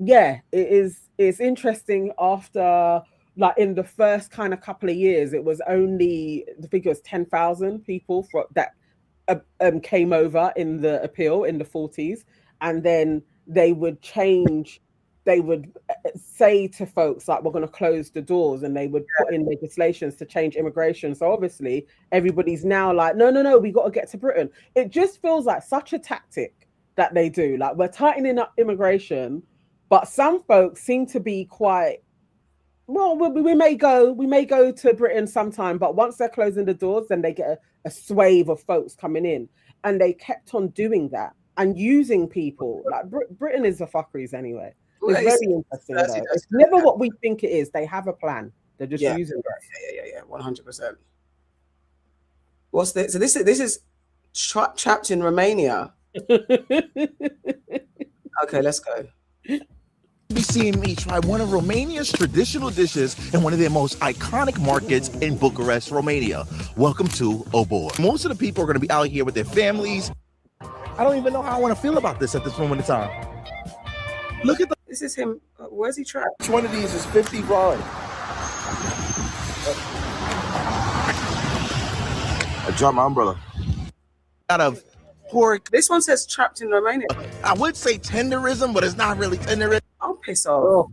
[SPEAKER 1] yeah, it's interesting. After, like, in the first kind of couple of years, it was only, the figure was 10,000 people that came over in the appeal in the 40s. And then they would change, they would say to folks, like, we're going to close the doors, and they would put in legislations to change immigration. So obviously everybody's now like, no, we got to get to Britain. It just feels like such a tactic that they do. Like, we're tightening up immigration, but some folks seem to be quite, well, we may go to Britain sometime, but once they're closing the doors, then they get a swathe of folks coming in. And they kept on doing that and using people. Like, Britain is the fuckeries anyway. It's very interesting, though. It's never what we think it is. They have a plan. They're just using it.
[SPEAKER 2] Yeah, 100%. What's this? So this is trapped in Romania. Okay, let's go.
[SPEAKER 5] Be seeing me try one of Romania's traditional dishes in one of their most iconic markets in Bucharest, Romania. Welcome to Obor. Most of the people are going to be out here with their families. I don't even know how I want to feel about this at this moment in time. Look at
[SPEAKER 2] this is him. Where's he trapped?
[SPEAKER 5] Each one of these is 50 RON. I dropped my umbrella. Out of pork.
[SPEAKER 2] This one says trapped in Romania.
[SPEAKER 5] I would say tenderism, but it's not really tenderism.
[SPEAKER 2] I'll piss off.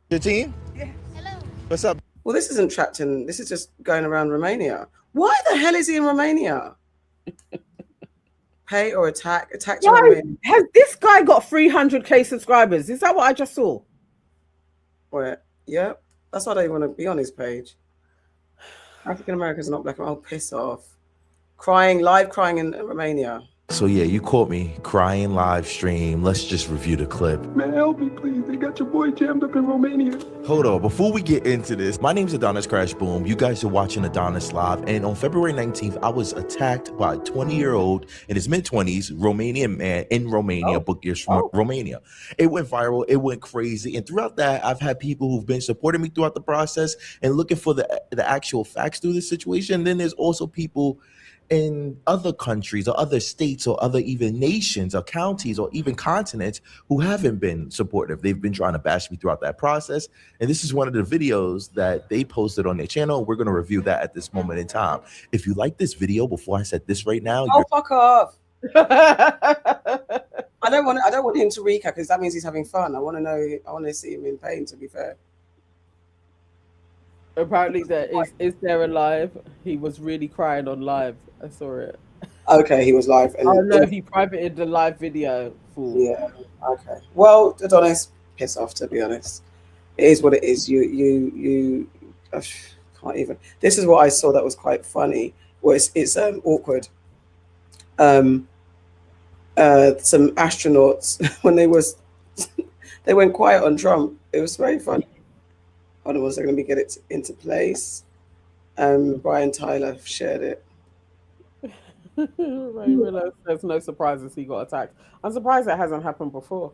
[SPEAKER 5] Your team?
[SPEAKER 2] Yeah.
[SPEAKER 5] Hello. What's up?
[SPEAKER 2] Well, this isn't trapped in. This is just going around Romania. Why the hell is he in Romania? Pay or attack? Attack to Romania.
[SPEAKER 1] Has this guy got 300k subscribers? Is that what I just saw?
[SPEAKER 2] Where? Yeah. That's why I don't want to be on his page. African Americans are not black. Oh, piss off. Live crying in Romania.
[SPEAKER 5] So yeah, you caught me crying live stream. Let's just review the clip.
[SPEAKER 6] Man, help me, please. They got your boy jammed up in Romania.
[SPEAKER 5] Hold on, before we get into this, my name's Adonis Crash Boom. You guys are watching Adonis Live, and on February 19th, I was attacked by a 20-year-old in his mid-20s Romanian man in Romania, book years from Romania. It went viral, it went crazy, and throughout that, I've had people who've been supporting me throughout the process and looking for the actual facts through this situation. And then there's also people in other countries or other states or other even nations or counties or even continents who haven't been supportive. They've been trying to bash me throughout that process. And this is one of the videos that they posted on their channel. We're going to review that at this moment in time. If you like this video, before I said this right now,
[SPEAKER 2] fuck off. I don't want him to recap because that means he's having fun. I want to see him in pain, to be fair.
[SPEAKER 1] Apparently is there a live? He was really crying on live. I saw it.
[SPEAKER 2] Okay, he was live.
[SPEAKER 1] Oh no, he privated the live video. Fool.
[SPEAKER 2] Yeah. Okay. Well, Adonis, piss off. To be honest, it is what it is. You can't even. This is what I saw that was quite funny. Well, it's awkward. Some astronauts when they went quiet on Trump. It was very funny. Hold on, was going to get it into place? Brian Tyler shared it.
[SPEAKER 1] Ray Willow says no surprises he got attacked. I'm surprised that hasn't happened before.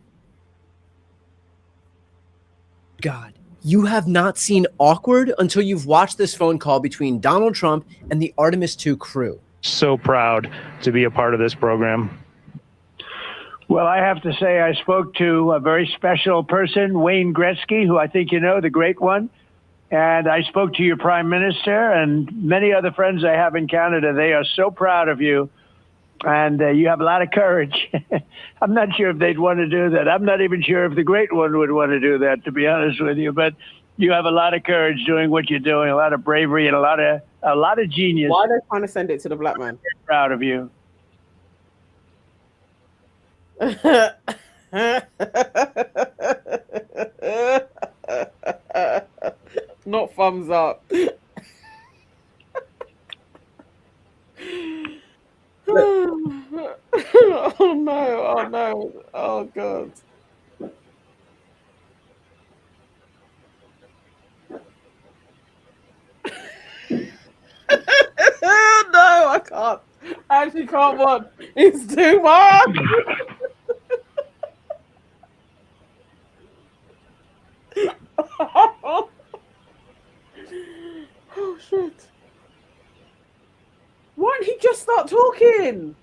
[SPEAKER 23] God,
[SPEAKER 7] You have not seen awkward until you've watched this phone call between Donald Trump and the Artemis II crew.
[SPEAKER 8] So proud to be a part of this program.
[SPEAKER 23] Well, I have to say I spoke to a very special person, Wayne Gretzky, who I think you know, the great one. And I spoke to your prime minister and many other friends I have in Canada. They are so proud of you. And you have a lot of courage. I'm not sure if they'd want to do that. I'm not even sure if the great one would want to do that, to be honest with you. But you have a lot of courage doing what you're doing, a lot of bravery and a lot of genius.
[SPEAKER 1] Why are they trying to send it to the black man?
[SPEAKER 23] I'm proud of you.
[SPEAKER 1] Not thumbs up. Oh no, oh no, oh god. No, I can't. I actually can't watch. It's too much. Oh shit. Why didn't he just start talking?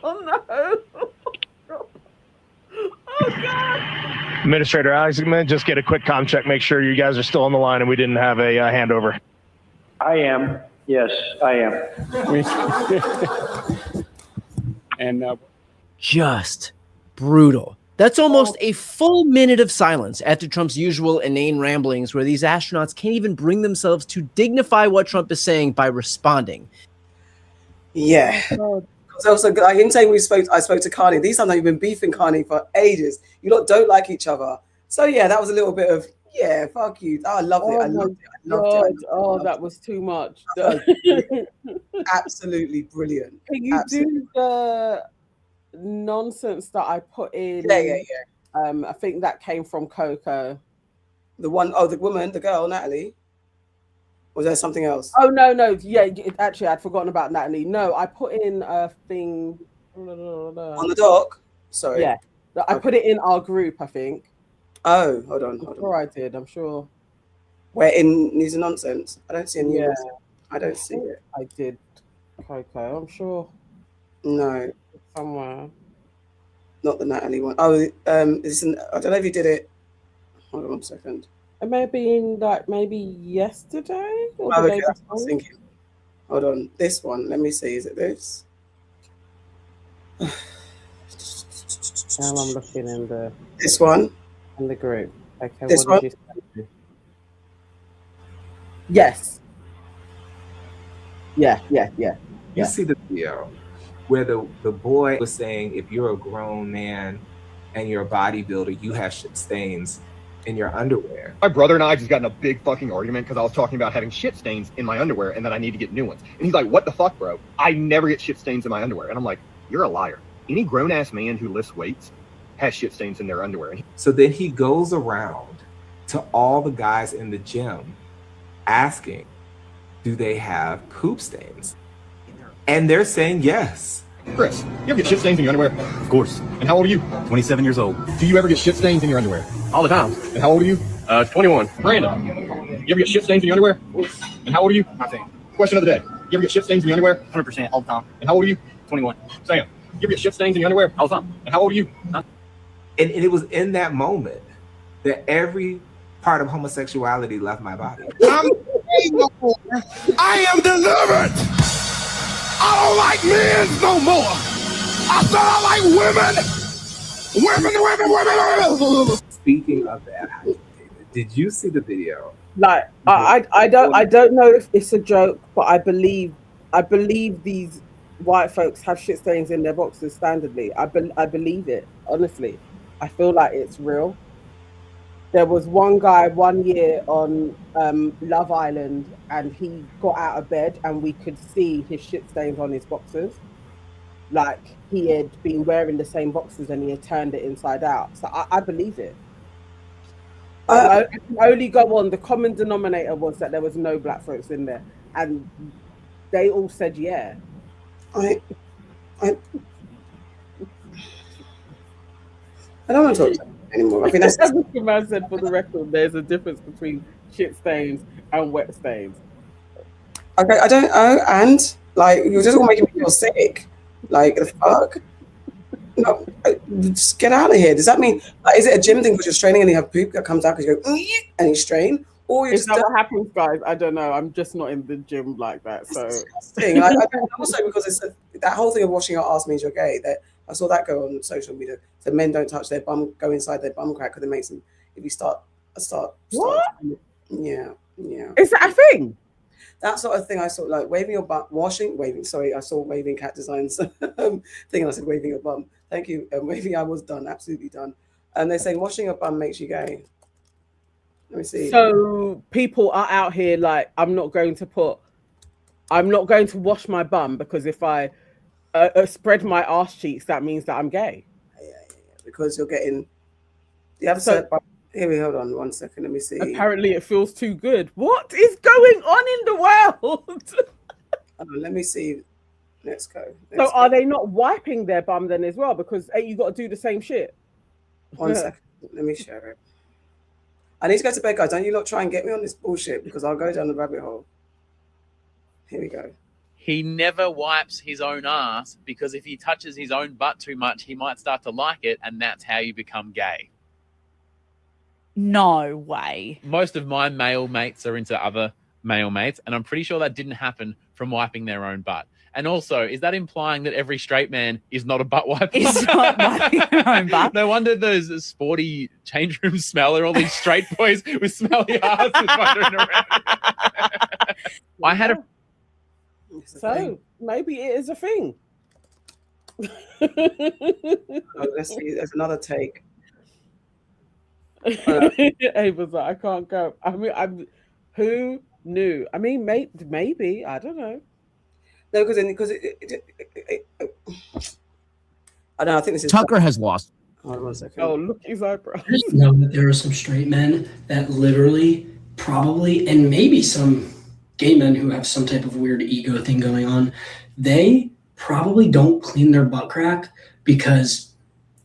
[SPEAKER 1] Oh no. Oh god.
[SPEAKER 8] Administrator Alex, I'm going to just get a quick comm check, make sure you guys are still on the line and we didn't have a handover.
[SPEAKER 23] I am. Yes, I am.
[SPEAKER 8] And
[SPEAKER 7] Just brutal. That's almost a full minute of silence after Trump's usual inane ramblings, where these astronauts can't even bring themselves to dignify what Trump is saying by responding.
[SPEAKER 2] Yeah. Also, him saying I spoke to Carney. These times I've been beefing Carney for ages. You lot don't like each other. So yeah, that was a little bit of fuck you. Oh, I loved it. I loved it.
[SPEAKER 1] Oh, that was too much.
[SPEAKER 2] Absolutely brilliant.
[SPEAKER 1] Can you do the nonsense that I put in?
[SPEAKER 2] Yeah.
[SPEAKER 1] I think that came from Coco.
[SPEAKER 2] The woman, the girl, Natalie. Was there something else?
[SPEAKER 1] Oh no. Yeah, actually, I'd forgotten about Natalie. No, I put in a thing
[SPEAKER 2] on the doc. Sorry.
[SPEAKER 1] Yeah, I put it in our group. I think.
[SPEAKER 2] Oh, hold on.
[SPEAKER 1] I did. I'm sure.
[SPEAKER 2] Where in News and Nonsense? I don't see any.
[SPEAKER 1] Yeah.
[SPEAKER 2] I don't see it.
[SPEAKER 1] I did. Coco, I'm sure.
[SPEAKER 2] No.
[SPEAKER 1] Somewhere.
[SPEAKER 2] Not the Natalie one. Oh, I don't know if you did it. Hold on 1 second.
[SPEAKER 1] It may have been maybe yesterday or
[SPEAKER 2] the
[SPEAKER 1] day
[SPEAKER 2] before. I was thinking. Hold on. This one. Let me see. Is it this?
[SPEAKER 1] Now I'm looking in
[SPEAKER 2] this one.
[SPEAKER 1] In the group. Okay.
[SPEAKER 2] This
[SPEAKER 1] what
[SPEAKER 2] one?
[SPEAKER 1] did you say? Yes. Yeah.
[SPEAKER 24] You see the video where the boy was saying, if you're a grown man and you're a bodybuilder, you have shit stains in your underwear.
[SPEAKER 25] My brother and I just got in a big fucking argument because I was talking about having shit stains in my underwear and that I need to get new ones. And he's like, what the fuck, bro? I never get shit stains in my underwear. And I'm like, you're a liar. Any grown-ass man who lifts weights has shit stains in their underwear.
[SPEAKER 24] So then he goes around to all the guys in the gym asking, do they have poop stains? And they're saying yes.
[SPEAKER 25] Chris, you ever get shit stains in your underwear? Of course. And how old are you? 27 years old. Do you ever get shit stains in your underwear? All the time. And how old are you? 21. Brandon, you ever get shit stains in your underwear? And how old are you? 19. Question of the day. You ever get shit stains in your underwear? 100% all the time. And how old are you? 21. Sam, you ever get shit stains in your underwear? All the time. And how old are you?
[SPEAKER 24] And it was in that moment that every part of homosexuality left my body.
[SPEAKER 26] I am delivered. I don't like men no more. I said I like women. Women.
[SPEAKER 24] Speaking of that, did you see the video?
[SPEAKER 1] Like I don't know if it's a joke, but I believe these white folks have shit stains in their boxes standardly. I believe it, honestly. I feel like it's real. There was one guy 1 year on Love Island, and he got out of bed and we could see his shit stains on his boxers. Like he had been wearing the same boxers and he had turned it inside out. So I believe it. I can only go on. The common denominator was that there was no black folks in there, and they all said yeah.
[SPEAKER 2] I don't want to talk anymore. I think that's
[SPEAKER 1] Mr. Man said, for the record, there's a difference between shit stains and wet stains.
[SPEAKER 2] okay. I don't. Oh, and like you're just all making me feel sick. Like the fuck. No, just get out of here. Does that mean like, is it a gym thing because you're straining and you have poop that comes out because you go and you strain, or you're
[SPEAKER 1] Is
[SPEAKER 2] just
[SPEAKER 1] that what happens, guys? I don't know. I'm just not in the gym like that. So
[SPEAKER 2] disgusting. Like, also because it's that whole thing of washing your ass means you're gay. That I saw that go on social media. So men don't touch their bum, go inside their bum crack because it makes them. If you start.
[SPEAKER 1] What?
[SPEAKER 2] Yeah.
[SPEAKER 1] Is that a thing?
[SPEAKER 2] That sort of thing. I saw like waving your bum, waving. Sorry, I saw waving cat designs thing, and I said waving your bum. Thank you. Waving, I was done, absolutely done. And they're saying washing your bum makes you gay. Let me see.
[SPEAKER 1] So people are out here like, I'm not going to wash my bum because if I spread my ass cheeks, that means that I'm gay.
[SPEAKER 2] Yeah. Because you're getting. You have to. Here, hold on 1 second. Let me see.
[SPEAKER 1] Apparently, it feels too good. What is going on in the world?
[SPEAKER 2] Let me see. Let's go.
[SPEAKER 1] So, are they not wiping their bum then as well? Because you got to do the same shit.
[SPEAKER 2] 1 second. Let me share it. I need to go to bed, guys. Don't you lot try and get me on this bullshit because I'll go down the rabbit hole. Here we go.
[SPEAKER 9] He never wipes his own ass because if he touches his own butt too much, he might start to like it, and that's how you become gay.
[SPEAKER 11] No way.
[SPEAKER 9] Most of my male mates are into other male mates, and I'm pretty sure that didn't happen from wiping their own butt. And also, is that implying that every straight man is not a butt wiper?
[SPEAKER 11] Is not wiping their own butt.
[SPEAKER 9] No wonder those sporty change room smell. They're all these straight boys with smelly asses wandering around. I had a...
[SPEAKER 1] So, maybe it is a thing.
[SPEAKER 2] Let's see. There's another take.
[SPEAKER 1] Ava's like, I can't go. I mean, who knew? I mean, maybe. I don't know.
[SPEAKER 2] No, because I don't know. I think this is
[SPEAKER 7] Tucker has lost.
[SPEAKER 2] Hold on 1 second.
[SPEAKER 1] Oh, look his eyebrow.
[SPEAKER 13] I just know that there are some straight men that literally, probably, and maybe some gay men who have some type of weird ego thing going on. They probably don't clean their butt crack because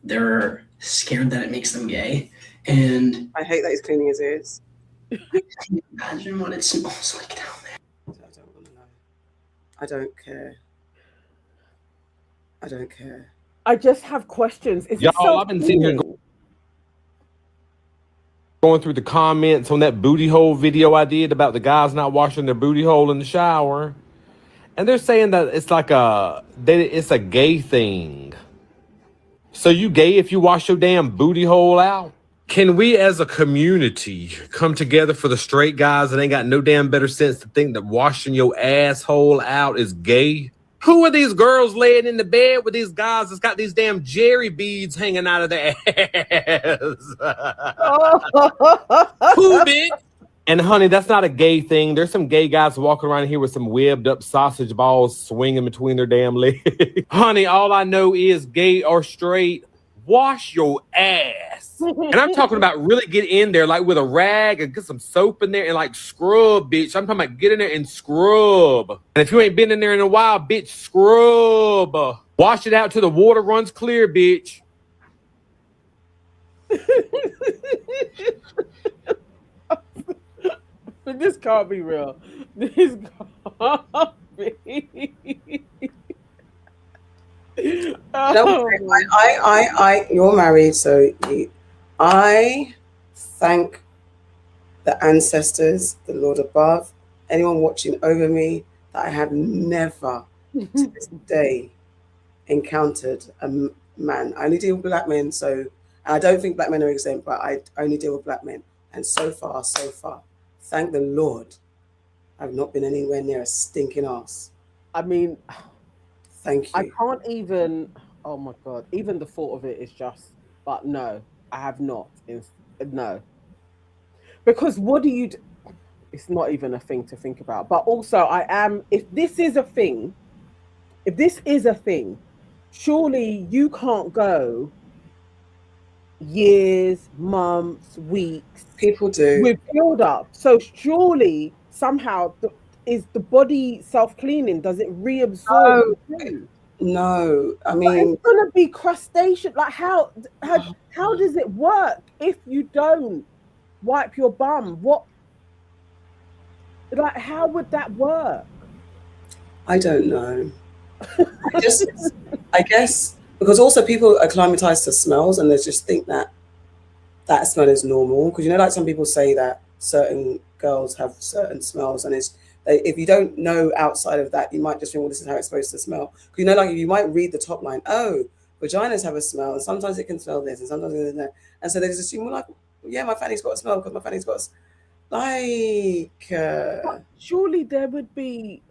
[SPEAKER 13] they're scared that it makes them gay. And
[SPEAKER 2] I hate that he's cleaning his ears.
[SPEAKER 13] I can't imagine what it smells like down there.
[SPEAKER 2] I don't want to know. I don't care. I don't care.
[SPEAKER 1] I just have questions. Is
[SPEAKER 14] Y'all, I've been sitting here going through the comments on that booty hole video I did about the guys not washing their booty hole in the shower. And they're saying that it's like it's a gay thing. So you gay if you wash your damn booty hole out? Can we as a community come together for the straight guys that ain't got no damn better sense to think that washing your asshole out is gay? Who are these girls laying in the bed with these guys that's got these damn jerry beads hanging out of their ass? Who, bitch? And honey, that's not a gay thing. There's some gay guys walking around here with some webbed up sausage balls swinging between their damn legs. Honey, all I know is gay or straight, wash your ass. And I'm talking about really get in there like with a rag and get some soap in there and like scrub, bitch. I'm talking about get in there and scrub. And if you ain't been in there in a while, bitch, scrub. Wash it out till the water runs clear, bitch.
[SPEAKER 1] This can't be real. This can't be.
[SPEAKER 2] You're married, so I thank the ancestors, the Lord above, anyone watching over me, that I have never to this day encountered a man. I only deal with black men, so I don't think black men are exempt, but I only deal with black men. And so far, thank the Lord, I've not been anywhere near a stinking ass.
[SPEAKER 1] I mean,
[SPEAKER 2] thank you.
[SPEAKER 1] I can't even, oh my God, even the thought of it is just, but no, I have not. No. Because what do you do? It's not even a thing to think about. But also if this is a thing, surely you can't go years, months, weeks.
[SPEAKER 2] People do.
[SPEAKER 1] With build-up. So surely somehow is the body self-cleaning? Does it reabsorb?
[SPEAKER 2] No, I
[SPEAKER 1] But
[SPEAKER 2] mean,
[SPEAKER 1] it's gonna be crustacean. Like how does it work if you don't wipe your bum? What, like, how would that work?
[SPEAKER 2] I don't know. I guess because also people are acclimatized to smells and they just think that that smell is normal. Because like some people say that certain girls have certain smells, and if you don't know outside of that, you might just think, well, this is how it's supposed to smell. Because like you might read the top line, oh, vaginas have a smell, and sometimes it can smell this, and sometimes it doesn't. And so they just assume, well, like, yeah, my fanny's got a smell because my fanny's got
[SPEAKER 1] surely there would be.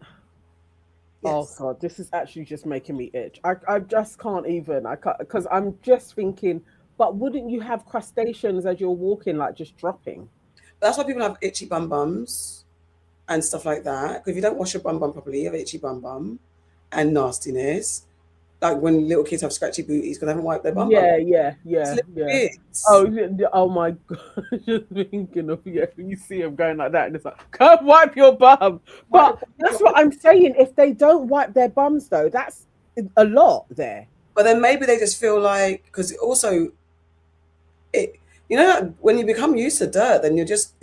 [SPEAKER 1] Yes. Oh God, this is actually just making me itch. I just can't even. I can't, because I'm just thinking. But wouldn't you have crustaceans as you're walking, like just dropping?
[SPEAKER 2] That's why people have itchy bums and stuff like that. Because if you don't wash your bum properly, you have itchy bum and nastiness. Like when little kids have scratchy booties because they haven't wiped their bum.
[SPEAKER 1] Yeah. Oh my God. Just thinking of, you see them going like that and it's like, come wipe your bum. But that's what I'm saying. If they don't wipe their bums though, that's a lot there.
[SPEAKER 2] But then maybe they just feel like, because also when you become used to dirt, then you just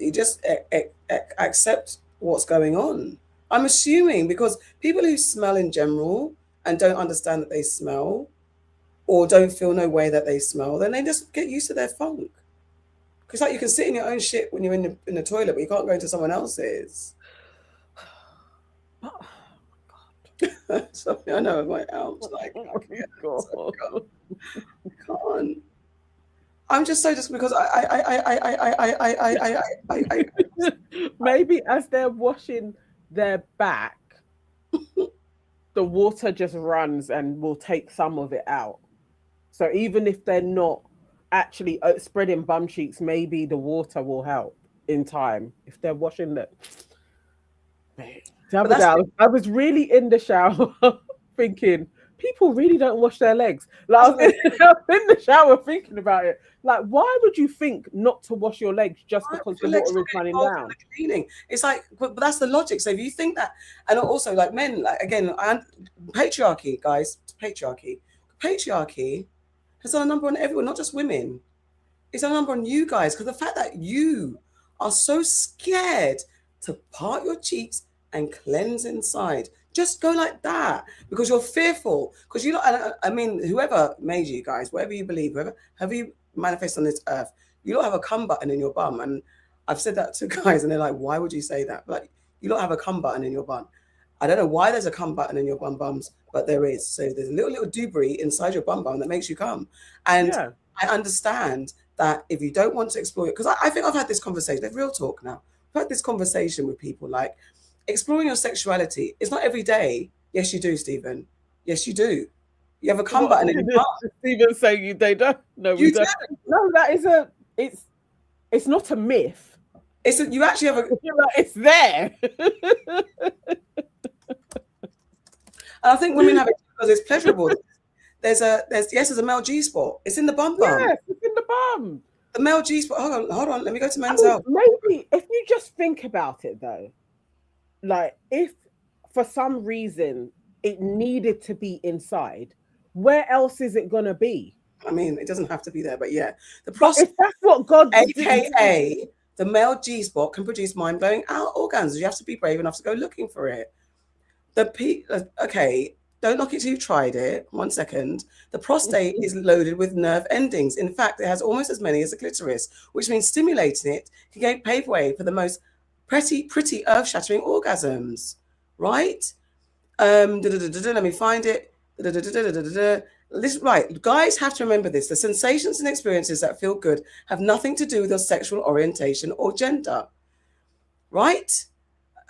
[SPEAKER 2] accept what's going on. I'm assuming because people who smell in general and don't understand that they smell or don't feel no way that they smell, then they just get used to their funk. Because like you can sit in your own shit when you're in the toilet, but you can't go into someone else's. So I know my arms like I can't. I'm just so because I
[SPEAKER 1] maybe as they're washing their back, the water just runs and will take some of it out. So even if they're not actually spreading bum cheeks, maybe the water will help in time if they're washing the. I was really in the shower thinking people really don't wash their legs. Like I was in the shower thinking about it. Like, why would you think not to wash your legs just because the water is running down?
[SPEAKER 2] Cleaning. It's like, but that's the logic. So if you think that, and also like men, like again, patriarchy, guys, patriarchy has done a number on everyone, not just women. It's done a number on you guys because the fact that you are so scared to part your cheeks and cleanse inside. Just go like that because you're fearful. Because I mean, whoever made you guys, whatever you believe, whoever you manifest on this earth, you don't have a come button in your bum. And I've said that to guys, and they're like, "Why would you say that?" Like, you don't have a come button in your bum. I don't know why there's a come button in your bums, but there is. So there's a little debris inside your bum that makes you come. And I understand that if you don't want to explore it, because I think I've had this conversation. There's real talk now. I've had this conversation with people like. Exploring your sexuality, it's not every day. Yes, you do, Stephen. Yes, you do. You have a come button in your butt.
[SPEAKER 1] Stephen saying they don't. No, we don't. No, that is it's not a myth.
[SPEAKER 2] You actually have
[SPEAKER 1] it's there.
[SPEAKER 2] And I think women have it because it's pleasurable. There's a male G spot. It's in the bum.
[SPEAKER 1] Yes, it's in the bum.
[SPEAKER 2] The male G spot. Hold on. Let me go to men's health.
[SPEAKER 1] Maybe if you just think about it though. Like, if for some reason it needed to be inside, where else is it gonna be?
[SPEAKER 2] I mean, it doesn't have to be there, but yeah, the prostate.
[SPEAKER 1] If that's what God,
[SPEAKER 2] AKA the male G spot, can produce mind-blowing organs. You have to be brave enough to go looking for it. Okay, don't knock it till you've tried it. 1 second. The prostate is loaded with nerve endings. In fact, it has almost as many as the clitoris, which means stimulating it can pave way for the most pretty earth-shattering orgasms, right? Let me find it. Right, guys have to remember this. The sensations and experiences that feel good have nothing to do with your sexual orientation or gender, right?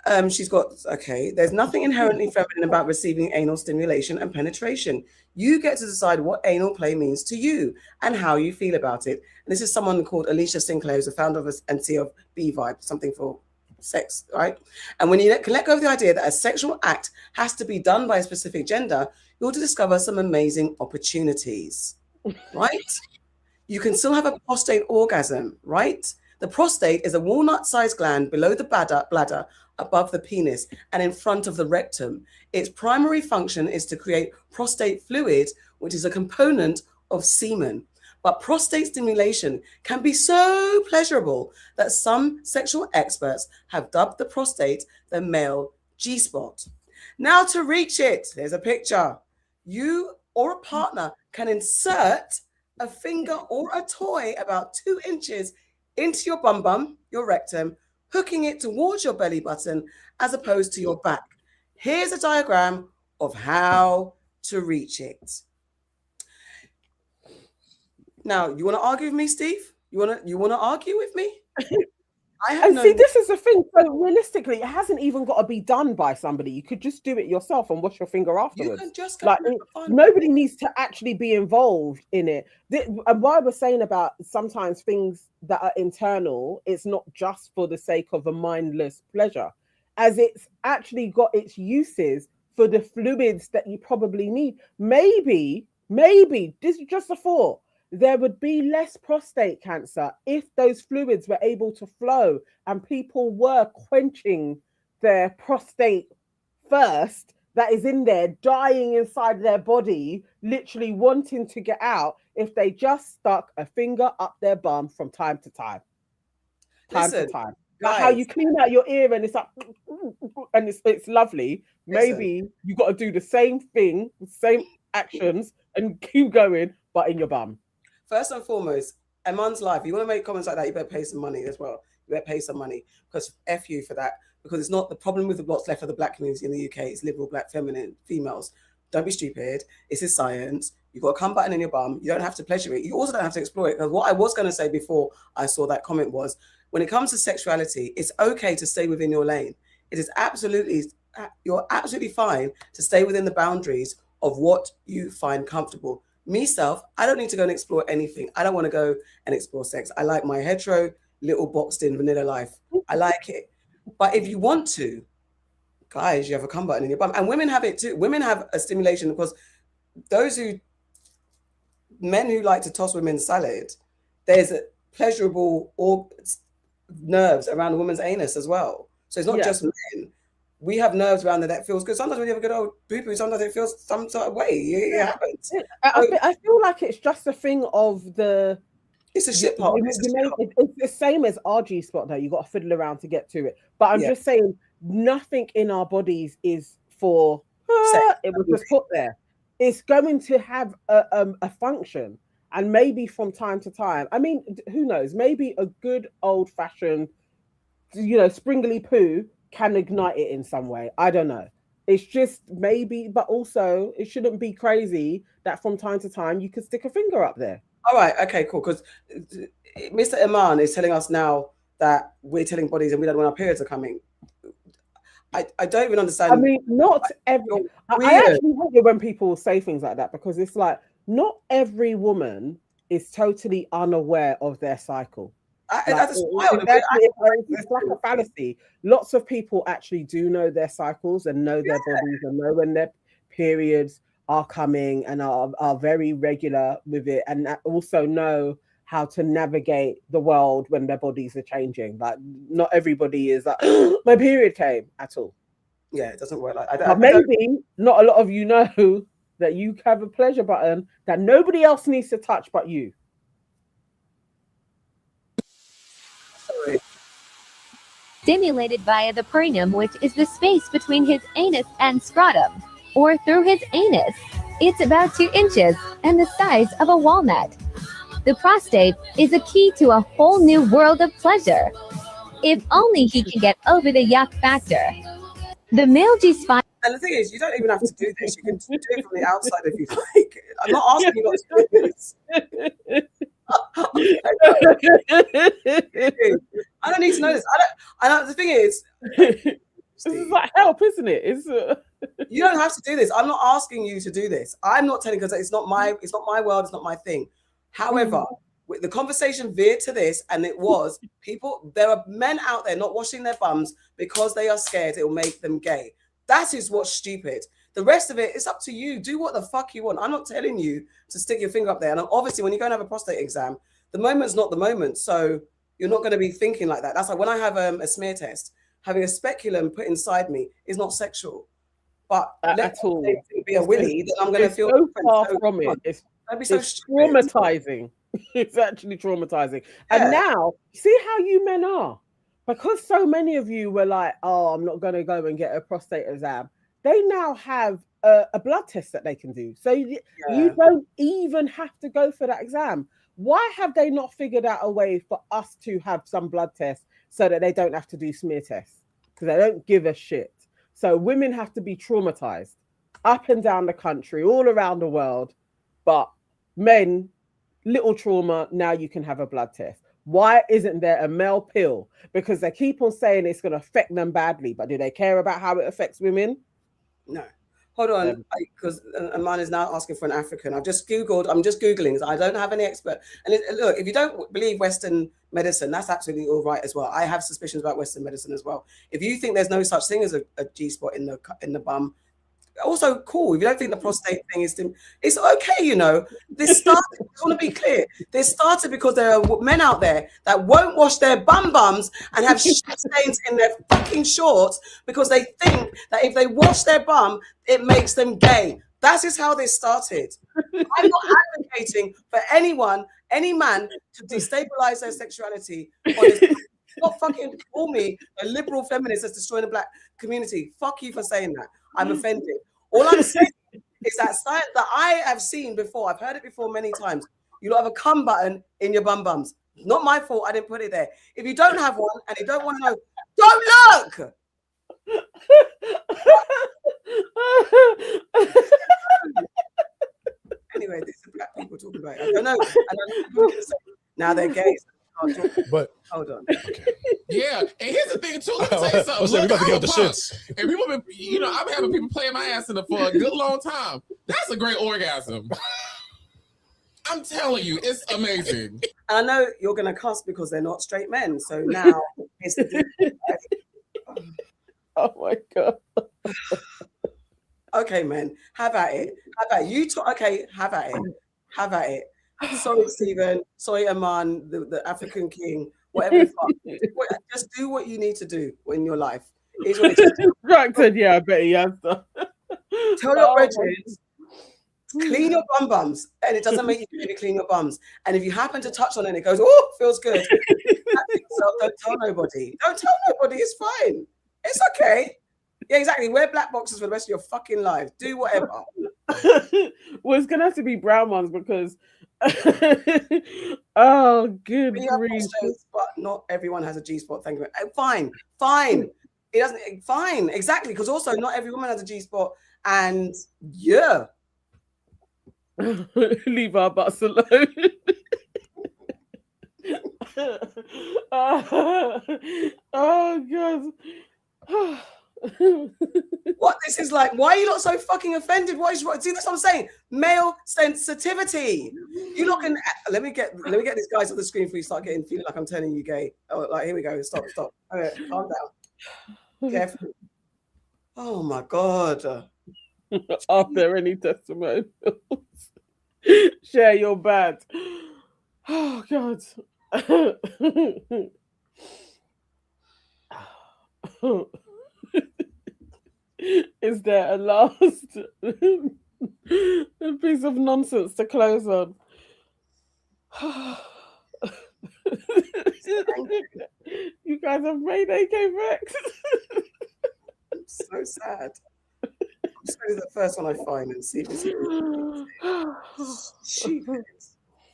[SPEAKER 2] There's nothing inherently feminine about receiving anal stimulation and penetration. You get to decide what anal play means to you and how you feel about it. And this is someone called Alicia Sinclair, who's the founder of and CEO of B-Vibe, something for sex, right? And when you can let go of the idea that a sexual act has to be done by a specific gender, you'll discover some amazing opportunities, right? you can still have a prostate orgasm, right? The prostate is a walnut-sized gland below the bladder, above the penis, and in front of the rectum. Its primary function is to create prostate fluid, which is a component of semen. But prostate stimulation can be so pleasurable that some sexual experts have dubbed the prostate the male G-spot. Now to reach it, there's a picture. You or a partner can insert a finger or a toy about 2 inches into your bum, your rectum, hooking it towards your belly button as opposed to your back. Here's a diagram of how to reach it. Now, you want to argue with me, Steve? You want to argue with me?
[SPEAKER 1] See, this is the thing. So realistically, it hasn't even got to be done by somebody. You could just do it yourself and wash your finger afterwards.
[SPEAKER 2] You can just
[SPEAKER 1] like nobody needs to actually be involved in it. And why we're saying about sometimes things that are internal, it's not just for the sake of a mindless pleasure, as it's actually got its uses for the fluids that you probably need. Maybe this is just a thought. There would be less prostate cancer if those fluids were able to flow and people were quenching their prostate first that is in there, dying inside their body, literally wanting to get out, if they just stuck a finger up their bum from time to time. Like how you clean out your ear and it's like, and it's lovely. Maybe you got to do the same thing, the same actions, and keep going, but in your bum.
[SPEAKER 2] First and foremost, a man's life. You want to make comments like that, you better pay some money as well. You better pay some money, because F you for that. Because it's not the problem with what's left of the black community in the UK. It's liberal, black, feminine, females. Don't be stupid. This is science. You've got a cum button in your bum. You don't have to pleasure it. You also don't have to explore it. Because what I was going to say before I saw that comment was, when it comes to sexuality, it's okay to stay within your lane. It is you're absolutely fine to stay within the boundaries of what you find comfortable. Myself, I don't need to go and explore anything. I don't want to go and explore sex. I like my hetero, little boxed in vanilla life. I like it. But if you want to, guys, you have a cum button in your bum. And women have it too. Women have a stimulation, because men who like to toss women's salad, there's a pleasurable nerves around a woman's anus as well. So it's not just men. We have nerves around there that feels good. Sometimes when you have a good old boo-boo, sometimes it feels some sort of way. It happens.
[SPEAKER 1] I feel like it's just a thing of the...
[SPEAKER 2] It's a shit pot.
[SPEAKER 1] It's the same as our G-spot, though. You got to fiddle around to get to it. But I'm just saying, nothing in our bodies is for... it was just put there. It's going to have a function. And maybe from time to time, I mean, who knows? Maybe a good old-fashioned, springly poo can ignite it in some way. I don't know. It's just maybe, but also it shouldn't be crazy that from time to time you could stick a finger up there.
[SPEAKER 2] All right, okay, cool. Because Mr. Iman is telling us now that we're telling bodies and we don't know when our periods are coming. I don't even understand.
[SPEAKER 1] I mean, not every... I actually hate it when people say things like that, because it's like, not every woman is totally unaware of their cycle. It's like a fallacy. Lots of people actually do know their cycles and know their bodies and know when their periods are coming and are very regular with it, and also know how to navigate the world when their bodies are changing. Like, not everybody is like, my period came at all.
[SPEAKER 2] Yeah, it doesn't work like that.
[SPEAKER 1] But maybe not a lot of you know that you have a pleasure button that nobody else needs to touch but you.
[SPEAKER 12] Stimulated via the perineum, which is the space between his anus and scrotum, or through his anus. It's about 2 inches and the size of a walnut. The prostate is a key to a whole new world of pleasure. If only he can get over the yuck factor. The male G-spot.
[SPEAKER 2] And the thing is, you don't even have to do this. You can do it from the outside if you like. I'm not asking you not to do this. I don't need to know this. I don't. The thing is,
[SPEAKER 1] this is like help, isn't it?
[SPEAKER 2] You don't have to do this. I'm not asking you to do this. I'm not telling, because it's not my world. It's not my thing. However, the conversation veered to this, and it was people. There are men out there not washing their bums because they are scared it will make them gay. That is what's stupid. The rest of it, it's up to you. Do what the fuck you want. I'm not telling you to stick your finger up there. And obviously, when you go and have a prostate exam, the moment's not the moment. So you're not going to be thinking like that. That's like when I have a smear test, having a speculum put inside me is not sexual. But
[SPEAKER 1] at all.
[SPEAKER 2] Be a willy, then I'm going to feel
[SPEAKER 1] so far from it. It's traumatizing. It's actually traumatizing.
[SPEAKER 2] Yeah.
[SPEAKER 1] And now, see how you men are. Because so many of you were like, oh, I'm not going to go and get a prostate exam. They now have a blood test that they can do. So you don't even have to go for that exam. Why have they not figured out a way for us to have some blood tests so that they don't have to do smear tests? Because they don't give a shit. So women have to be traumatized up and down the country, all around the world. But men, little trauma, now you can have a blood test. Why isn't there a male pill? Because they keep on saying it's going to affect them badly, but do they care about how it affects women?
[SPEAKER 2] No. Hold on, because a man is now asking for an African. I'm just Googling. I don't have any expert. And look, if you don't believe Western medicine, that's absolutely all right as well. I have suspicions about Western medicine as well. If you think there's no such thing as a G-spot in the bum, also cool. If you don't think the prostate thing is, it's okay, you know. This started, I want to be clear, this started because there are men out there that won't wash their bums and have shit stains in their fucking shorts because they think that if they wash their bum, it makes them gay. That is how this started. I'm not advocating for anyone, any man, to destabilize their sexuality. Not fucking call me a liberal feminist that's destroying the black community. Fuck you for saying that. I'm offended. All I'm saying is that science that I have seen before, I've heard it before many times. You don't have a cum button in your bums. Not my fault. I didn't put it there. If you don't have one and you don't want to know, don't look. Anyway, this is black people talking about it. I don't know. Now they're gays.
[SPEAKER 15] But
[SPEAKER 2] hold on.
[SPEAKER 15] Okay.
[SPEAKER 16] Yeah, and here's the thing too. Let me tell you something.
[SPEAKER 15] We about to get the
[SPEAKER 16] punk.
[SPEAKER 15] shits.
[SPEAKER 16] And people been, I've been having people playing my ass in it for a good long time. That's a great orgasm. I'm telling you, it's amazing.
[SPEAKER 2] I know you're gonna cuss because they're not straight men. So now it's
[SPEAKER 1] oh my god.
[SPEAKER 2] Okay, man. Have at it. Have at it. You talk. Okay, have at it. Have at it. Sorry, Stephen. Sorry, Aman, the African king. Whatever the fuck. Just do what you need to do in your life. It's what it is.
[SPEAKER 1] Right, yeah, I bet he has done.
[SPEAKER 2] Tell your brethren, clean your bums, and it doesn't make you really clean your bums. And if you happen to touch on it, and it goes, oh, feels good. Don't tell nobody. Don't tell nobody. It's fine. It's okay. Yeah, exactly. Wear black boxes for the rest of your fucking life. Do whatever.
[SPEAKER 1] Well, it's gonna have to be brown ones because oh, good grief.
[SPEAKER 2] But not everyone has a G-spot. Thank you. Fine. It doesn't. Fine, exactly. Because also, not every woman has a G-spot, and yeah,
[SPEAKER 1] leave our butts alone. Oh god.
[SPEAKER 2] What this is like? Why are you not so fucking offended? What is wrong? See, that's what I'm saying. Male sensitivity. You're not gonna. Let me get these guys on the screen before you start feeling like I'm turning you gay. Oh, like here we go. Stop. Okay, calm down. Careful. Oh my god.
[SPEAKER 1] Are there any testimonials? Share your bad. Oh god. Is there a last piece of nonsense to close on? You guys have made AK Rex.
[SPEAKER 2] I'm so sad. I'm just going to the first one I find and see if it's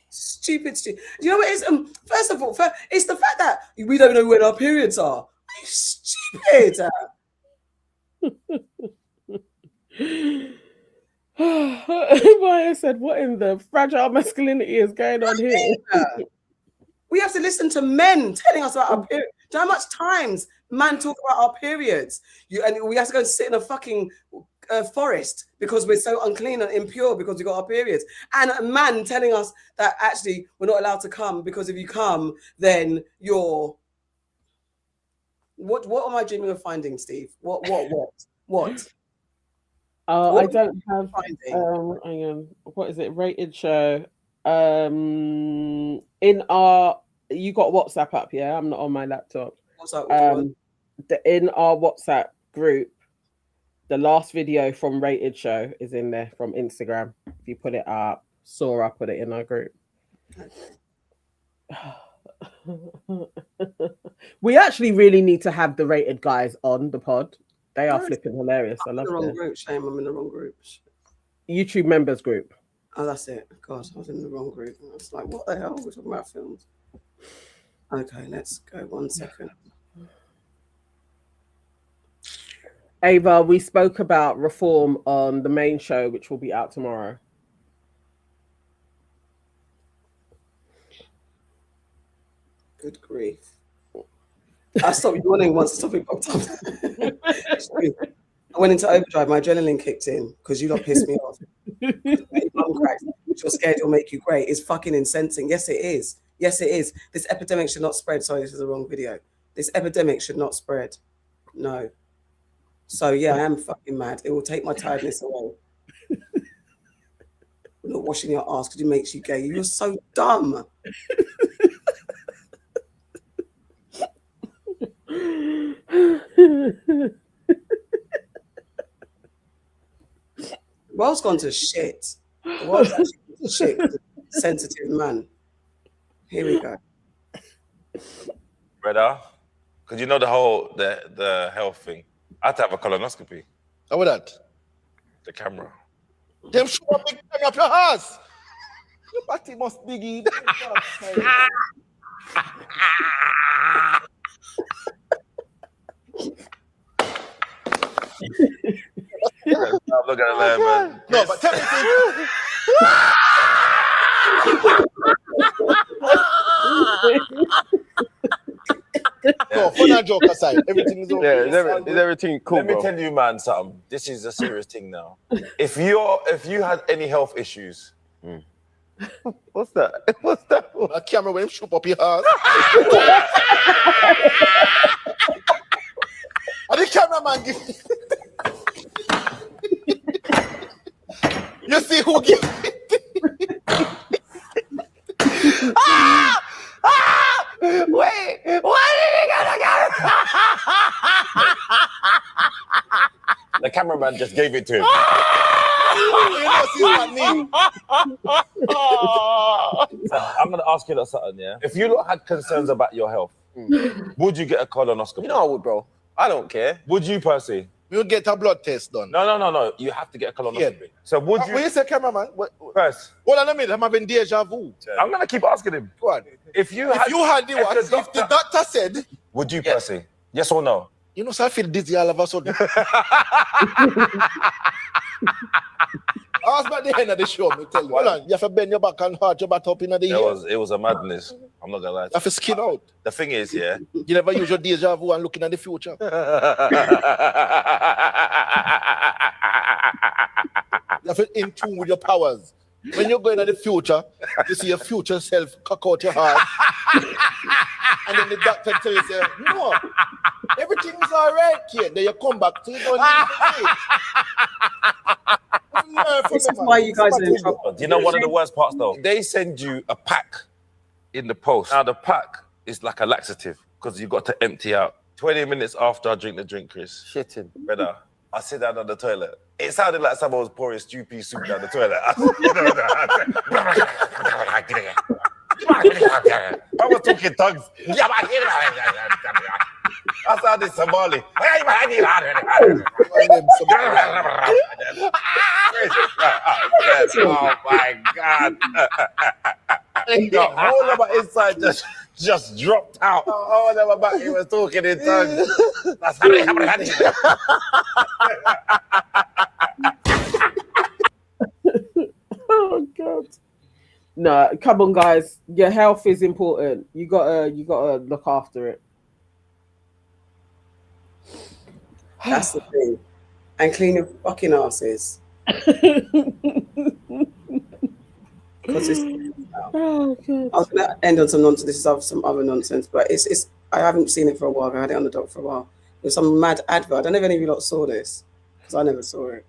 [SPEAKER 2] stupid. You know what it is? First of all, it's the fact that we don't know when our periods are. Are you stupid?
[SPEAKER 1] Maya said, what in the fragile masculinity is going on here?
[SPEAKER 2] We have to listen to men telling us about our periods. Do you know how much times men talk about our periods? And we have to go and sit in a fucking forest because we're so unclean and impure because we got our periods. And a man telling us that actually we're not allowed to come because if you come, then you're... What am I dreaming of finding, Steve? What?
[SPEAKER 1] I don't have.
[SPEAKER 2] Finding?
[SPEAKER 1] Hang on. What is it? Rated show. In our, you got WhatsApp up? Yeah, I'm not on my laptop.
[SPEAKER 2] What's up? In
[SPEAKER 1] our WhatsApp group, the last video from Rated Show is in there from Instagram. If you put it up, Sora put it in our group. We actually really need to have the Rated guys on the pod. They are flipping hilarious. I love
[SPEAKER 2] the wrong
[SPEAKER 1] it.
[SPEAKER 2] group. Shame, I'm in the wrong group.
[SPEAKER 1] YouTube members group.
[SPEAKER 2] Oh, that's it. God, I was in the wrong group. I was like, what the hell? We're talking about films. Okay, let's go 1 second.
[SPEAKER 1] Ava, we spoke about reform on the main show, which will be out tomorrow.
[SPEAKER 2] Good grief. I stopped yawning once the topic popped up. I went into overdrive. My adrenaline kicked in because you lot pissed me off. Which your scared will make you great is fucking incensing. Yes, it is. Yes, it is. This epidemic should not spread. Sorry, this is the wrong video. This epidemic should not spread. No. So yeah, I am fucking mad. It will take my tiredness away. You're not washing your ass because it makes you gay. You're so dumb. The world's gone to shit. The world's actually gone to shit. Sensitive man. Here we go.
[SPEAKER 15] Brother, because you know the health thing. I had to have a colonoscopy.
[SPEAKER 17] How was that?
[SPEAKER 15] The camera.
[SPEAKER 17] Them show a big thing up your ass. Your body must be
[SPEAKER 15] Look at it, man.
[SPEAKER 17] No, but tell me. No, fun and joke aside, everything is okay.
[SPEAKER 15] Yeah, is everything cool? Let me tell you, man, something. This is a serious thing now. If you had any health issues, what's that? What's that?
[SPEAKER 17] A camera with him shoot up your ass. And the cameraman give me. You see who give it?
[SPEAKER 15] Wait, why did he get The cameraman just gave it to him. I'm going to ask you something, yeah? If you lot had concerns about your health, would you get a colonoscopy?
[SPEAKER 17] You know I would, bro. I don't care.
[SPEAKER 15] Would you, Percy?
[SPEAKER 17] We'll get a blood test done.
[SPEAKER 15] No. You have to get a colonoscopy. Yeah. So would you...
[SPEAKER 17] When you say cameraman,
[SPEAKER 15] First.
[SPEAKER 17] Hold on a minute, I'm having deja vu.
[SPEAKER 15] I'm going to keep asking him.
[SPEAKER 17] Go on.
[SPEAKER 15] If the
[SPEAKER 17] doctor said...
[SPEAKER 15] Would you, Percy? Yes or no?
[SPEAKER 17] You know, so I feel dizzy all of a sudden. I was about the end of the show, me tell you. Hold on, you have to bend your back and hold your back up in the air.
[SPEAKER 15] It was a madness. I'm not gonna lie.
[SPEAKER 17] You have to skin out.
[SPEAKER 15] The thing is, yeah.
[SPEAKER 17] You never use your deja vu and looking at the future. You have to in tune with your powers. When you're going to the future, you see your future self cock out your heart. And then the doctor tells you, no, everything's all right, kid. Then you come back to it.
[SPEAKER 2] This is why you guys are in trouble.
[SPEAKER 15] Do you know one of the worst parts, though? They send you a pack in the post. Now, the pack is like a laxative because you've got to empty out. 20 minutes after I drink the drink, Chris.
[SPEAKER 17] Shitting.
[SPEAKER 15] Brother, I sit down on the toilet. It sounded like someone was pouring stew pea soup down the toilet. I was talking tongues. I sounded Somali. Oh my God. The whole of my inside just dropped out. All of my back, he was talking in tongues.
[SPEAKER 1] Oh God. No, come on, guys. Your health is important. You gotta look after it.
[SPEAKER 2] That's the thing. And clean your fucking asses.
[SPEAKER 1] Oh, God.
[SPEAKER 2] I was gonna end on some nonsense. This is some other nonsense, but it's. I haven't seen it for a while. I had it on the dock for a while. It was some mad advert. I don't know if any of you lot saw this because I never saw it.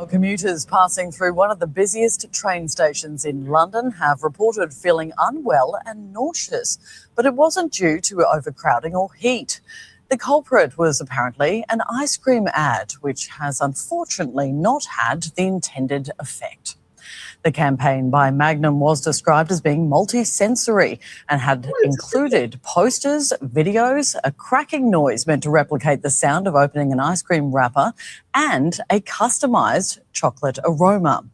[SPEAKER 3] Well, commuters passing through one of the busiest train stations in London have reported feeling unwell and nauseous, but it wasn't due to overcrowding or heat. The culprit was apparently an ice cream ad, which has unfortunately not had the intended effect. The campaign by Magnum was described as being multi-sensory and had included posters, videos, a cracking noise meant to replicate the sound of opening an ice cream wrapper, and a customised chocolate aroma.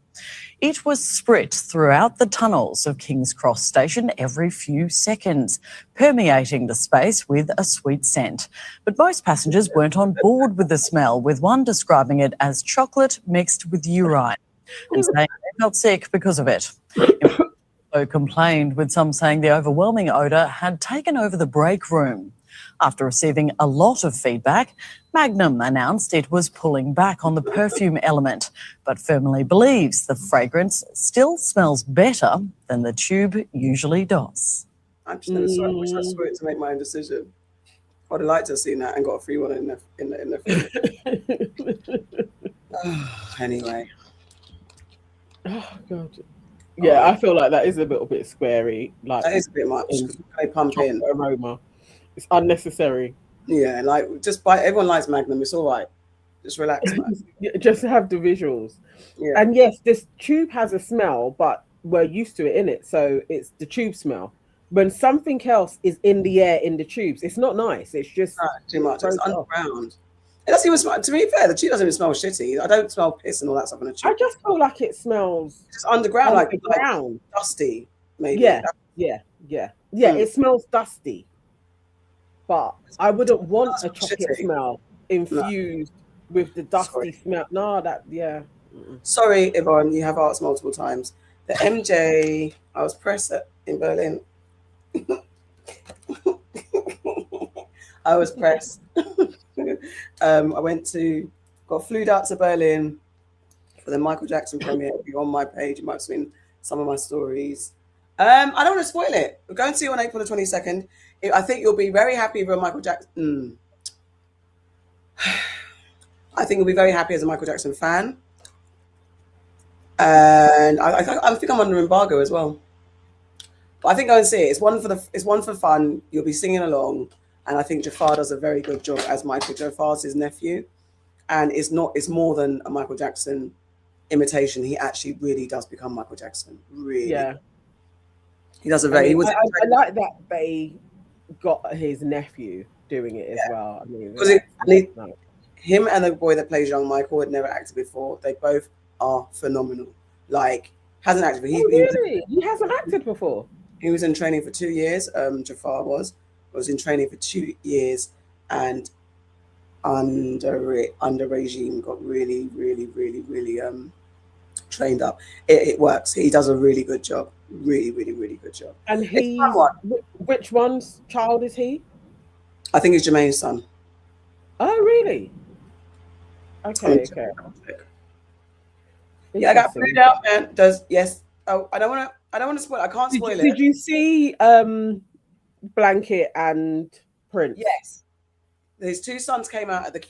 [SPEAKER 3] It was sprit throughout the tunnels of King's Cross Station every few seconds, permeating the space with a sweet scent. But most passengers weren't on board with the smell, with one describing it as chocolate mixed with urine and saying they felt sick because of it. So complained, with some saying the overwhelming odour had taken over the break room. After receiving a lot of feedback, Magnum announced it was pulling back on the perfume element, but firmly believes the fragrance still smells better than the tube usually does.
[SPEAKER 2] I'm just going to wish I saw it to make my own decision. I'd have liked to have seen that and got a free one in the anyway.
[SPEAKER 1] Oh God. Yeah, I feel like that is a little bit squarey. Like
[SPEAKER 2] that is a bit much. They pump in
[SPEAKER 1] aroma. It's unnecessary.
[SPEAKER 2] Yeah, like just buy. Everyone likes Magnum. It's all right. Just relax, man.
[SPEAKER 1] Just to have the visuals.
[SPEAKER 2] Yeah.
[SPEAKER 1] And yes, this tube has a smell, but we're used to it in it, so it's the tube smell. When something else is in the air in the tubes, it's not nice. It's just
[SPEAKER 2] too much. It's underground. It doesn't even smell. To be fair, the tube doesn't even smell shitty. I don't smell piss and all that stuff in a tube.
[SPEAKER 1] I just feel like it smells
[SPEAKER 2] just underground, like dusty. Maybe.
[SPEAKER 1] Yeah. It smells dusty. But I wouldn't want a chocolate smell infused with the dusty smell. No,
[SPEAKER 2] Sorry, Yvonne, you have asked multiple times. The MJ, I was pressed in Berlin. I was pressed. I got flew out to Berlin for the Michael Jackson premiere. If you're on my page, you might have seen some of my stories. I don't want to spoil it. We're going to see you on April the 22nd. I think you'll be very happy if you're a Michael Jackson. I think you'll be very happy as a Michael Jackson fan. And I think I'm under embargo as well. But I think go and see it. It's one for fun. You'll be singing along. And I think Jafar does a very good job as Michael. Jafar's his nephew. And it's more than a Michael Jackson imitation. He actually really does become Michael Jackson. Really.
[SPEAKER 1] Yeah.
[SPEAKER 2] He does a very...
[SPEAKER 1] I like that they got his nephew doing it as well. I mean,
[SPEAKER 2] him and the boy that plays young Michael had never acted before. They both are phenomenal. Like, hasn't acted before.
[SPEAKER 1] He hasn't acted before.
[SPEAKER 2] He was in training for 2 years. Jafar was in training for 2 years, and under regime got really trained up. It works. He does a really good job. Really good job.
[SPEAKER 1] And which one's child is he?
[SPEAKER 2] I think it's Jermaine's son.
[SPEAKER 1] Oh, really? Okay.
[SPEAKER 2] Yeah, I got figured out, man. Yes. Oh, I don't want to spoil. I can't spoil it.
[SPEAKER 1] Did you see Blanket and Prince?
[SPEAKER 2] Yes. His two sons came out at the.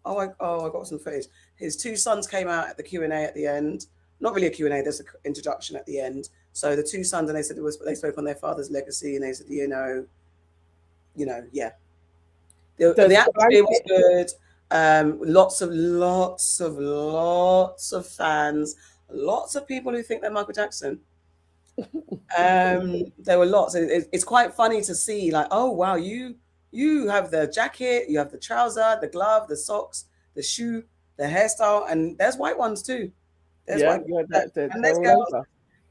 [SPEAKER 2] I got some footage. His two sons came out at the Q&A at the end. Not really a Q&A. There's an introduction at the end. So the two sons, and they said they spoke on their father's legacy, and they said, yeah. The atmosphere was good. Lots of fans, lots of people who think they're Michael Jackson. There were lots. It's quite funny to see, like, oh wow, you have the jacket, you have the trouser, the glove, the socks, the shoe, the hairstyle, and there's white ones too. There's white and there's girls.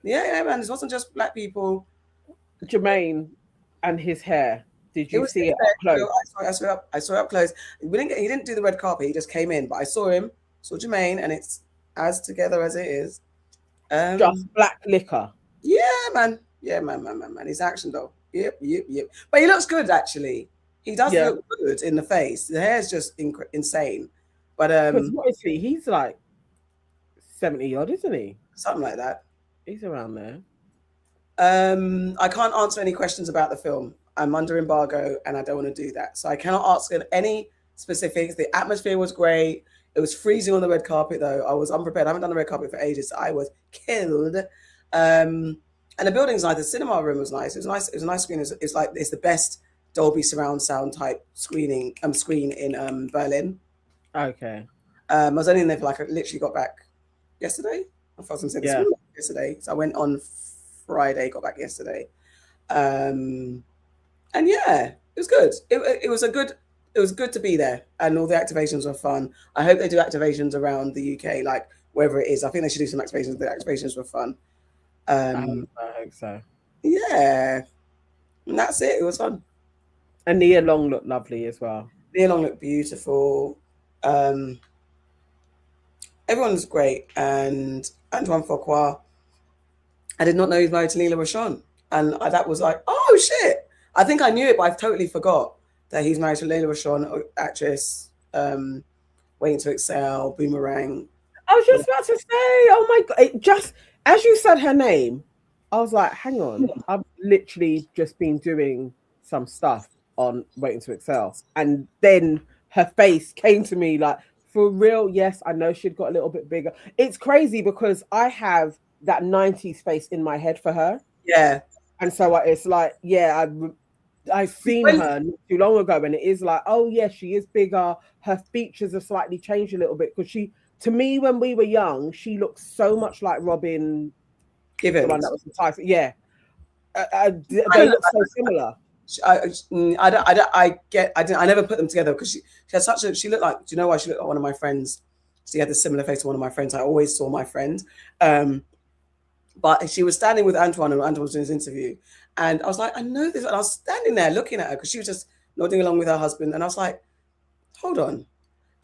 [SPEAKER 2] Yeah, man. This wasn't just black people.
[SPEAKER 1] Jermaine and his hair. Did you see it up close?
[SPEAKER 2] I saw it up close. He didn't do the red carpet. He just came in, but I saw Jermaine, and it's as together as it is.
[SPEAKER 1] Just black liquor.
[SPEAKER 2] Yeah, man. Yeah, man. His action though. Yep. But he looks good actually. He does look good in the face. The hair's just insane. But
[SPEAKER 1] what is he? He's like 70 odd, isn't he?
[SPEAKER 2] Something like that.
[SPEAKER 1] He's around there.
[SPEAKER 2] I can't answer any questions about the film. I'm under embargo and I don't want to do that. So I cannot ask any specifics. The atmosphere was great. It was freezing on the red carpet though. I was unprepared. I haven't done the red carpet for ages. So I was killed. And the building's nice. The cinema room was nice. It was nice. It was a nice screen. It's like it's the best Dolby surround sound type screen in Berlin.
[SPEAKER 1] Okay.
[SPEAKER 2] I was only in there for like I literally got back yesterday. I thought I was saying yesterday. So I went on Friday, got back yesterday. And yeah, it was good. It was good to be there, and all the activations were fun. I hope they do activations around the UK, like wherever it is. I think they should do some activations. The activations were fun.
[SPEAKER 1] I hope so.
[SPEAKER 2] Yeah, and that's it. It was fun.
[SPEAKER 1] And Nia Long looked lovely as well.
[SPEAKER 2] Nia Long looked beautiful. Everyone's great, and Antoine Fuqua. I did not know he was married to Lela Rochon, and that was like, oh shit! I think I knew it, but I totally forgot that he's married to Lela Rochon, actress, Waiting to Excel, Boomerang.
[SPEAKER 1] I was just about to say, oh my god! It just as you said her name, I was like, hang on, I've literally just been doing some stuff on Waiting to Excel, and then her face came to me like, for real. Yes, I know she'd got a little bit bigger. It's crazy because I have that 90s face in my head for her.
[SPEAKER 2] Yeah, and
[SPEAKER 1] so it's like, yeah, I've seen her not too long ago, and it is like, oh yeah, she is bigger. Her features have slightly changed a little bit because to me, when we were young, she looked so much like Robin
[SPEAKER 2] Givens.
[SPEAKER 1] The one that was the Tyson. Yeah, they look so similar.
[SPEAKER 2] I never put them together because she had she looked like, do you know why she looked like one of my friends? She had a similar face to one of my friends. I always saw my friend. But she was standing with Antoine, and Antoine was doing his interview. And I was like, I know this. And I was standing there looking at her because she was just nodding along with her husband. And I was like, hold on.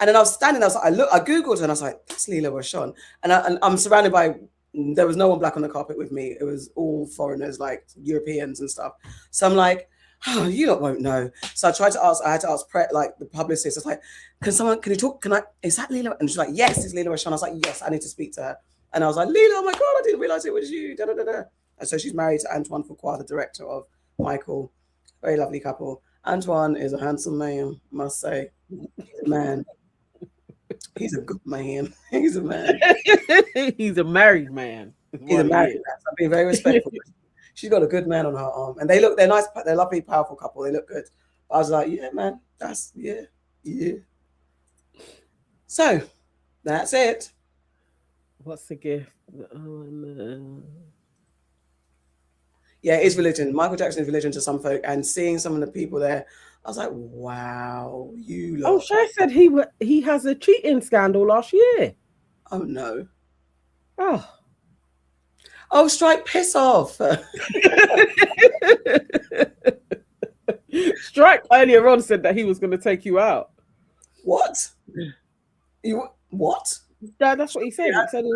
[SPEAKER 2] And then I was standing there, I Googled her and I was like, that's Lela Rochon. And I'm surrounded by, there was no one black on the carpet with me. It was all foreigners, like Europeans and stuff. So I'm like, oh, you lot won't know. So I had to ask the publicist. I was like, can you talk? Is that Lela? And she's like, yes, it's Lela Rochon. I was like, yes, I need to speak to her. And I was like, Lela, oh my God, I didn't realize it was you. Da, da, da, da. And so she's married to Antoine Fuqua, the director of Michael. Very lovely couple. Antoine is a handsome man, must say. He's a man. He's a good man. He's a man.
[SPEAKER 1] He's a married man.
[SPEAKER 2] He's a married man. So I'm being very respectful. She's got a good man on her arm. And they're nice, they're a lovely, powerful couple. They look good. I was like, yeah, man, yeah. So that's it.
[SPEAKER 1] What's the gift?
[SPEAKER 2] Yeah, it's religion. Michael Jackson is religion to some folk, and seeing some of the people there, I was like, wow, you lot.
[SPEAKER 1] Oh, Shay said he has a cheating scandal last year.
[SPEAKER 2] Oh no.
[SPEAKER 1] Oh,
[SPEAKER 2] Strike, piss off.
[SPEAKER 1] Strike earlier on said that he was going to take you out.
[SPEAKER 2] What? What?
[SPEAKER 1] That's what he said. He said he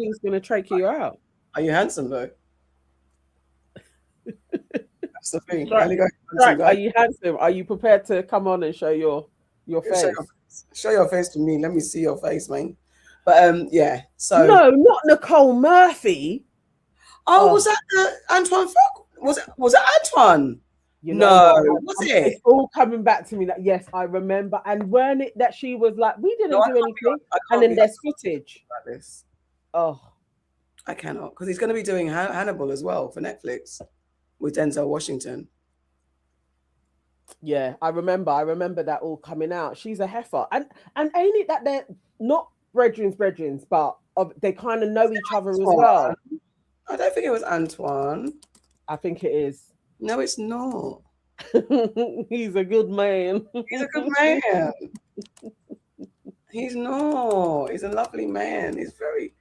[SPEAKER 1] was going to take you out.
[SPEAKER 2] Are you handsome though? That's the thing.
[SPEAKER 1] Strike, are you handsome? Are you prepared to come on and show your face?
[SPEAKER 2] Show your face to me. Let me see your face, man. But yeah. So
[SPEAKER 1] no, not Nicole Murphy.
[SPEAKER 2] Oh, was that Antoine Fuqua? Was it Antoine? Was it?
[SPEAKER 1] It's all coming back to me that yes, I remember. And weren't it that she was like, we didn't do anything, and then there's footage
[SPEAKER 2] like this.
[SPEAKER 1] Oh,
[SPEAKER 2] I cannot, because he's going to be doing Hannibal as well for Netflix with Denzel Washington.
[SPEAKER 1] Yeah, I remember that all coming out. She's a heifer, and ain't it that they're not brethrens, but they kind of know each other as well.
[SPEAKER 2] I don't think it was Antoine.
[SPEAKER 1] I think it is.
[SPEAKER 2] No, it's not.
[SPEAKER 1] He's a good man.
[SPEAKER 2] He's a good man. He's not. He's a lovely man. He's very.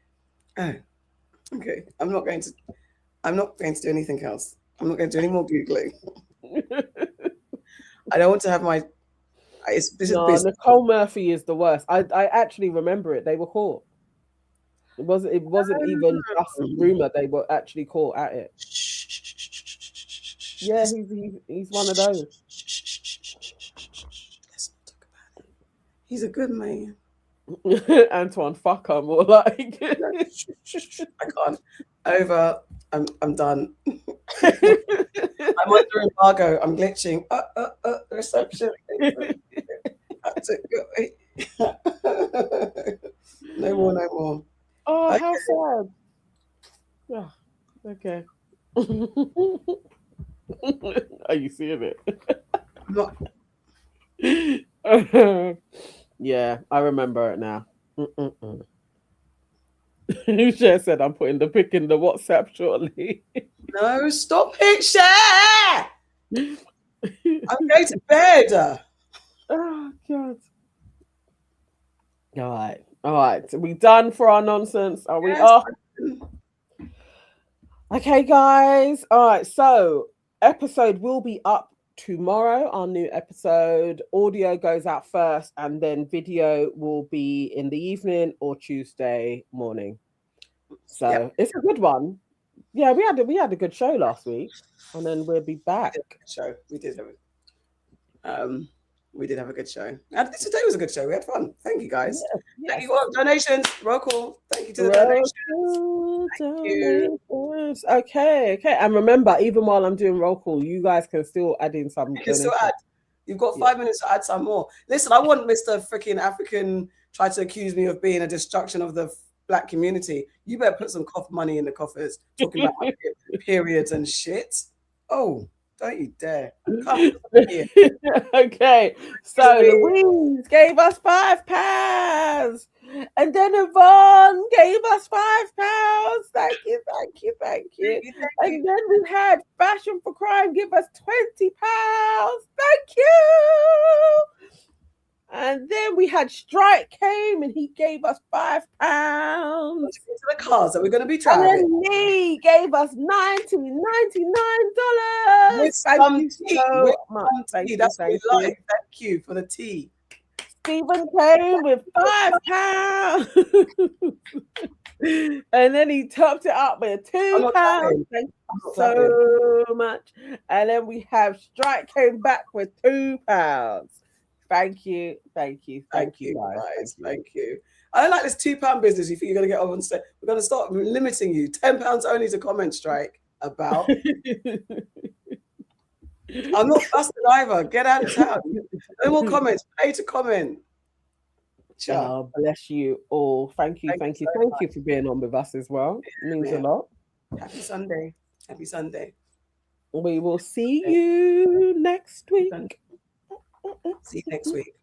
[SPEAKER 2] Okay. I'm not going to do anything else. I'm not going to do any more Googling. I don't want to have my.
[SPEAKER 1] Nicole Murphy is the worst. I actually remember it. They were caught. It wasn't even just a rumor. They were actually caught at it. Yeah, he's one of those.
[SPEAKER 2] Let's not talk about it. He's a good man.
[SPEAKER 1] Antoine Fuqua, more like.
[SPEAKER 2] I can't. Over. I'm done. I'm under embargo. I'm glitching. Reception. No more, no more.
[SPEAKER 1] Oh,
[SPEAKER 2] Okay.
[SPEAKER 1] how sad. Yeah. Okay. Are you seeing it?
[SPEAKER 2] Not-
[SPEAKER 1] Yeah, I remember it now. Cher said I'm putting the pic in the WhatsApp shortly.
[SPEAKER 2] No, stop it, Cher! I'm going to bed.
[SPEAKER 1] Oh, God. All right. Are we done for our nonsense? Are we off? Okay, guys. All right. So, episode will be up tomorrow. Our new episode. Audio goes out first, and then video will be in the evening or Tuesday morning. So it's a good one. Yeah, we had a good show last week, and then we'll be back.
[SPEAKER 2] We did have a good show. And today was a good show. We had fun. Thank you, guys.
[SPEAKER 1] Yes.
[SPEAKER 2] Thank you all. Donations. Roll call. Thank you to the donations. Thank you.
[SPEAKER 1] Okay. And remember, even while I'm doing roll call, you guys can still add in some.
[SPEAKER 2] You can still add. You've got 5 minutes to add some more. Listen, I want Mr. Freaking African try to accuse me of being a destruction of the Black community. You better put some money in the coffers. Talking about periods and shit. Oh. Don't you dare. Come here.
[SPEAKER 1] Okay. So Louise gave us £5. And then Yvonne gave us £5. Thank you. And then we had Fashion for Crime give us £20. Thank you. And then we had Strike came and he gave us £5.
[SPEAKER 2] To the cars that we're going to be driving.
[SPEAKER 1] And then Lee gave us $99. Thank you so much.
[SPEAKER 2] That's what we like. Thank you for the tea.
[SPEAKER 1] Stephen came with £5. And then he topped it up with £2. Thank you so much. And then we have Strike came back with £2. Thank you guys.
[SPEAKER 2] Thank you. I don't like this £2 business. You think you're going to get on stage? We're going to start limiting you. £10 only to comment, Strike, about. I'm not fussing either. Get out of town. No more comments. Pay to comment.
[SPEAKER 1] Oh, bless you all. Thank you for being on with us as well. It means a lot.
[SPEAKER 2] Happy Sunday.
[SPEAKER 1] We will see you next week.
[SPEAKER 2] See you next week.